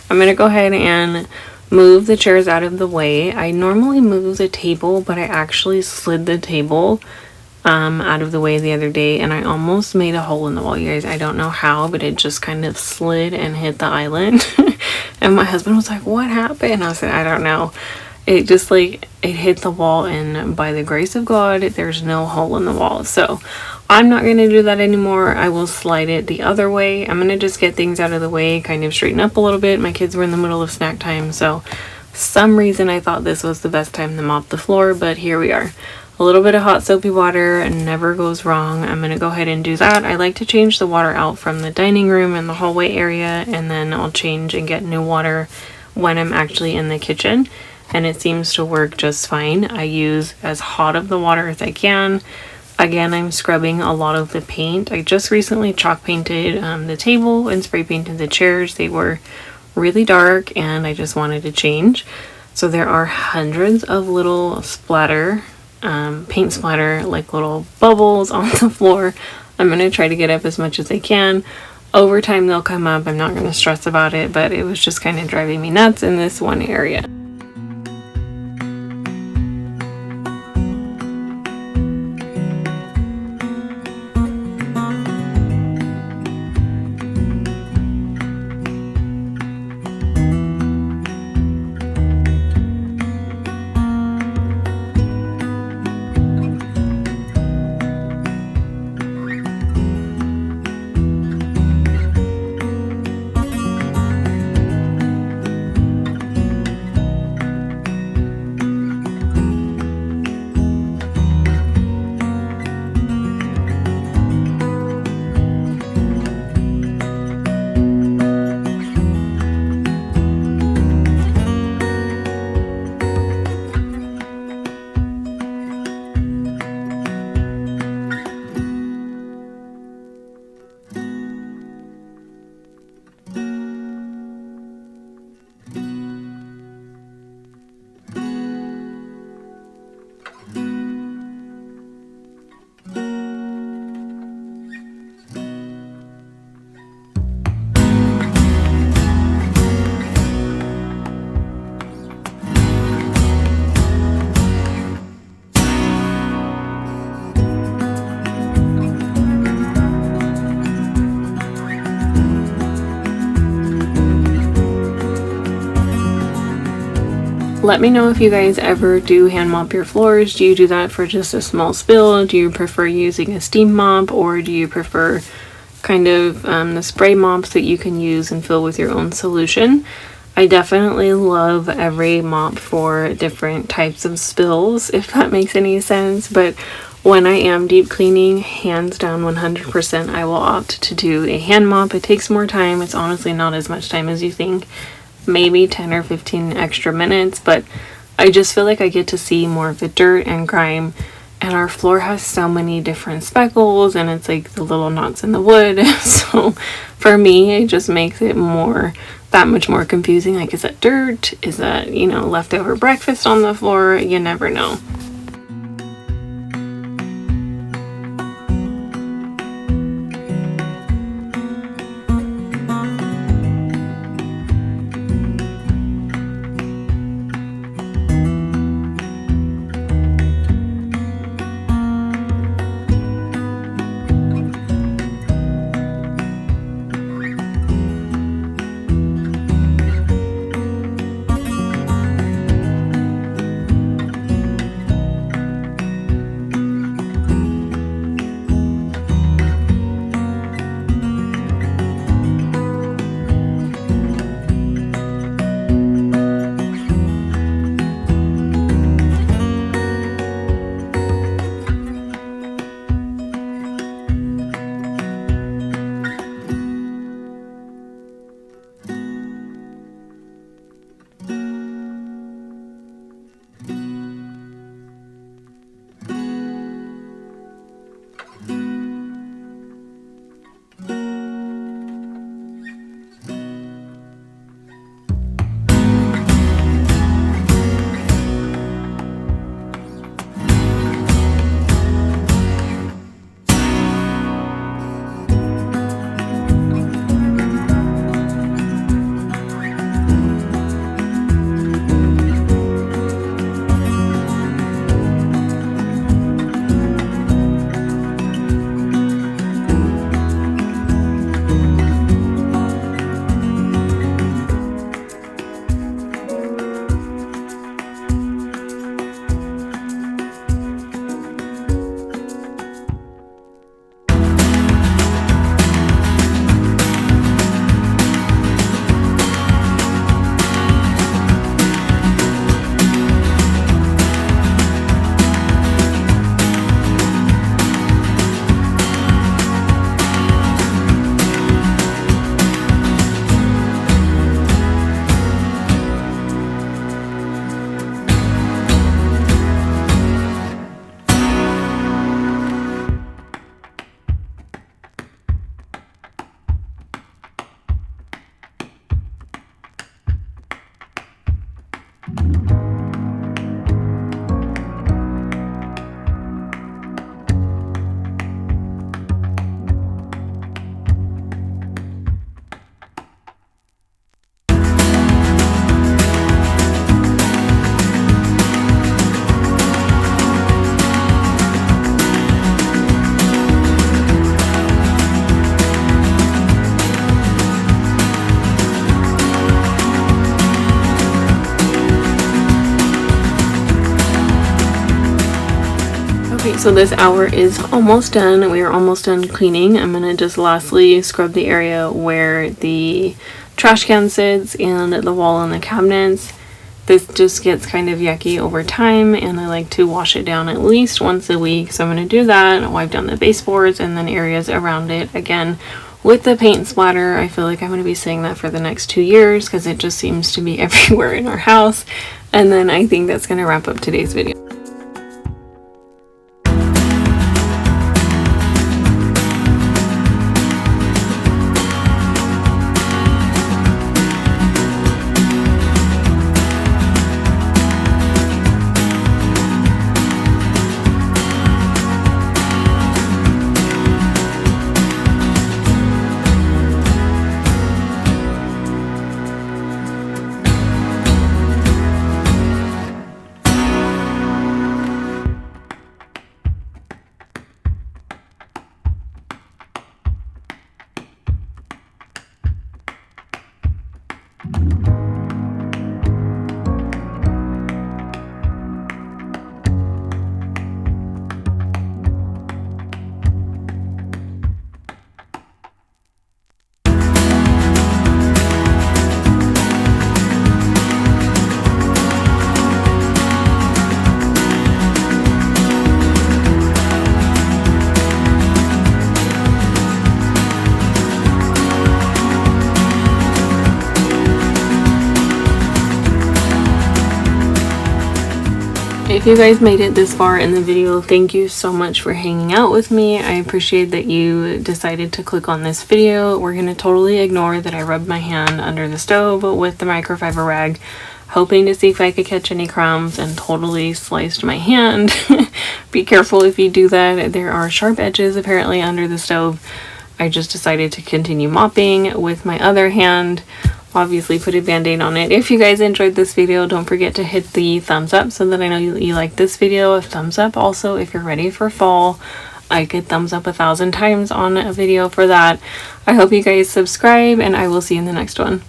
I'm going to go ahead and move the chairs out of the way. I normally move the table, but I actually slid the table out of the way the other day, and I almost made a hole in the wall, you guys. I don't know how, but it just kind of slid and hit the island. And my husband was like, what happened? I said, I don't know. It just like, it hit the wall, and by the grace of God, there's no hole in the wall. So I'm not going to do that anymore. I will slide it the other way. I'm going to just get things out of the way, kind of straighten up a little bit. My kids were in the middle of snack time, so some reason I thought this was the best time to mop the floor, but here we are. A little bit of hot soapy water and never goes wrong. I'm going to go ahead and do that. I like to change the water out from the dining room and the hallway area, and then I'll change and get new water when I'm actually in the kitchen, and it seems to work just fine. I use as hot of the water as I can. Again, I'm scrubbing a lot of the paint. I just recently chalk painted the table and spray painted the chairs. They were really dark and I just wanted to change. So there are hundreds of little splatter paint splatter, like little bubbles on the floor. I'm going to try to get up as much as I can. Over time they'll come up. I'm not going to stress about it, but it was just kind of driving me nuts in this one area. Let me know if you guys ever do hand mop your floors. Do you do that for just a small spill? Do you prefer using a steam mop, or do you prefer kind of the spray mops that you can use and fill with your own solution? I definitely love every mop for different types of spills, if that makes any sense, but when I am deep cleaning, hands down 100%, I will opt to do a hand mop. It takes more time. It's honestly not as much time as you think. Maybe 10 or 15 extra minutes, but I just feel like I get to see more of the dirt and grime, and our floor has so many different speckles, and it's like the little knots in the wood. So for me, it just makes it that much more confusing. Like, is that dirt? Is that, you know, leftover breakfast on the floor? You never know. So this hour is almost done. We are almost done cleaning. I'm gonna just lastly scrub the area where the trash can sits and the wall and the cabinets. This just gets kind of yucky over time, and I like to wash it down at least once a week. So I'm gonna do that, wipe down the baseboards and then areas around it again with the paint splatter. I feel like I'm gonna be saying that for the next 2 years because it just seems to be everywhere in our house. And then I think that's gonna wrap up today's video. If you guys made it this far in the video, thank you so much for hanging out with me. I appreciate that you decided to click on this video. We're going to totally ignore that I rubbed my hand under the stove with the microfiber rag, hoping to see if I could catch any crumbs, and totally sliced my hand. Be careful if you do that. There are sharp edges apparently under the stove. I just decided to continue mopping with my other hand. Obviously put a band-aid on it. If you guys enjoyed this video, don't forget to hit the thumbs up so that I know you like this video. A thumbs up. Also, if you're ready for fall, I could thumbs up 1,000 times on a video for that. I hope you guys subscribe, and I will see you in the next one.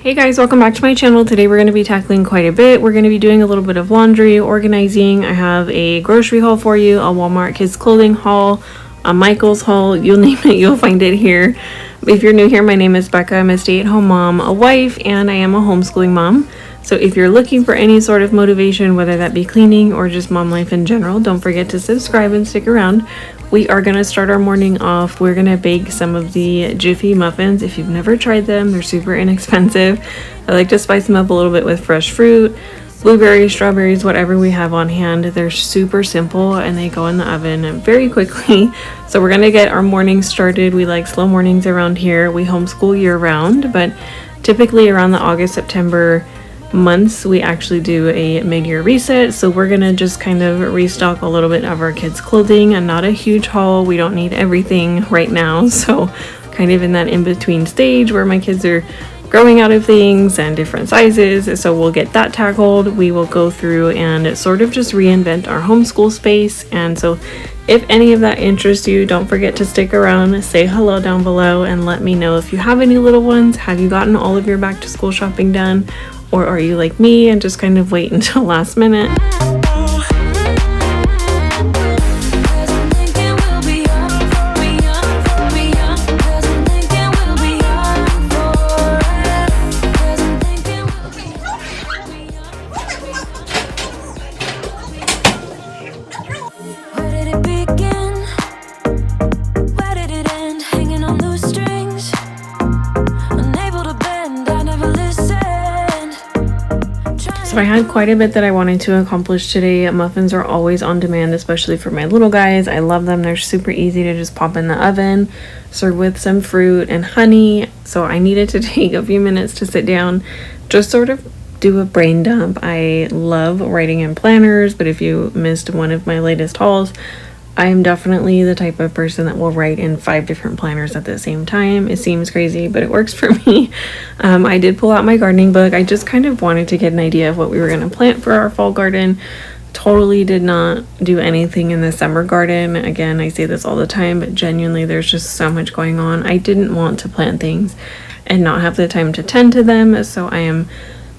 Hey guys, welcome back to my channel. Today we're going to be tackling quite a bit. We're going to be doing a little bit of laundry, organizing. I have a grocery haul for you, a Walmart kids clothing haul, a Michael's haul, you'll name it, you'll find it here. If you're new here, my name is Becca. I'm a stay-at-home mom, a wife, and I am a homeschooling mom. So if you're looking for any sort of motivation, whether that be cleaning or just mom life in general, don't forget to subscribe and stick around. We are going to start our morning off. We're going to bake some of the Jiffy muffins. If you've never tried them, they're super inexpensive. I like to spice them up a little bit with fresh fruit, blueberries, strawberries, whatever we have on hand. They're super simple and they go in the oven very quickly. So we're gonna get our morning started. We like slow mornings around here. We homeschool year round, but typically around the August, September months, we actually do a mid-year reset. So we're gonna just kind of restock a little bit of our kids' clothing, and not a huge haul. We don't need everything right now. So kind of in that in-between stage where my kids are growing out of things and different sizes. So we'll get that tackled. We will go through and sort of just reinvent our homeschool space. And so if any of that interests you, don't forget to stick around, say hello down below, and let me know if you have any little ones. Have you gotten all of your back to school shopping done? Or are you like me and just kind of wait until last minute? So I had quite a bit that I wanted to accomplish today. Muffins are always on demand, especially for my little guys. I love them. They're super easy to just pop in the oven, serve with some fruit and honey. So I needed to take a few minutes to sit down, just sort of do a brain dump. I love writing in planners, but if you missed one of my latest hauls, I am definitely the type of person that will write in 5 different planners at the same time. It seems crazy, but it works for me. I did pull out my gardening book. I just kind of wanted to get an idea of what we were going to plant for our fall garden. Totally did not do anything in the summer garden. Again, I say this all the time, but genuinely there's just so much going on. I didn't want to plant things and not have the time to tend to them. So I am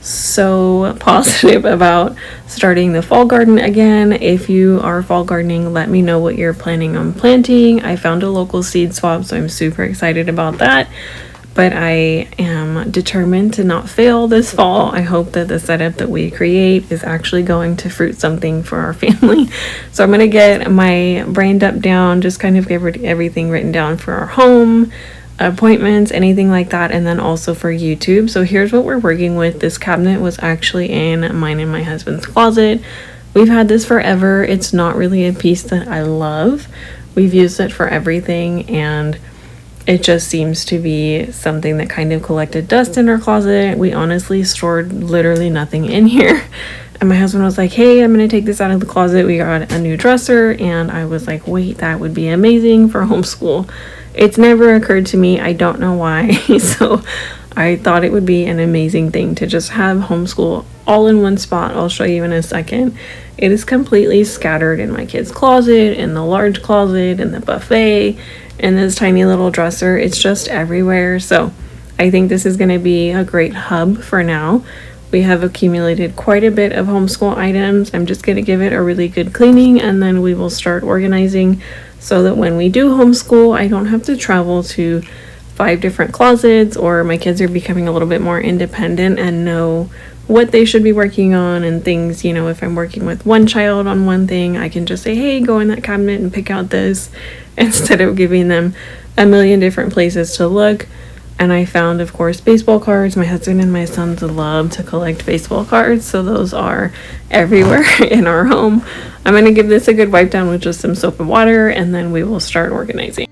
so positive about starting the fall garden again. If you are fall gardening, let me know what you're planning on planting. I found a local seed swap, so I'm super excited about that. But I am determined to not fail this fall. I hope that the setup that we create is actually going to fruit something for our family. So I'm going to get my brain dump down, just kind of get everything written down for our home, appointments, anything like that, and then also for YouTube. So here's what we're working with. This cabinet was actually in mine and my husband's closet. We've had this forever. It's not really a piece that I love. We've used it for everything, and it just seems to be something that kind of collected dust in our closet. We honestly stored literally nothing in here. And my husband was like, hey, I'm going to take this out of the closet. We got a new dresser. And I was like, wait, that would be amazing for homeschool. It's never occurred to me. I don't know why. So I thought it would be an amazing thing to just have homeschool all in one spot. I'll show you in a second. It is completely scattered in my kids' closet, in the large closet, in the buffet, in this tiny little dresser. It's just everywhere. So I think this is going to be a great hub for now. We have accumulated quite a bit of homeschool items. I'm just going to give it a really good cleaning, and then we will start organizing so that when we do homeschool, I don't have to travel to 5 different closets, or my kids are becoming a little bit more independent and know what they should be working on and things. You know, if I'm working with one child on one thing, I can just say, hey, go in that cabinet and pick out this, instead of giving them a million different places to look. And I found, of course, baseball cards. My husband and my sons love to collect baseball cards, so those are everywhere in our home. I'm going to give this a good wipe down with just some soap and water, and then we will start organizing.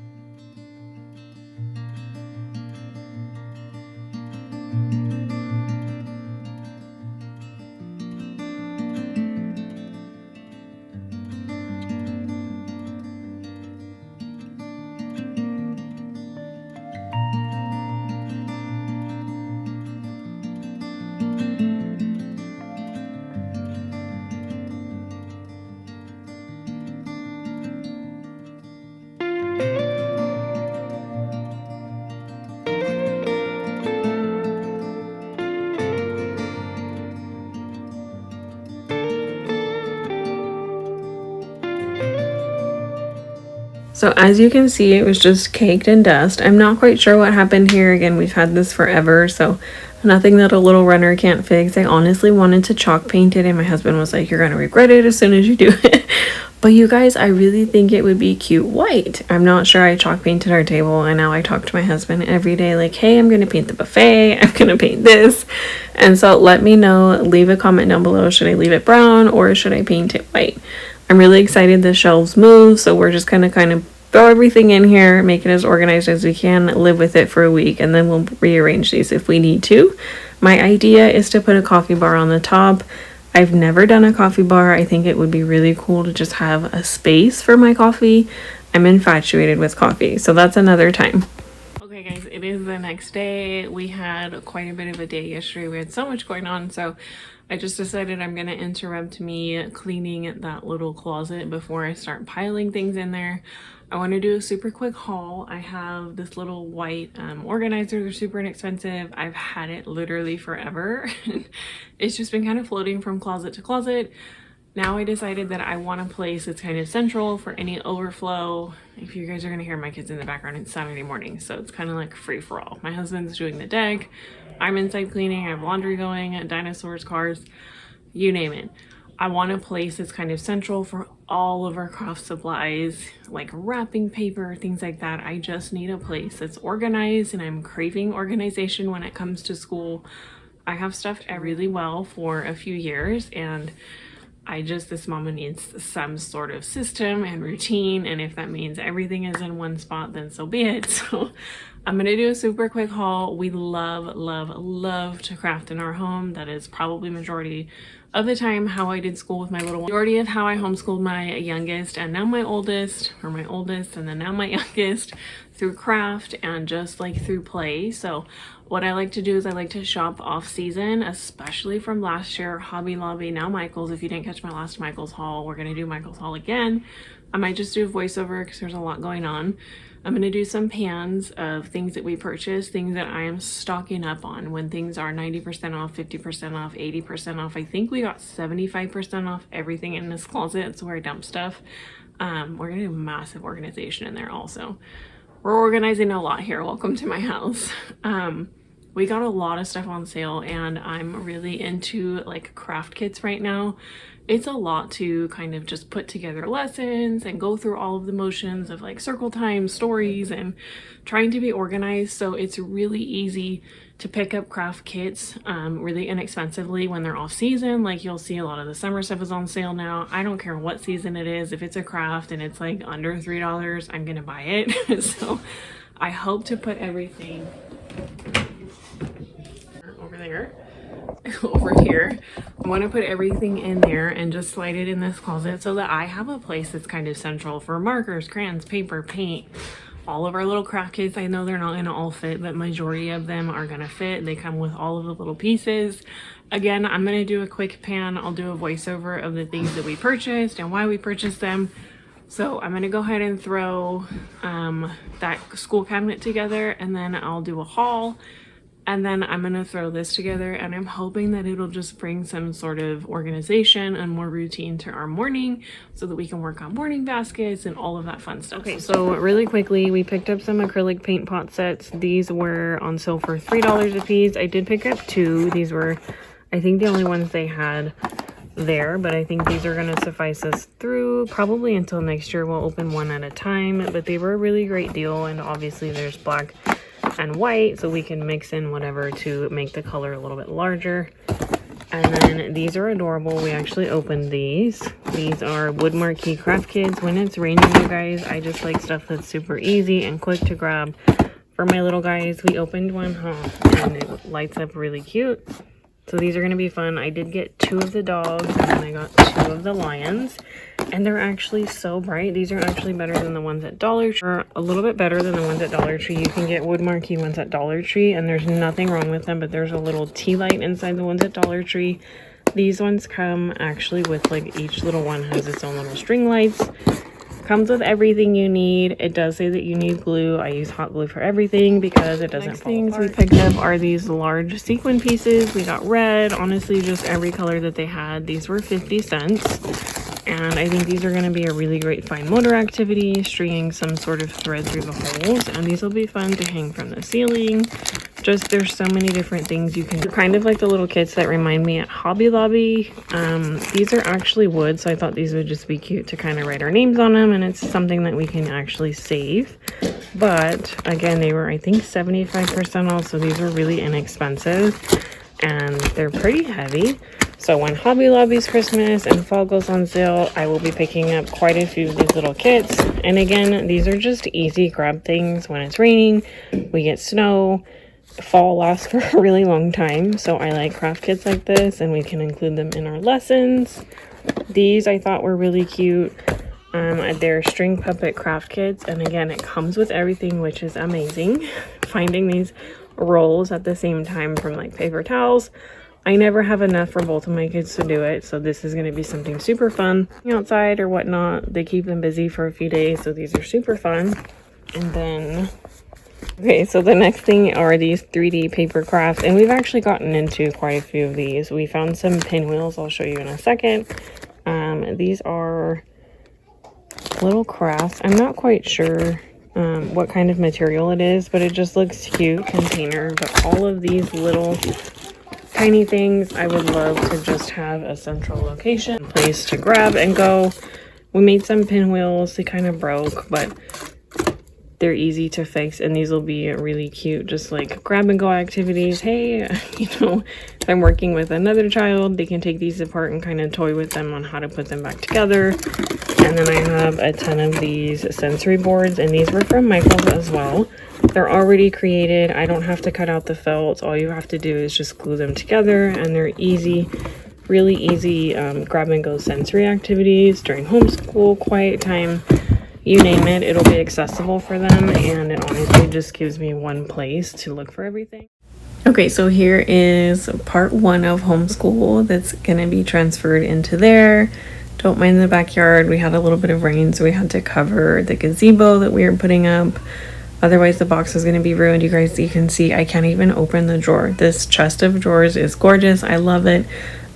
So as you can see, it was just caked in dust. I'm not quite sure what happened here. Again, we've had this forever, so nothing that a little runner can't fix. I honestly wanted to chalk paint it, and my husband was like, you're gonna regret it as soon as you do it. But you guys, I really think it would be cute white. I'm not sure. I chalk painted our table, and now I talk to my husband every day like, hey, I'm gonna paint the buffet, I'm gonna paint this. And so let me know, leave a comment down below. Should I leave it brown or should I paint it white? I'm really excited the shelves move, so we're just gonna kind of throw everything in here, make it as organized as we can, live with it for a week, and then we'll rearrange these if we need to. My idea is to put a coffee bar on the top. I've never done a coffee bar. I think it would be really cool to just have a space for my coffee. I'm infatuated with coffee, so that's another time. Okay guys, it is the next day. We had quite a bit of a day yesterday. We had so much going on, so I just decided I'm gonna interrupt me cleaning that little closet before I start piling things in there. I want to do a super quick haul. I have this little white organizer. They're super inexpensive. I've had it literally forever. It's just been kind of floating from closet to closet. Now I decided that I want a place that's kind of central for any overflow. If you guys are gonna hear my kids in the background, it's Saturday morning, so it's kind of like free for all. My husband's doing the deck. I'm inside cleaning. I have laundry going, dinosaurs, cars, you name it. I want a place that's kind of central for all of our craft supplies, like wrapping paper, things like that. I just need a place that's organized, and I'm craving organization when it comes to school. I have stuffed really well for a few years, and this mama needs some sort of system and routine, and if that means everything is in one spot, then so be it. So I'm gonna do a super quick haul. We love to craft in our home. That is probably majority of the time how I did school with my little one. Majority of how I homeschooled my youngest and now my oldest, or my oldest and then now my youngest, through craft and just like through play. So what I like to do is I like to shop off season, especially from last year, Hobby Lobby, now Michael's. If you didn't catch my last Michael's haul, we're gonna do Michael's haul again. I might just do a voiceover because there's a lot going on. I'm going to do some pans of things that we purchased, things that I am stocking up on when things are 90% off, 50% off, 80% off. I think we got 75% off everything in this closet. It's where I dump stuff. We're going to do massive organization in there also. We're organizing a lot here. Welcome to my house. We got a lot of stuff on sale, and I'm really into like craft kits right now. It's a lot to kind of just put together lessons and go through all of the motions of like circle time, stories, and trying to be organized. So it's really easy to pick up craft kits really inexpensively when they're off season. Like you'll see a lot of the summer stuff is on sale now. I don't care what season it is. If it's a craft and it's like under $3, I'm gonna buy it. So I hope to put everything over there. Over here, I want to put everything in there and just slide it in this closet so that I have a place that's kind of central for markers, crayons, paper, paint, all of our little craft kits. I know they're not gonna all fit, but majority of them are gonna fit. They come with all of the little pieces. Again, I'm gonna do a quick pan. I'll do a voiceover of the things that we purchased and why we purchased them. So I'm gonna go ahead and throw that school cabinet together, and then I'll do a haul. And then I'm gonna throw this together, and I'm hoping that it'll just bring some sort of organization and more routine to our morning so that we can work on morning baskets and all of that fun stuff. Okay, so really quickly, we picked up some acrylic paint pot sets. These were on sale for $3 a piece. I did pick up 2. These were, I think, the only ones they had there, but I think these are gonna suffice us through probably until next year. We'll open one at a time, but they were a really great deal, and obviously there's black and white, so we can mix in whatever to make the color a little bit larger. And then these are adorable. We actually opened these. These are wood marquee craft kits. When it's raining, you guys, I just like stuff that's super easy and quick to grab. For my little guys, we opened one and it lights up really cute. So these are going to be fun. I did get 2 of the dogs and then I got 2 of the lions. And they're actually so bright. These are actually better than the ones at Dollar Tree. Or a little bit better than the ones at Dollar Tree. You can get wood marquee ones at Dollar Tree and there's nothing wrong with them, but there's a little tea light inside the ones at Dollar Tree. These ones come actually with, like, each little one has its own little string lights. Comes with everything you need. It does say that you need glue. I use hot glue for everything because it doesn't fall apart. Things we picked up are these large sequin pieces. We got red, honestly just every color that they had. These were 50 cents. And I think these are going to be a really great fine motor activity, stringing some sort of thread through the holes. And these will be fun to hang from the ceiling. Just, there's so many different things you can do. Kind of like the little kits that remind me at Hobby Lobby. These are actually wood, so I thought these would just be cute to kind of write our names on them. And it's something that we can actually save. But again, they were, I think, 75% off, so these were really inexpensive. And they're pretty heavy. So when Hobby Lobby's Christmas and fall goes on sale, I will be picking up quite a few of these little kits. And again, these are just easy grab things when it's raining, we get snow. Fall lasts for a really long time, so I like craft kits like this, and we can include them in our lessons. These I thought were really cute. They're string puppet craft kits, and again, it comes with everything, which is amazing. Finding these rolls at the same time from like paper towels, I never have enough for both of my kids to do it, so this is going to be something super fun outside or whatnot. They keep them busy for a few days, so these are super fun. And then okay, so the next thing are these 3D paper crafts, and we've actually gotten into quite a few of these. We found some pinwheels I'll show you in a second. These are little crafts. I'm not quite sure what kind of material it is, but it just looks cute. Container, but all of these little tiny things, I would love to just have a central location, place to grab and go. We made some pinwheels. They kind of broke, but they're easy to fix, and these will be really cute, just like grab and go activities. Hey, you know, if I'm working with another child, they can take these apart and kind of toy with them on how to put them back together. And then I have a ton of these sensory boards, and these were from Michael's as well. They're already created. I don't have to cut out the felt. All you have to do is just glue them together, and they're easy, really easy grab and go sensory activities during homeschool, quiet time. You name it, it'll be accessible for them, and it honestly just gives me one place to look for everything. Okay, so here is part 1 of homeschool that's gonna be transferred into there. Don't mind the backyard. We had a little bit of rain, so we had to cover the gazebo that we were putting up. Otherwise, the box is going to be ruined. You guys, you can see I can't even open the drawer. This chest of drawers is gorgeous. I love it.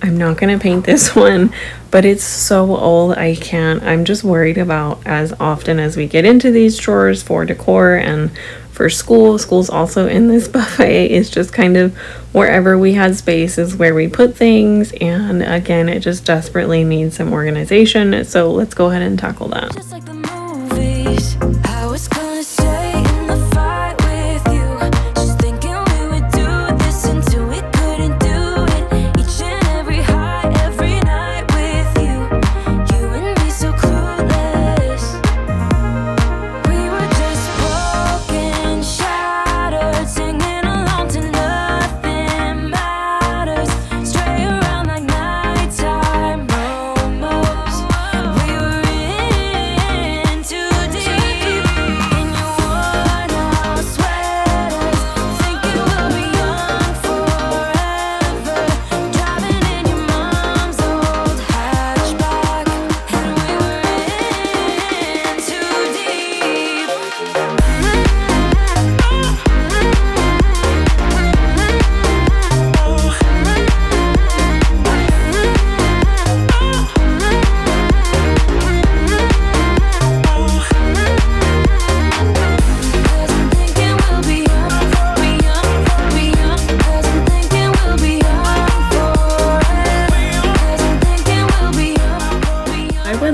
I'm not going to paint this one, but it's so old. I can't. I'm just worried about as often as we get into these drawers for decor and for school. School's also in this buffet. It's just kind of wherever we had space is where we put things. And again, it just desperately needs some organization. So let's go ahead and tackle that. Just like the movies, I was gonna stay in the fight with you. Just thinking we would do this until we couldn't do it. Each and every high, every night with you. You and me so clueless. We were just broken, shattered, singing along to nothing matters. Stray around like nighttime almost. We were in too deep.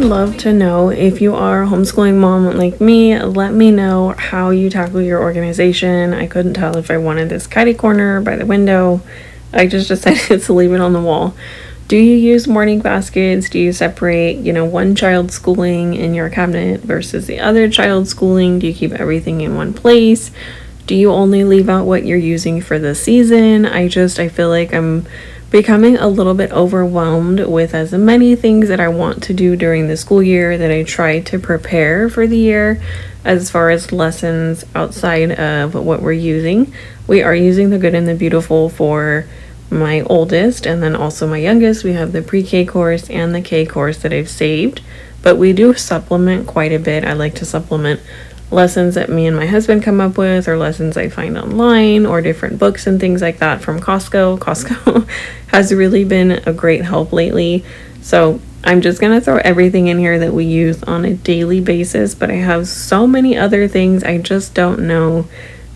would love to know, if you are a homeschooling mom like me, let me know how you tackle your organization. I couldn't tell if I wanted this kitty corner by the window. I just decided to leave it on the wall. Do you use morning baskets? Do you separate, one child schooling in your cabinet versus the other child schooling? Do you keep everything in one place? Do you only leave out what you're using for the season? I feel like I'm becoming a little bit overwhelmed with as many things that I want to do during the school year that I try to prepare for the year as far as lessons outside of what we're using. We are using the Good and the Beautiful for my oldest, and then also my youngest. We have the pre-K course and the K course that I've saved, but we do supplement quite a bit. I like to supplement lessons that me and my husband come up with, or lessons I find online, or different books and things like that from Costco. Costco has really been a great help lately. So I'm just gonna throw everything in here that we use on a daily basis, but I have so many other things. I just don't know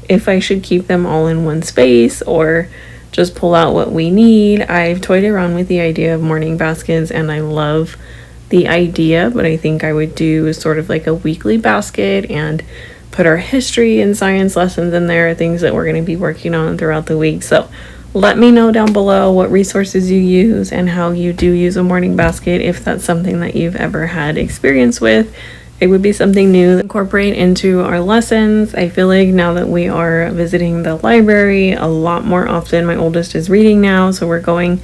if I should keep them all in one space or just pull out what we need. I've toyed around with the idea of morning baskets, and I love the idea, but I think I would do sort of like a weekly basket and put our history and science lessons in there, things that we're going to be working on throughout the week. So let me know down below what resources you use and how you do use a morning basket, if that's something that you've ever had experience with. It would be something new to incorporate into our lessons. I feel like now that we are visiting the library a lot more often, my oldest is reading now, so we're going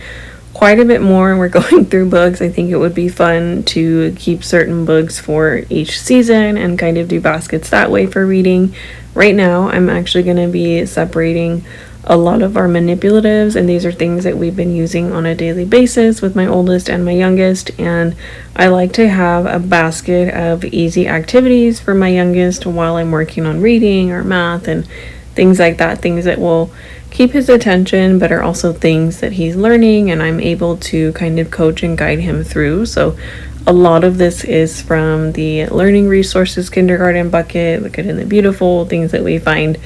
quite a bit more. We're going through books. I think it would be fun to keep certain books for each season and kind of do baskets that way for reading. Right now, I'm actually going to be separating a lot of our manipulatives, and these are things that we've been using on a daily basis with my oldest and my youngest, and I like to have a basket of easy activities for my youngest while I'm working on reading or math and things like that, things that will keep his attention but are also things that he's learning and I'm able to kind of coach and guide him through. So a lot of this is from the learning resources kindergarten bucket, the Good and the Beautiful, things that we find,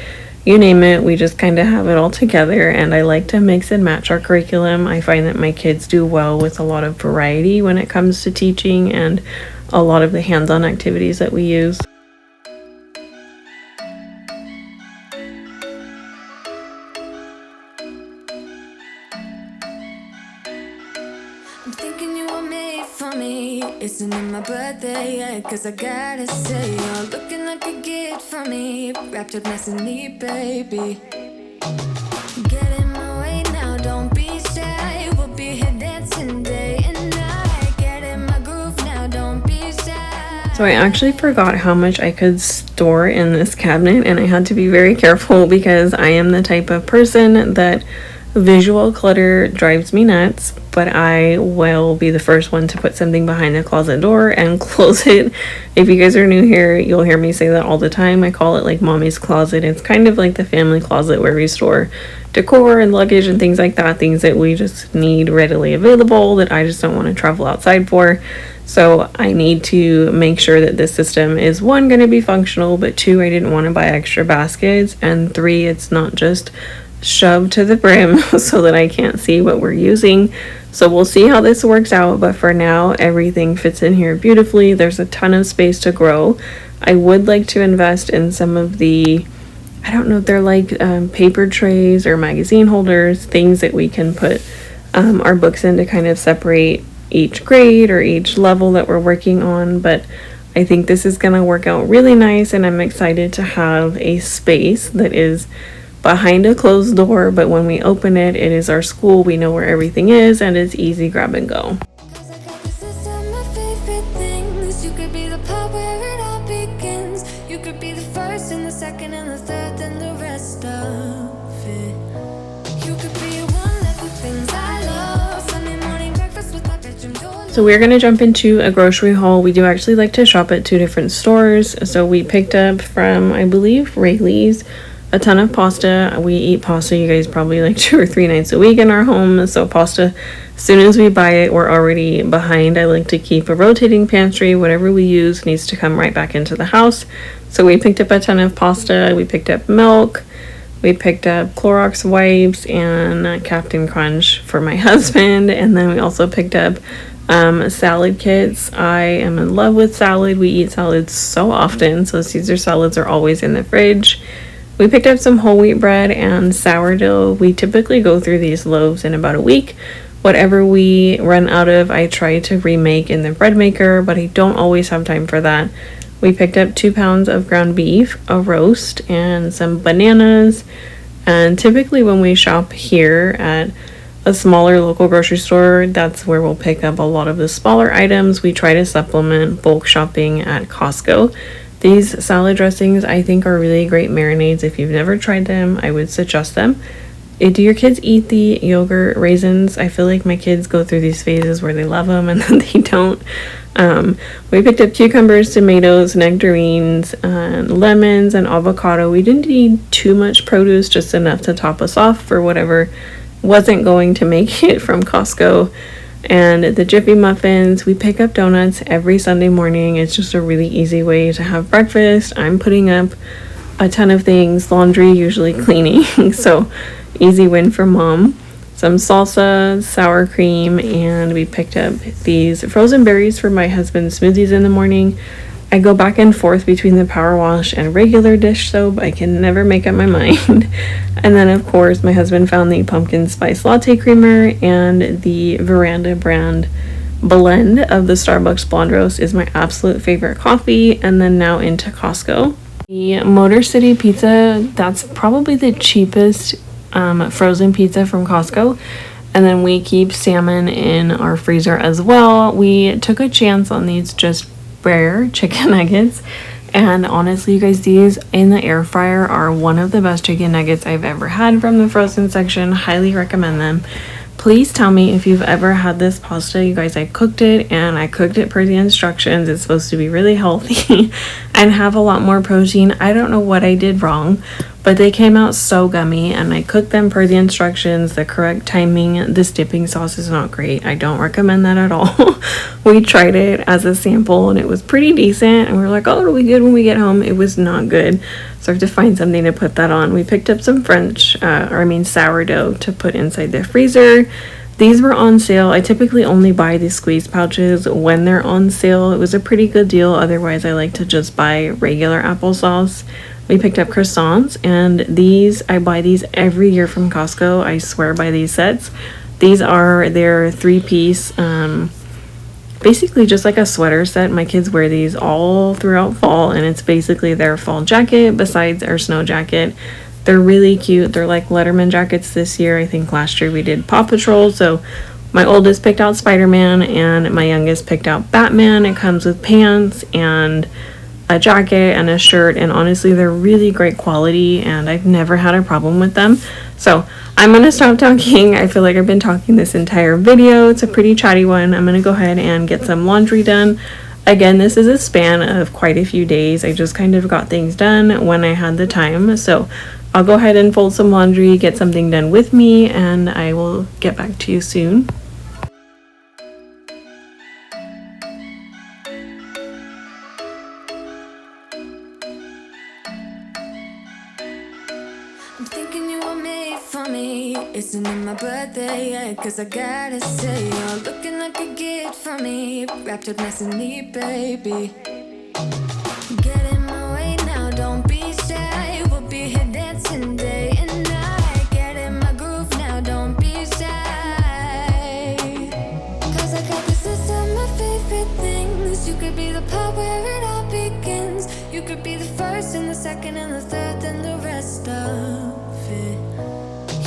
you name it, we just kind of have it all together, and I like to mix and match our curriculum. I find that my kids do well with a lot of variety when it comes to teaching and a lot of the hands-on activities that we use. I'm thinking you were made for me. Isn't it my birthday yet? Cause I gotta say, you're looking like a gift for me. Wrapped up nice and neat, baby. Get in my way now, don't be shy. We'll be here dancing day and night. Get in my groove now, don't be shy. So I actually forgot how much I could store in this cabinet, and I had to be very careful because I am the type of person that visual clutter drives me nuts, but I will be the first one to put something behind the closet door and close it. If you guys are new here, you'll hear me say that all the time. I call it like mommy's closet. It's kind of like the family closet where we store decor and luggage and things like that, things that we just need readily available that I just don't want to travel outside for. So I need to make sure that this system is, one, going to be functional, but two, I didn't want to buy extra baskets, and three, it's not just shoved to the brim so that I can't see what we're using. So we'll see how this works out, but for now everything fits in here beautifully. There's a ton of space to grow. I would like to invest in some of the, I don't know if they're like paper trays or magazine holders, things that we can put our books in to kind of separate each grade or each level that we're working on. But I think this is going to work out really nice, and I'm excited to have a space that is behind a closed door, but when we open it, it is our school. We know where everything is, and it's easy grab and go. Cause I got the system of favorite things. You could be the part where it all begins. You could be the first and the second and the third and the rest of it. You could be one of the things I love. Sunday morning breakfast with my bedroom door. So we're gonna jump into a grocery haul. We do actually like to shop at two different stores. So we picked up from, I believe, Rayleigh's, a ton of pasta. We eat pasta, you guys, probably like 2 or 3 nights a week in our home. So pasta, as soon as we buy it, we're already behind. I like to keep a rotating pantry. Whatever we use needs to come right back into the house. So we picked up a ton of pasta. We picked up milk. We picked up Clorox wipes and Captain Crunch for my husband. And then we also picked up Salad kits. I am in love with salad. We eat salads so often, so Caesar salads are always in the fridge. We picked up some whole wheat bread and sourdough. We typically go through these loaves in about a week. Whatever we run out of, I try to remake in the bread maker, but I don't always have time for that. We picked up 2 pounds of ground beef, a roast, and some bananas. And typically when we shop here at a smaller local grocery store, that's where we'll pick up a lot of the smaller items. We try to supplement bulk shopping at Costco. These salad dressings I think are really great marinades. If you've never tried them, I would suggest them. Do your kids eat the yogurt raisins? I feel like my kids go through these phases where they love them and then they don't. We picked up cucumbers, tomatoes, nectarines, lemons, and avocado. We didn't need too much produce, just enough to top us off for whatever wasn't going to make it from Costco. And the Jiffy muffins. We pick up donuts every Sunday morning. It's just a really easy way to have breakfast. I'm putting up a ton of things, laundry, usually cleaning, so easy win for mom. Some salsa, sour cream, and we picked up these frozen berries for my husband's smoothies in the morning. I go back and forth between the power wash and regular dish soap. I can never make up my mind. And then of course my husband found the pumpkin spice latte creamer, and the Veranda brand blend of the Starbucks blonde roast is my absolute favorite coffee. And then now into Costco. The Motor City pizza, that's probably the cheapest frozen pizza from Costco. And then we keep salmon in our freezer as well. We took a chance on these just rare chicken nuggets, and honestly you guys, these in the air fryer are one of the best chicken nuggets I've ever had from the frozen section. Highly recommend them. Please tell me if you've ever had this pasta. You guys, I cooked it, and I cooked it per the instructions. It's supposed to be really healthy and have a lot more protein. I don't know what I did wrong, but they came out so gummy, and I cooked them per the instructions, the correct timing. This dipping sauce is not great. I don't recommend that at all. We tried it as a sample and it was pretty decent, and we were like, oh, it'll be good when we get home. It was not good, so I have to find something to put that on. We picked up some sourdough to put inside the freezer. These were on sale. I typically only buy these squeeze pouches when they're on sale. It was a pretty good deal. Otherwise, I like to just buy regular applesauce. We picked up croissants, and these, I buy these every year from Costco. I swear by these sets. These are their 3-piece, basically just like a sweater set. My kids wear these all throughout fall, and it's basically their fall jacket besides our snow jacket. They're really cute. They're like Letterman jackets this year. I think last year we did Paw Patrol, so my oldest picked out Spider-Man and my youngest picked out Batman. It comes with pants and a jacket and a shirt, and honestly they're really great quality and I've never had a problem with them. So I'm gonna stop talking. I feel like I've been talking this entire video. It's a pretty chatty one. I'm gonna go ahead and get some laundry done. Again, this is a span of quite a few days. I just kind of got things done when I had the time, so I'll go ahead and fold some laundry, get something done with me, and I will get back to you soon. Isn't it my birthday yet? Cause I gotta say, you're looking like a gift for me, wrapped up nice and neat, baby. Get in my way now, don't be shy. We'll be here dancing day and night. Get in my groove now, don't be shy. Cause I got this list of my favorite things. You could be the part where it all begins. You could be the first and the second and the third and the rest of it.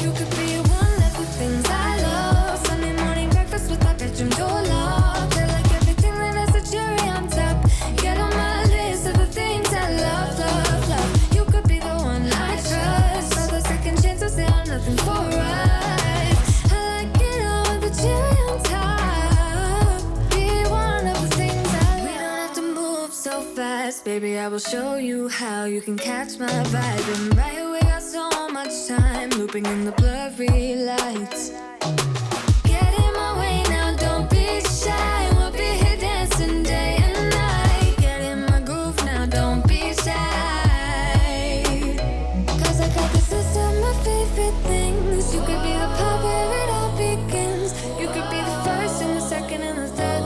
You could be one of the things I love. Sunday morning breakfast with our bedroom door locked. I like everything that has a cherry on top. Get on my list of the things I love, love, love. You could be the one I trust. All the second chances, they are nothing for us. I like it all with the cherry on top. Be one of the things I love. We don't have to move so fast, baby. I will show you how you can catch my vibe. And right away, got so much time looping in the blurry lights. Get in my way now, don't be shy. We'll be here dancing day and night. Get in my groove now, don't be shy. Cause I got this list of my favorite things. You could be the part where it all begins. You could be the first and the second and the third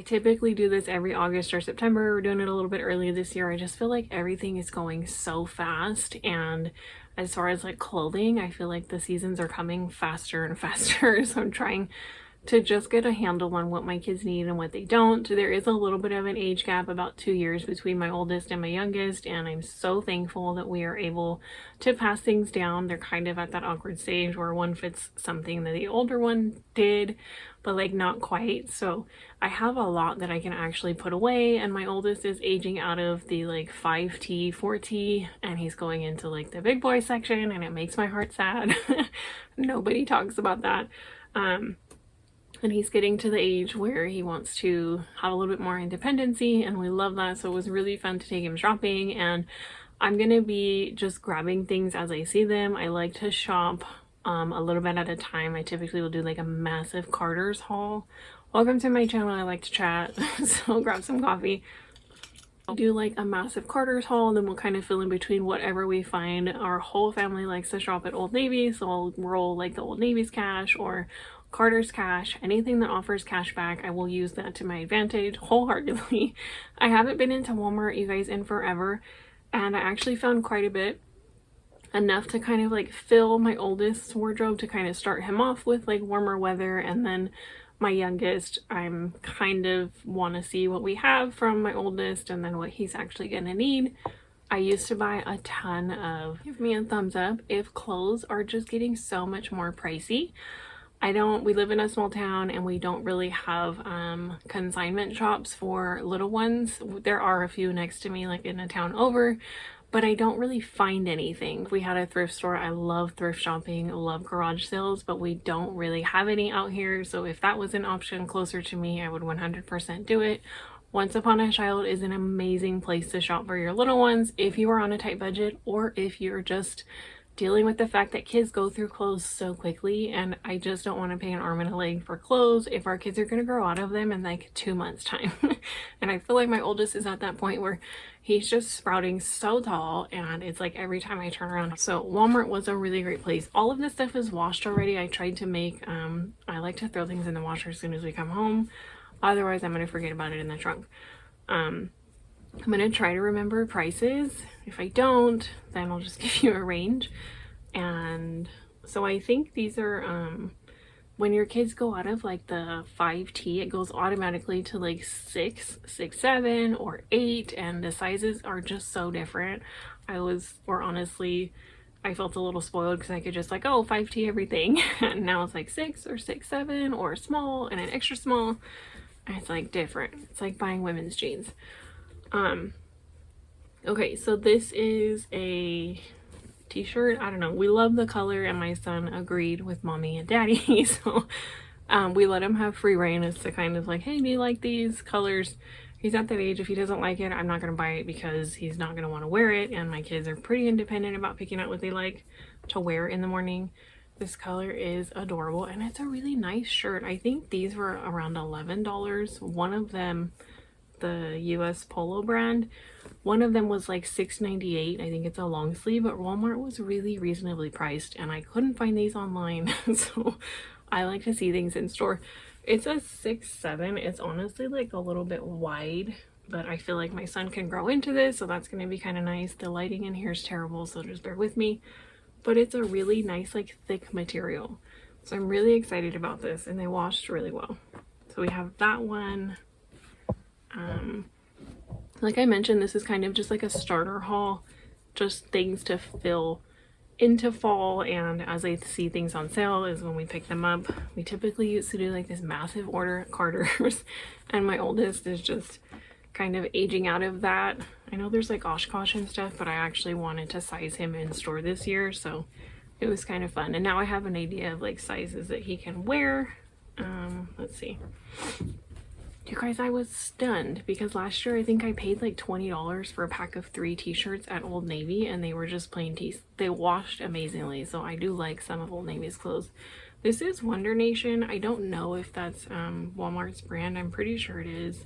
typically do this every August or September. We're doing it a little bit earlier this year. I just feel like everything is going so fast, and as far as like clothing, I feel like the seasons are coming faster and faster. So I'm trying to just get a handle on what my kids need and what they don't. There is a little bit of an age gap, about 2 years between my oldest and my youngest, and I'm so thankful that we are able to pass things down. They're kind of at that awkward stage where one fits something that the older one did, but like not quite. So I have a lot that I can actually put away, and my oldest is aging out of the like 5T, 4T, and he's going into like the big boy section, and it makes my heart sad. Nobody talks about that. And he's getting to the age where he wants to have a little bit more independency, and we love that. So it was really fun to take him shopping, and I'm gonna be just grabbing things as I see them. I like to shop a little bit at a time. I typically will do like a massive Carter's haul. Welcome to my channel. I like to chat, so grab some coffee. I'll do like a massive Carter's haul, and then we'll kind of fill in between whatever we find. Our whole family likes to shop at Old Navy, so I'll roll like the Old Navy's cash or Carter's cash. Anything that offers cash back, I will use that to my advantage wholeheartedly. I haven't been into Walmart, you guys, in forever, and I actually found quite a bit, enough to kind of like fill my oldest's wardrobe to kind of start him off with like warmer weather, and then my youngest, I'm kind of want to see what we have from my oldest and then what he's actually gonna need. I used to buy a ton of, give me a thumbs up if clothes are just getting so much more pricey. We live in a small town, and we don't really have consignment shops for little ones. There are a few next to me, like in a town over, but I don't really find anything. We had a thrift store. I love thrift shopping, love garage sales, but we don't really have any out here. So if that was an option closer to me, I would 100% do it. Once Upon a Child is an amazing place to shop for your little ones if you are on a tight budget, or if you're just dealing with the fact that kids go through clothes so quickly, and I just don't want to pay an arm and a leg for clothes if our kids are going to grow out of them in like 2 months time. And I feel like my oldest is at that point where he's just sprouting so tall, and it's like every time I turn around. So Walmart was a really great place. All of this stuff is washed already. I tried to make I like to throw things in the washer as soon as we come home, otherwise I'm going to forget about it in the trunk. I'm going to try to remember prices. If I don't, then I'll just give you a range. And so I think these are, when your kids go out of like the 5T, it goes automatically to like 6, 7, or 8. And the sizes are just so different. Honestly, I felt a little spoiled because I could just like, oh, 5T everything. And now it's like 6 or 6, 7, or small and an extra small. And it's like different. It's like buying women's jeans. Okay, so this is a t-shirt. I don't know, we love the color, and my son agreed with mommy and daddy. So we let him have free reign as to kind of like, hey, do you like these colors? He's at that age, if he doesn't like it, I'm not gonna buy it because he's not gonna want to wear it, and my kids are pretty independent about picking out what they like to wear in the morning. This color is adorable, and it's a really nice shirt. I think these were around $11. One of them, the US Polo brand, one of them was like $6.98. I think it's a long sleeve, but Walmart was really reasonably priced, and I couldn't find these online. So I like to see things in store. It's a 6'7". It's honestly like a little bit wide, but I feel like my son can grow into this, so that's going to be kind of nice. The lighting in here is terrible, so just bear with me. But it's a really nice, like, thick material. So I'm really excited about this, and they washed really well. So we have that one. Like I mentioned, this is kind of just like a starter haul, just things to fill into fall, and as I see things on sale is when we pick them up. We typically used to do like this massive order at Carter's, and my oldest is just kind of aging out of that. I know there's like Oshkosh and stuff, but I actually wanted to size him in store this year, so it was kind of fun. And now I have an idea of like sizes that he can wear. Let's see. You guys, I was stunned because last year I think I paid like $20 for a pack of 3 t-shirts at Old Navy, and they were just plain tees. They washed amazingly, so I do like some of Old Navy's clothes. This is Wonder Nation. I don't know if that's Walmart's brand. I'm pretty sure it is.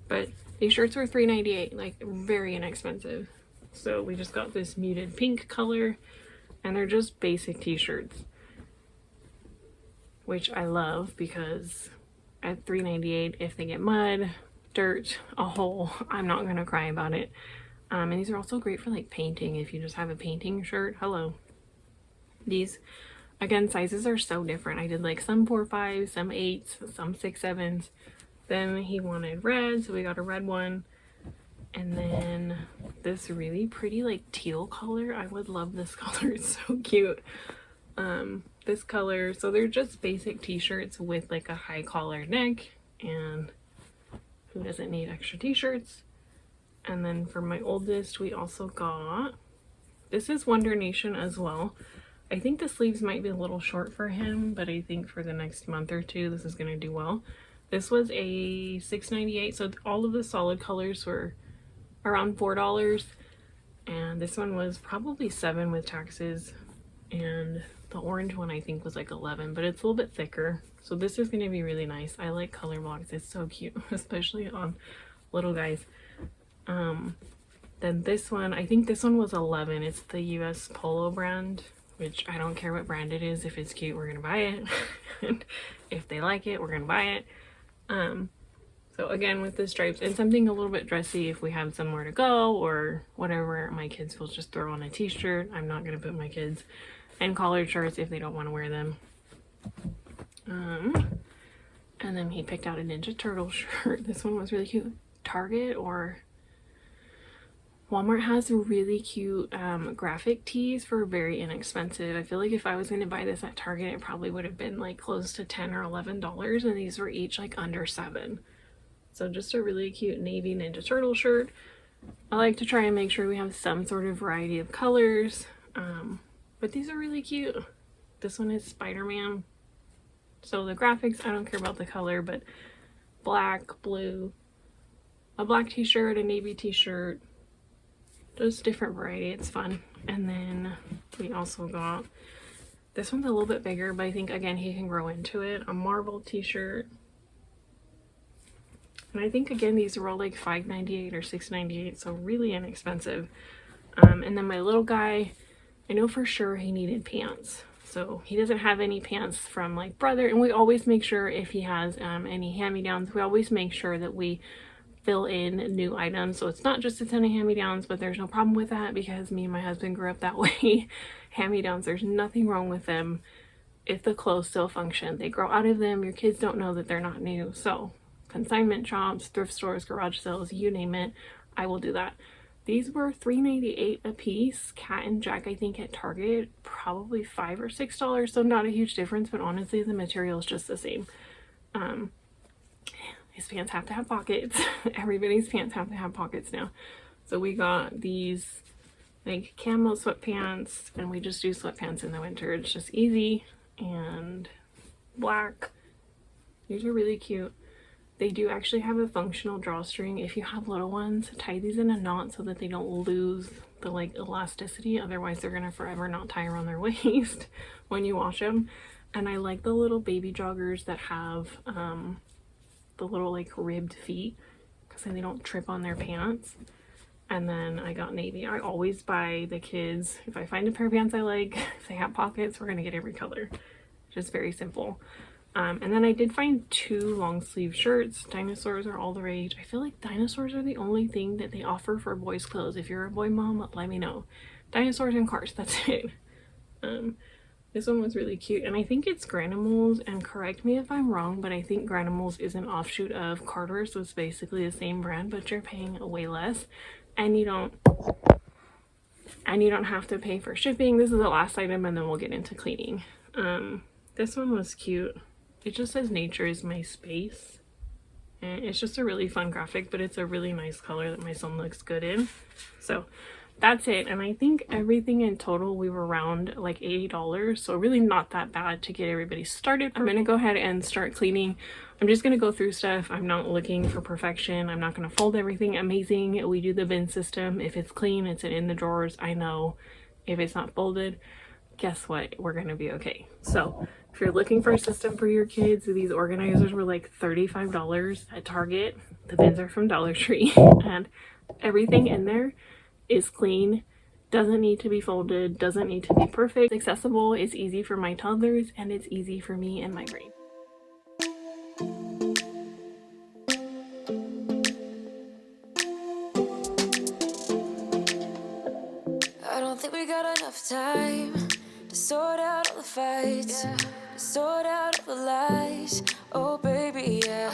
But these shirts were $3.98, like very inexpensive. So we just got this muted pink color, and they're just basic t-shirts, which I love because at $3.98. If they get mud, dirt, a hole, I'm not gonna cry about it. And these are also great for like painting. If you just have a painting shirt, hello. These, again, sizes are so different. I did like some 4-5s, some 8s, some 6-7s. Then he wanted red, so we got a red one. And then this really pretty like teal color. I would love this color, it's so cute. This color, so they're just basic t-shirts with like a high collar neck, and who doesn't need extra t-shirts? And then for my oldest, we also got, this is Wonder Nation as well. I think the sleeves might be a little short for him, but I think for the next month or two this is going to do well. This was a $6.98, so all of the solid colors were around $4, and this one was probably $7 with taxes, and the orange one I think was like $11, but it's a little bit thicker. So this is going to be really nice. I like color blocks, it's so cute, especially on little guys. Then this one, I think this one was $11. It's the US Polo brand, which I don't care what brand it is. If it's cute, we're gonna buy it. And if they like it, we're gonna buy it. So again, with the stripes and something a little bit dressy if we have somewhere to go or whatever. My kids will just throw on a t-shirt. I'm not gonna put my kids in collared shirts if they don't want to wear them. And then he picked out a Ninja Turtle shirt. This one was really cute. Target or Walmart has really cute graphic tees for very inexpensive. I feel like if I was going to buy this at Target, it probably would have been like close to $10 or $11, and these were each like under $7. So just a really cute navy Ninja Turtle shirt. I like to try and make sure we have some sort of variety of colors, but these are really cute. This one is Spider-Man. So the graphics, I don't care about the color, but black, blue, a black t-shirt, a navy t-shirt, just different variety. It's fun. And then we also got, this one's a little bit bigger, but I think again he can grow into it, a Marvel t-shirt. And I think again these were all like $5.98 or $6.98, so really inexpensive. And then my little guy, I know for sure he needed pants, so he doesn't have any pants from like Brother, and we always make sure if he has any hand-me-downs, we always make sure that we fill in new items. So it's not just a ton of hand-me-downs, but there's no problem with that because me and my husband grew up that way. Hand-me-downs, there's nothing wrong with them if the clothes still function. They grow out of them, your kids don't know that they're not new. So consignment shops, thrift stores, garage sales, you name it, I will do that. These were $3.98 a piece. Cat and Jack, I think at Target, probably $5 or $6, so not a huge difference, but honestly the material is just the same. His pants have to have pockets. Everybody's pants have to have pockets now. So we got these like camo sweatpants, and we just do sweatpants in the winter. It's just easy, and black. These are really cute. They do actually have a functional drawstring. If you have little ones, tie these in a knot so that they don't lose the like elasticity. Otherwise they're gonna forever not tie around their waist when you wash them. And I like the little baby joggers that have the little like ribbed feet because then they don't trip on their pants. And then I got navy. I always buy the kids, if I find a pair of pants I like, if they have pockets, we're gonna get every color. Just very simple. And then I did find 2 long sleeve shirts. Dinosaurs are all the rage. I feel like dinosaurs are the only thing that they offer for boys' clothes. If you're a boy mom, let me know. Dinosaurs and cars, that's it. This one was really cute, and I think it's Granimals, and correct me if I'm wrong, but I think Granimals is an offshoot of Carter, so it's basically the same brand, but you're paying way less, and you don't have to pay for shipping. This is the last item, and then we'll get into cleaning. This one was cute. It just says nature is my space, and it's just a really fun graphic, but it's a really nice color that my son looks good in. So that's it. And I think everything in total we were around like $80, so really not that bad to get everybody started. I'm gonna go ahead and start cleaning. I'm just gonna go through stuff. I'm not looking for perfection. I'm not gonna fold everything amazing. We do the bin system. If it's clean, it's in the drawers. I know if it's not folded, guess what, we're gonna be okay. So if you're looking for a system for your kids, these organizers were like $35 at Target. The bins are from Dollar Tree, and everything in there is clean, doesn't need to be folded, doesn't need to be perfect, it's accessible, it's easy for my toddlers, and it's easy for me and my brain. got enough time to sort out all the fights, to sort out all the lies. Oh baby, yeah.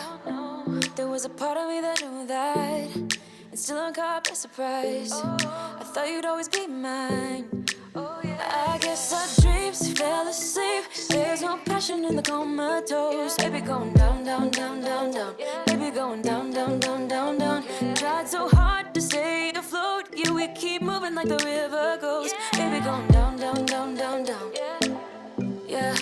There was a part of me that knew that, and still I'm caught by surprise. I thought you'd always be mine. I guess our dreams fell asleep. There's no passion in the comatose. Baby going down, down, down, down, down. Baby going down, down, down, down, down. Tried so hard to stay afloat. Yeah, we keep moving like the river goes. Baby going down, down, down, down, down. Yeah.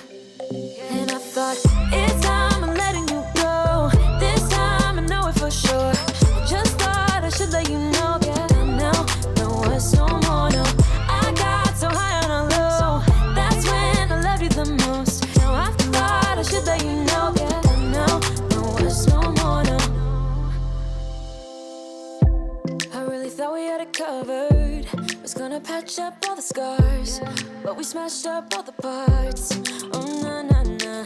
And I thought, it's time I'm letting you go. This time I know it for sure. I just thought I should let you know. Yeah, now, no words, no more, no. I got so high on a low. That's when I loved you the most. Now I thought I should let you know. Yeah, now, no words, no more, no. I really thought we had it covered. Was gonna patch up all the scars, but we smashed up all the parts. Oh, na, na, na.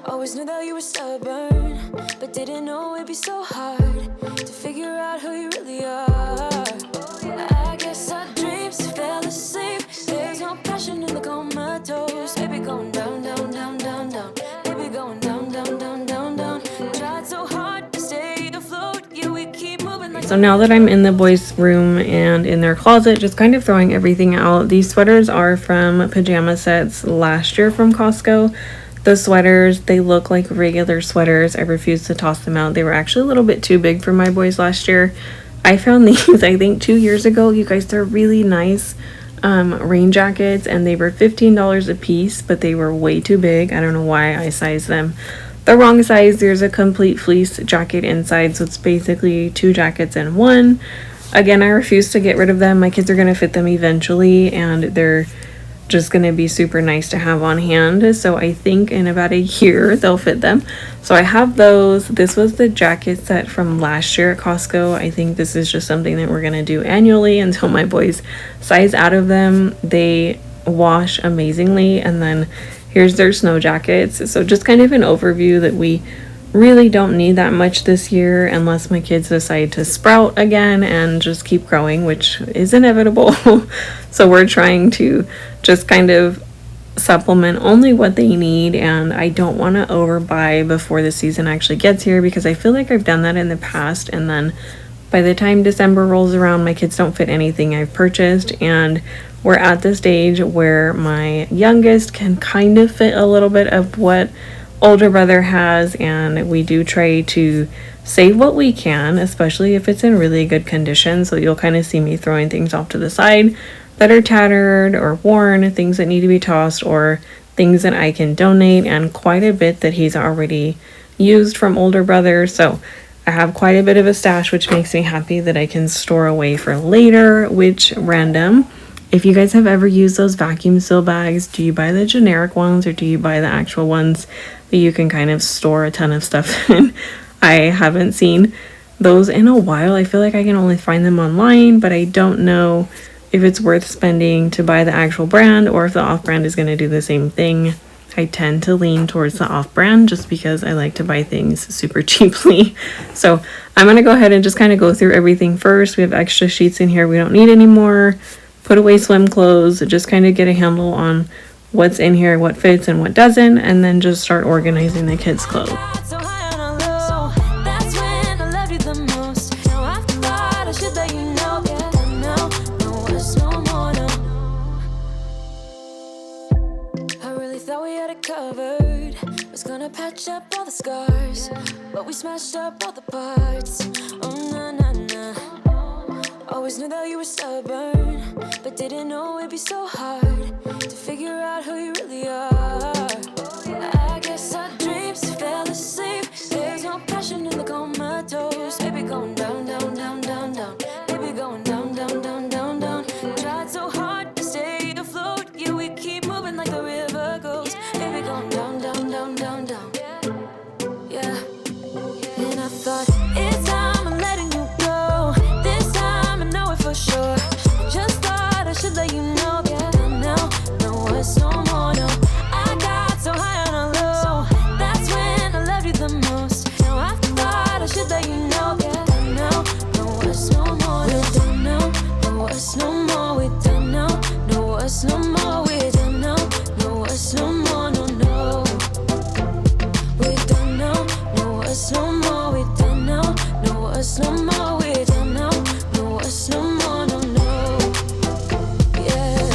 Always knew that you were stubborn, but didn't know it'd be so hard to figure out who you really are. I guess our dreams fell asleep. There's no passion in the comatose. Baby going down, down, down, down, down. Baby going down, down, down, down, down. Tried so hard to stay afloat. Yeah, we keep moving like. So now that I'm in the boys' room and in their closet, just kind of throwing everything out. These sweaters are from pajama sets last year from Costco. The sweaters, they look like regular sweaters. I refuse to toss them out. They were actually a little bit too big for my boys last year. I found these, I think 2 years ago. You guys, they're really nice rain jackets, and they were $15 a piece, but they were way too big. I don't know why I sized them the wrong size. There's a complete fleece jacket inside, so it's basically 2 jackets in one. Again, I refuse to get rid of them. My kids are going to fit them eventually, and they're just going to be super nice to have on hand. So I think in about a year they'll fit them. So I have those. This was the jacket set from last year at Costco. I think this is just something that we're going to do annually until my boys size out of them. They wash amazingly. And then here's their snow jackets. So just kind of an overview that we really don't need that much this year unless my kids decide to sprout again and just keep growing, which is inevitable. So we're trying to just kind of supplement only what they need, and I don't want to overbuy before the season actually gets here, because I feel like I've done that in the past, and then by the time December rolls around, my kids don't fit anything I've purchased. And we're at the stage where my youngest can kind of fit a little bit of what older brother has, and we do try to save what we can, especially if it's in really good condition. So you'll kind of see me throwing things off to the side that are tattered or worn, things that need to be tossed, or things that I can donate, and quite a bit that he's already used from older brother. So I have quite a bit of a stash, which makes me happy that I can store away for later. Which, random, if you guys have ever used those vacuum seal bags, do you buy the generic ones or do you buy the actual ones that you can kind of store a ton of stuff in? I haven't seen those in a while. I feel like I can only find them online, but I don't know if it's worth spending to buy the actual brand or if the off-brand is going to do the same thing. I tend to lean towards the off-brand just because I like to buy things super cheaply. So I'm going to go ahead and just kind of go through everything first. We have extra sheets in here we don't need anymore. Put away swim clothes, just kind of get a handle on what's in here, what fits and what doesn't, and then just start organizing the kids' clothes. Covered, was gonna patch up all the scars, but we smashed up all the parts. Oh na na na. Always knew that you were stubborn, but didn't know it'd be so hard to figure out who you really are. I guess our dreams fell asleep. There's no passion in the comatose. Baby going down, down, down, down, down. Baby going down, down, down, down, down. Tried so hard to stay afloat. Yeah, we keep moving like the river goes. Baby going down, down, down, down, down. Yeah. And I thought, it's time I'm letting you go. This time I know it for sure. I just thought I should let you know. Yeah, now, no words, no more, no. I got us no more. We don't know us no more, no, no. We don't know us no more. We don't know us no more. We don't know us no more, no, no. Yeah.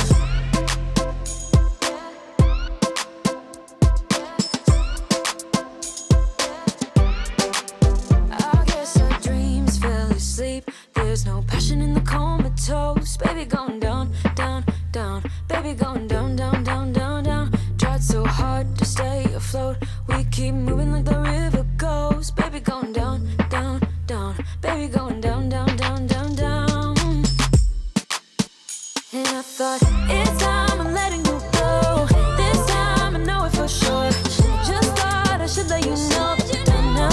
I guess our dreams fell asleep. There's no passion in the comatose. Baby going down, down, down. Baby going down, down, down, down, down. Tried so hard to stay afloat. We keep moving like the river goes. Baby going down, down, down. Baby going down, down, down, down, down. And I thought, it's time I'm letting you go. This time I know it for sure. Just thought I should let you know that you don't know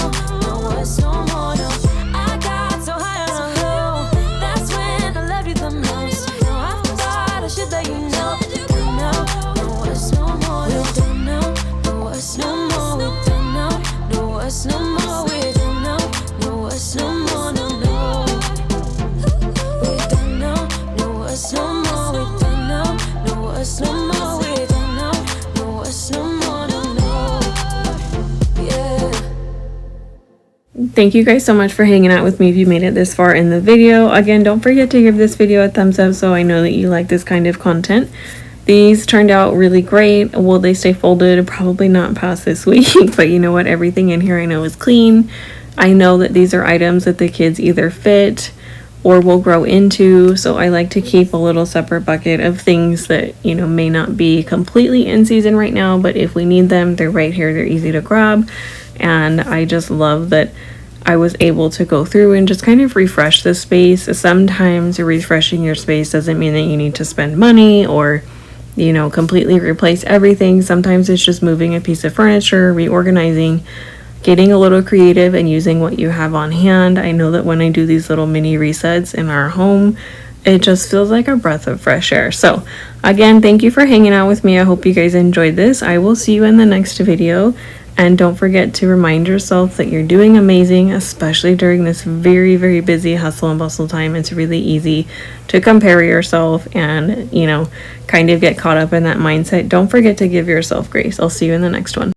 us no more, no. I got so high on a low. That's when I loved you the most. No, I thought I should let you know that you don't know us no more. We don't know us no more. We don't know us no more. We don't know us no more, no, no. We don't know us no more. We don't know us no more. We don't know us no more, no, no. Yeah. Thank you guys so much for hanging out with me if you made it this far in the video. Again, don't forget to give this video a thumbs up so I know that you like this kind of content. These turned out really great. Will they stay folded? Probably not past this week, but you know what? Everything in here I know is clean. I know that these are items that the kids either fit or will grow into, so I like to keep a little separate bucket of things that, you know, may not be completely in season right now, but if we need them, they're right here, they're easy to grab. And I just love that I was able to go through and just kind of refresh the space. Sometimes refreshing your space doesn't mean that you need to spend money or, you know, completely replace everything. Sometimes it's just moving a piece of furniture, reorganizing, getting a little creative and using what you have on hand. I know that when I do these little mini resets in our home, it just feels like a breath of fresh air. So again, thank you for hanging out with me. I hope you guys enjoyed this. I will see you in the next video. And don't forget to remind yourself that you're doing amazing, especially during this very, very busy hustle and bustle time. It's really easy to compare yourself and, you know, kind of get caught up in that mindset. Don't forget to give yourself grace. I'll see you in the next one.